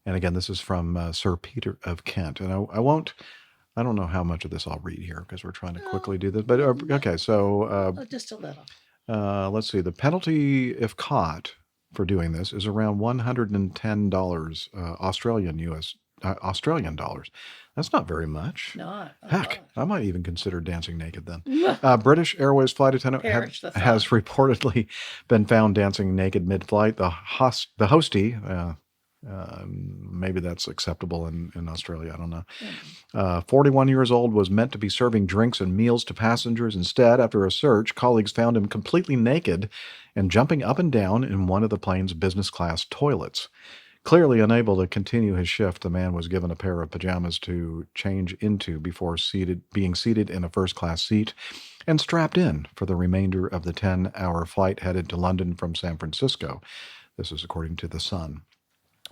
S5: And again, this is from Sir Peter of Kent. And I don't know how much of this I'll read here because we're trying to quickly do this. But okay, so
S8: just a little.
S5: let's see. The penalty, if caught for doing this, is around $110 Australian dollars. That's not very much.
S8: Not a
S5: Heck,
S8: lot.
S5: I might even consider dancing naked then. British Airways flight attendant
S8: Perish the thought.
S5: has reportedly been found dancing naked mid-flight. The hostie, maybe that's acceptable in Australia. I don't know. 41 years old, was meant to be serving drinks and meals to passengers. Instead, after a search, colleagues found him completely naked and jumping up and down in one of the plane's business class toilets. Clearly unable to continue his shift, the man was given a pair of pajamas to change into before being seated in a first-class seat and strapped in for the remainder of the 10-hour flight headed to London from San Francisco. This is according to The Sun.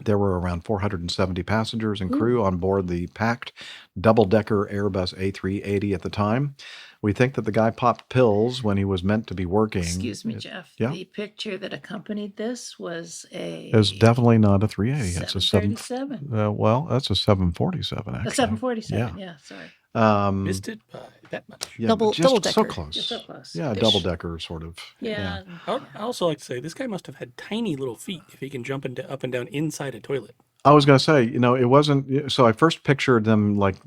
S5: There were around 470 passengers and crew on board the packed double-decker Airbus A380 at the time. We think that the guy popped pills when he was meant to be working.
S8: Excuse me, Jeff.
S5: Yeah.
S8: The picture that accompanied this was a
S5: It's definitely not a 380. It's a
S8: 737.
S5: Well, that's a 747, actually.
S8: A 747. Yeah, sorry.
S9: Missed it by that much.
S5: Yeah,
S11: Double-
S5: just
S11: double-decker.
S5: so close.
S8: Just so close.
S5: Yeah,
S8: Ish.
S5: double-decker sort of.
S8: Yeah.
S9: I also like to say this guy must have had tiny little feet if he can jump up and down inside a toilet.
S5: I was going to say, it wasn't. So I first pictured them like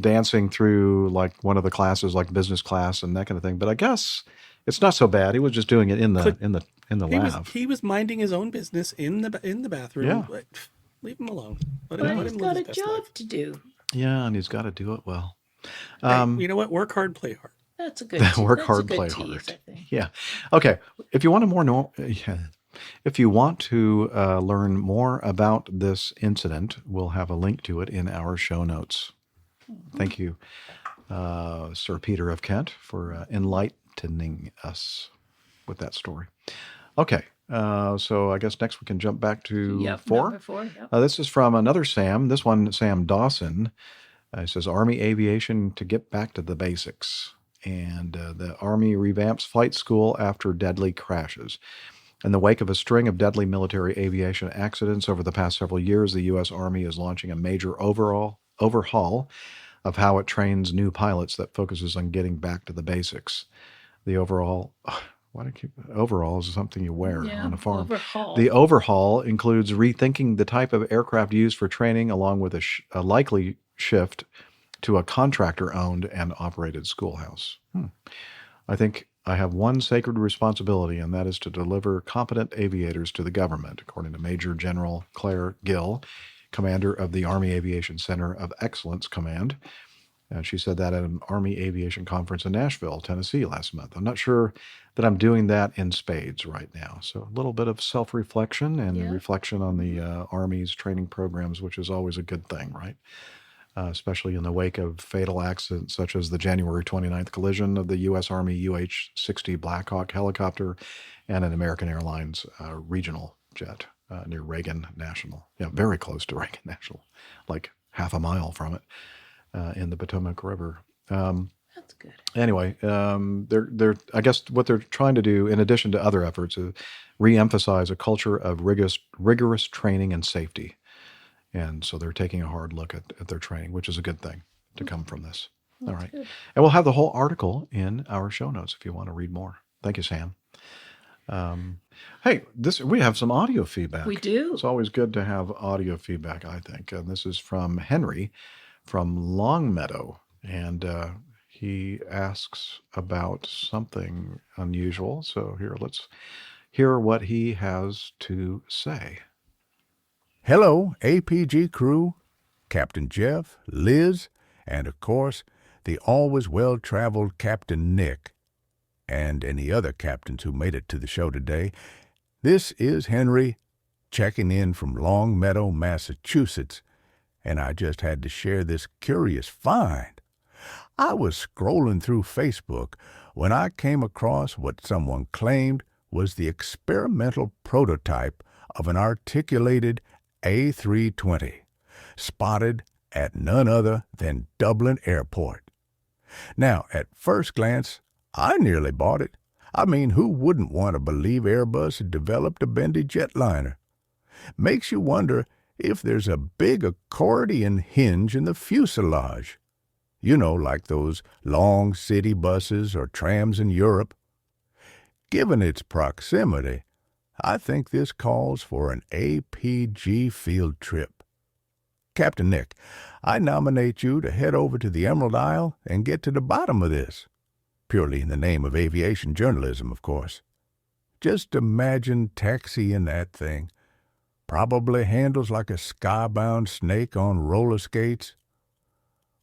S5: dancing through like one of the classes, like business class and that kind of thing. But I guess it's not so bad. He was just doing it in the lab.
S9: He was minding his own business in the bathroom.
S5: Yeah.
S9: Like, leave him alone.
S8: But
S9: let
S8: he's
S9: him
S8: got
S9: live
S8: a
S9: his best
S8: job
S9: life.
S8: to do.
S5: Yeah, and he's got to do it well.
S9: Hey, you know what? Work hard, play hard.
S8: That's a good
S5: Work
S8: that's
S5: hard,
S8: a good
S5: play
S8: tease,
S5: hard.
S8: I think.
S5: Yeah. Okay. If you want if you want to learn more about this incident, we'll have a link to it in our show notes. Thank you, Sir Peter of Kent, for enlightening us with that story. Okay. So I guess next we can jump back to 4.
S8: Number 4. Yep.
S5: This is from another Sam. This one, Sam Dawson. It says, Army Aviation to get back to the basics. And the Army revamps flight school after deadly crashes. In the wake of a string of deadly military aviation accidents over the past several years, the U.S. Army is launching a major overhaul of how it trains new pilots that focuses on getting back to the basics. The overall is something you wear on a farm.
S8: Overhaul.
S5: The overhaul includes rethinking the type of aircraft used for training, along with a likely shift to a contractor-owned and operated schoolhouse. I think I have one sacred responsibility, and that is to deliver competent aviators to the government, according to Major General Claire Gill, commander of the Army Aviation Center of Excellence Command. And she said that at an Army Aviation conference in Nashville, Tennessee last month. I'm not sure that I'm doing that in spades right now. So a little bit of self-reflection and reflection on the Army's training programs, which is always a good thing, right? especially in the wake of fatal accidents such as the January 29th collision of the U.S. Army UH-60 Blackhawk helicopter and an American Airlines regional jet near Reagan National. Yeah, very close to Reagan National, like half a mile from it in the Potomac River.
S8: That's good.
S5: Anyway, they're I guess what they're trying to do, in addition to other efforts, is re-emphasize a culture of rigorous training and safety. And so they're taking a hard look at their training, which is a good thing to come from this. All right.
S8: Good.
S5: And we'll have the whole article in our show notes if you want to read more. Thank you, Sam. Hey, we have some audio feedback.
S8: We do.
S5: It's always good to have audio feedback, I think. And this is from Henri from Longmeadow. And he asks about something unusual. So here, let's hear what he has to say.
S16: Hello, APG crew, Captain Jeff, Liz, and of course, the always well-traveled Captain Nick, and any other captains who made it to the show today. This is Henri, checking in from Longmeadow, Massachusetts, and I just had to share this curious find. I was scrolling through Facebook when I came across what someone claimed was the experimental prototype of an articulated A320, spotted at none other than Dublin Airport. Now, at first glance, I nearly bought it. I mean, who wouldn't want to believe Airbus had developed a bendy jetliner? Makes you wonder if there's a big accordion hinge in the fuselage. You know, like those long city buses or trams in Europe. Given its proximity, I think this calls for an APG field trip. Captain Nick, I nominate you to head over to the Emerald Isle and get to the bottom of this. Purely in the name of aviation journalism, of course. Just imagine taxiing that thing. Probably handles like a skybound snake on roller skates.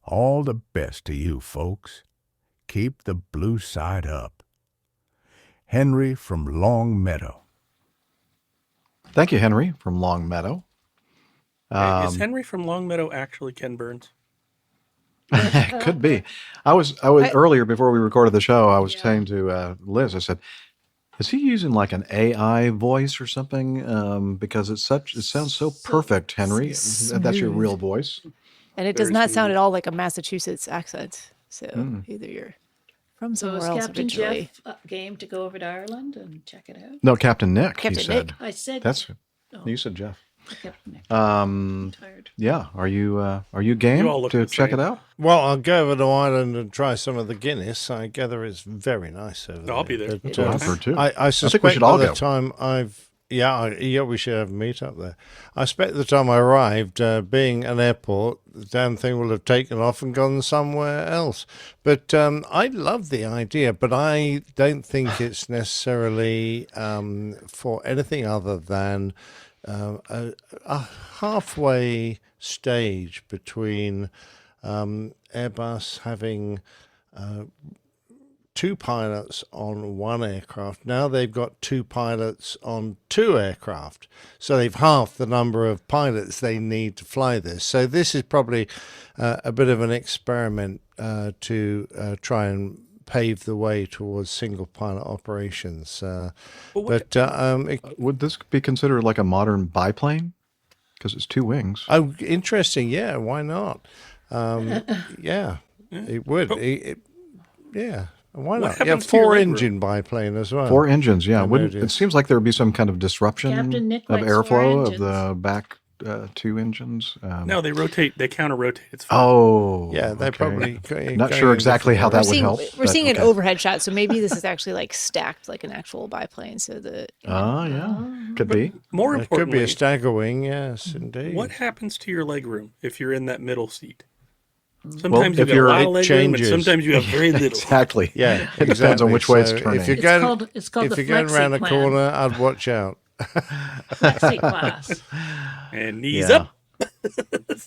S16: All the best to you, folks. Keep the blue side up. Henri from Longmeadow.
S5: Thank you, Henri from Longmeadow.
S9: Is Henri from Longmeadow actually Ken Burns?
S5: Could be. I was earlier before we recorded the show. I was saying to Liz, I said, "Is he using like an AI voice or something? Because it sounds so perfect, Henri. That's your real voice."
S11: And it does not sound at all like a Massachusetts accent. So either you're from somewhere
S8: So is
S11: else
S8: Captain
S11: originally.
S8: Jeff game to go over to Ireland and check it out?
S5: No, Captain Nick.
S11: Captain
S5: you said.
S11: Nick.
S8: I said
S5: That's
S8: Oh.
S5: you said Jeff.
S8: Captain Nick.
S5: Tired. Yeah. Are you game
S7: You all look
S5: to
S7: the
S5: check
S7: same.
S5: it out?
S7: Well, I'll go over to Ireland and try some of the Guinness. I gather it's very nice over there.
S9: I'll be there.
S7: But,
S5: I've heard too.
S7: I
S5: think
S7: suspect
S5: we should
S7: by
S5: all
S7: the
S5: go.
S7: time we should have a meet up there. I suspect the time I arrived, being an airport, the damn thing will have taken off and gone somewhere else. But I love the idea, but I don't think it's necessarily for anything other than a halfway stage between Airbus having two pilots on one aircraft. Now they've got two pilots on two aircraft. So they've halved the number of pilots they need to fly this. So this is probably a bit of an experiment to try and pave the way towards single pilot operations. Would
S5: this be considered like a modern biplane? Because it's two wings.
S7: Oh, interesting. Yeah, why not? Yeah, it would. Yeah, why not? Yeah, four-engine biplane as well.
S5: Four engines, yeah. It seems like there would be some kind of disruption
S8: Captain Nick
S5: of
S8: likes four
S5: airflow of
S8: engines.
S5: the back two engines.
S9: No, they rotate. They counter-rotate. It's fine.
S5: Oh,
S7: yeah, they
S5: okay.
S7: probably
S5: Not sure exactly how that would help.
S11: We're seeing
S5: but
S11: an overhead shot, so maybe this is actually like stacked like an actual biplane. So the
S5: could be.
S9: More
S7: It could be
S9: importantly,
S7: a stagger wing. Yes, indeed.
S9: what happens to your legroom if you're in that middle seat?
S5: Well,
S9: Sometimes
S5: if
S9: you have a lot of
S7: it
S9: legroom,
S7: changes.
S9: and sometimes you have very little.
S5: Exactly.
S7: Yeah,
S5: It depends on which way it's
S7: So
S5: turning.
S7: If you're
S8: It's
S7: going,
S8: called- it's called
S7: if
S8: the
S7: you're going
S8: flexi
S7: around a
S8: plan.
S7: corner, I'd watch out.
S8: Flexi class.
S9: And knees
S5: Yeah.
S9: up.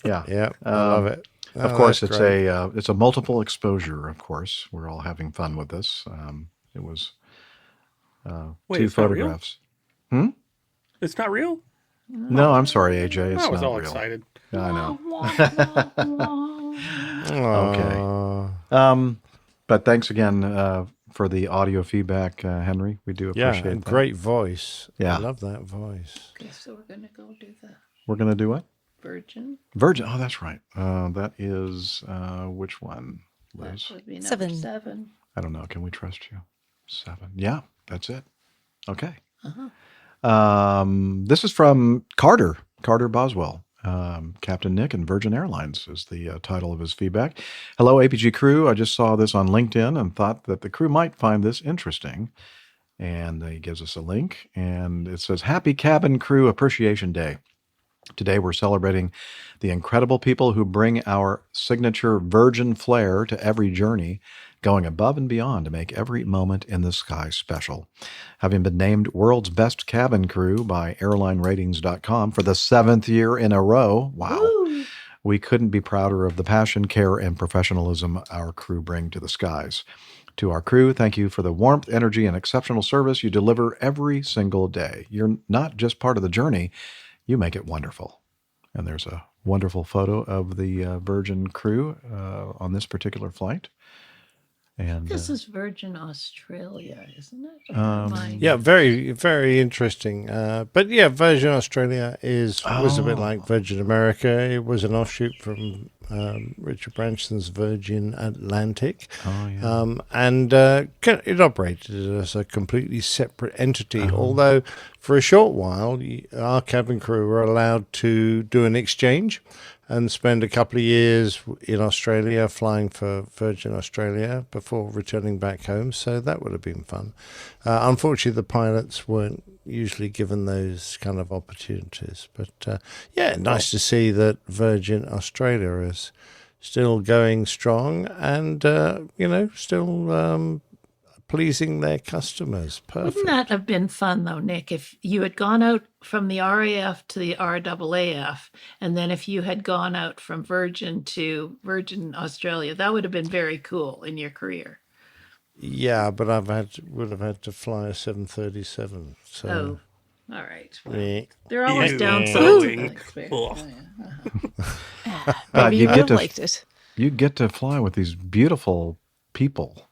S5: Yeah.
S7: Yeah, I love it.
S5: Of
S7: Oh,
S5: course,
S7: that's
S5: it's
S7: great.
S5: it's a multiple exposure. Of course, we're all having fun with this. It was
S9: Wait,
S5: two
S9: it's not real?
S5: photographs.
S9: It's not real?
S5: No, I'm sorry, AJ. It's
S9: I was
S5: not
S9: all
S5: real.
S9: excited.
S5: Yeah, I know. Okay. But thanks again for the audio feedback, Henry. We do appreciate
S7: and
S5: that.
S7: great voice.
S5: Yeah.
S7: I love that voice.
S8: Okay, so we're going to go do the
S5: We're going to do what?
S8: Virgin.
S5: Virgin. Oh, that's right. That is, which one, Liz?
S8: That would be number 7.
S5: I don't know. Can we trust you? 7. Yeah, that's it. Okay.
S8: Uh-huh.
S5: This is from Carter Boswell. Captain Nick and Virgin Airlines is the title of his feedback. Hello, APG crew. I just saw this on LinkedIn and thought that the crew might find this interesting. And he gives us a link, and it says, Happy Cabin Crew Appreciation Day. Today we're celebrating the incredible people who bring our signature Virgin flair to every journey, going above and beyond to make every moment in the sky special. Having been named World's Best Cabin Crew by AirlineRatings.com for the 7th year in a row, wow, we couldn't be prouder of the passion, care, and professionalism our crew bring to the skies. To our crew, thank you for the warmth, energy, and exceptional service you deliver every single day. You're not just part of the journey, you make it wonderful. And there's a wonderful photo of the Virgin crew on this particular flight. And
S8: This is Virgin Australia, isn't it?
S7: Yeah, very, very interesting. But yeah, Virgin Australia was a bit like Virgin America. It was an offshoot from Richard Branson's Virgin Atlantic. And it operated as a completely separate entity, although for a short while, our cabin crew were allowed to do an exchange and spend a couple of years in Australia flying for Virgin Australia before returning back home. So that would have been fun. Unfortunately, the pilots weren't usually given those kind of opportunities. But yeah, nice to see that Virgin Australia is still going strong and, still pleasing their customers. Perfect.
S8: Wouldn't that have been fun, though, Nick, if you had gone out from the RAF to the RAAF, and then if you had gone out from Virgin to Virgin Australia? That would have been very cool in your career.
S7: Yeah, but would have had to fly a 737. So.
S8: All right.
S7: Well,
S8: they're always downsizing.
S11: Maybe you would have liked it.
S5: You get to fly with these beautiful people.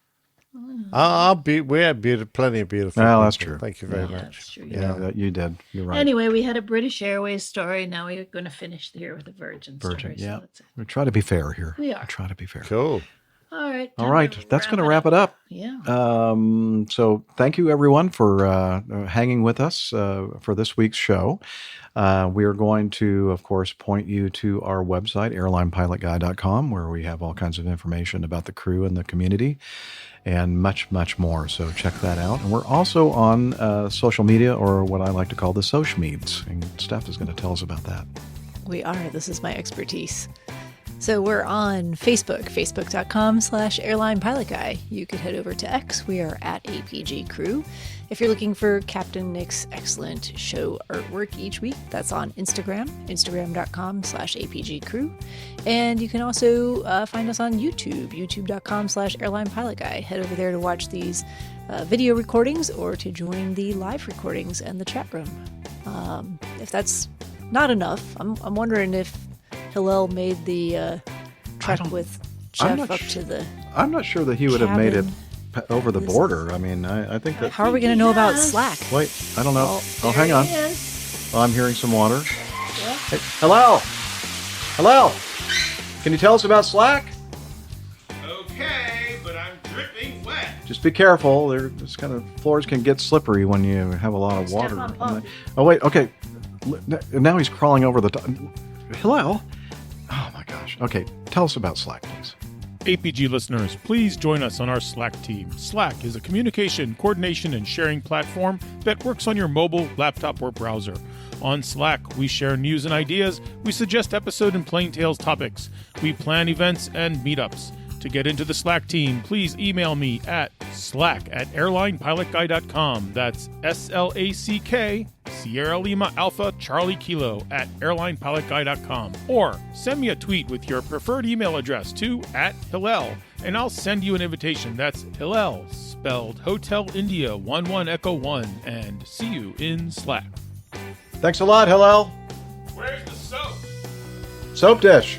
S7: We had plenty of beautiful people.
S5: That's true.
S7: Thank you very much.
S8: That's true,
S5: Yeah, you did. You're right.
S8: Anyway, we had a British Airways story. Now we're going to finish here with a Virgin story.
S5: Yeah.
S8: So that's it.
S5: We try to be fair here.
S8: We are.
S5: We try to be fair.
S7: Cool.
S8: All right.
S5: All right. That's going to wrap it up.
S8: Yeah.
S5: So thank you, everyone, for hanging with us for this week's show. We are going to, of course, point you to our website, airlinepilotguy.com, where we have all kinds of information about the crew and the community and much, much more. So check that out. And we're also on social media, or what I like to call the social meds. And Steph is going to tell us about that.
S11: We are. This is my expertise. So we're on Facebook, facebook.com/airlinepilotguy. You could head over to X. We are at APG Crew. If you're looking for Captain Nick's excellent show artwork each week, that's on Instagram, instagram.com/APG Crew. And you can also find us on YouTube, youtube.com/airlinepilotguy. Head over there to watch these video recordings or to join the live recordings and the chat room. If that's not enough, I'm wondering if Hillel made the trek with Jeff up to the
S5: I'm not sure that he would have made it over the border. I mean, I think that...
S11: How are we going to know about Slack?
S5: Wait, I don't know. Oh, hang on. Oh, I'm hearing some water.
S8: Yeah.
S5: Hey, hello? Hello? Can you tell us about Slack?
S17: Okay, but I'm dripping wet.
S5: Just be careful. This kind of floors can get slippery when you have a lot of water. Oh, wait. Okay. Now he's crawling over the top. Hello? Oh, my gosh. Okay. Tell us about Slack, please.
S18: APG listeners, please join us on our Slack team. Slack is a communication, coordination, and sharing platform that works on your mobile, laptop, or browser. On Slack, we share news and ideas, we suggest episode and plain tales topics, we plan events and meetups. To get into the Slack team, please email me at slack@airlinepilotguy.com. That's SLACK, Sierra Lima Alpha Charlie Kilo @airlinepilotguy.com. Or send me a tweet with your preferred email address to @Hillel, and I'll send you an invitation. That's Hillel, spelled Hotel India 11 Echo 1, and see you in Slack.
S5: Thanks a lot, Hillel.
S17: Where's the soap?
S5: Soap dish.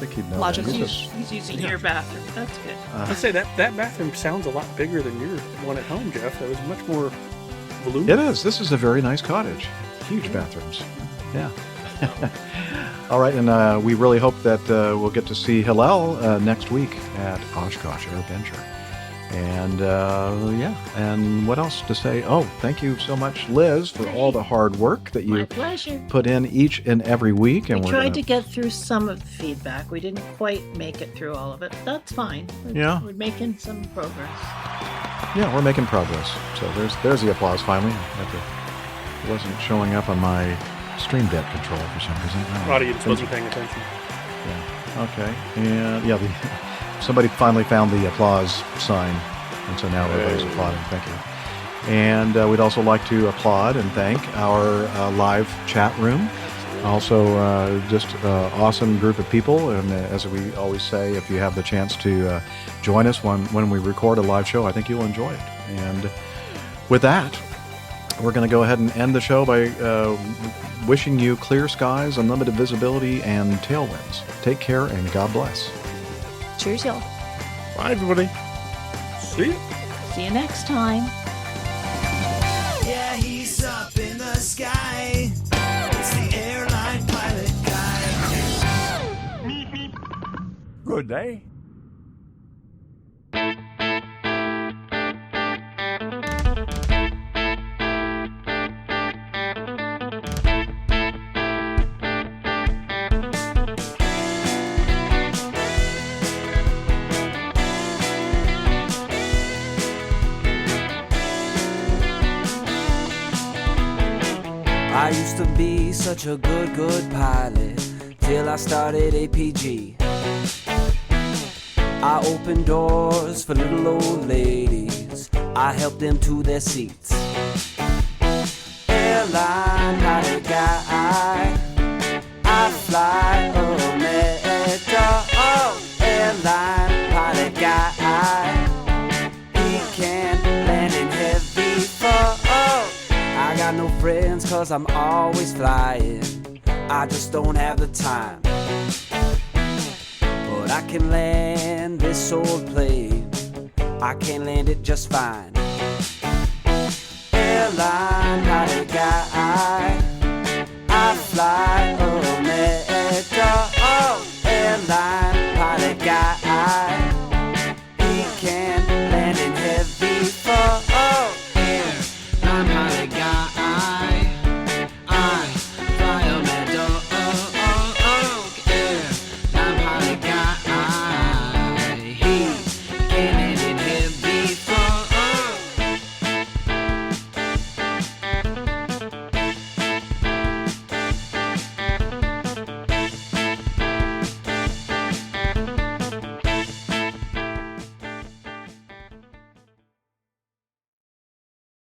S5: think he'd know
S11: Logical.
S5: that.
S8: He's using your bathroom. That's good.
S9: I'd say that bathroom sounds a lot bigger than your one at home, Jeff. That was much more voluminous.
S5: It is. This is a very nice cottage. Huge bathrooms. Yeah. All right, and we really hope that we'll get to see Hillel next week at Oshkosh AirVenture. And yeah, and what else to say? Oh, thank you so much, Liz, for all the hard work that you put in each and every week. And
S8: We tried to get through some of the feedback. We didn't quite make it through all of it. That's fine. We're making some progress.
S5: Yeah, we're making progress. So there's the applause finally. It wasn't showing up on my Stream Deck control for some reason.
S9: Audience wasn't paying attention.
S5: Yeah. Okay. And yeah, somebody finally found the applause sign, and so now everybody's applauding. Thank you. And we'd also like to applaud and thank our live chat room. Also, just awesome group of people. And as we always say, if you have the chance to join us when we record a live show, I think you'll enjoy it. And with that, we're going to go ahead and end the show by wishing you clear skies, unlimited visibility, and tailwinds. Take care, and God bless.
S11: Cheers, y'all.
S7: Bye, everybody.
S9: See you.
S8: See you next time.
S3: Yeah, he's up in the sky. It's the airline pilot guy.
S16: Good day.
S3: I used to be such a good pilot till I started APG. I opened doors for little old ladies. I helped them to their seats. Airline pilot guy, I fly Longmeadow. Airline pilot guy, he can land in heavy fall. I got no friends 'cause I'm always flying. I just don't have the time. But I can land this old plane. I can land it just fine. Airline pilot guy, I fly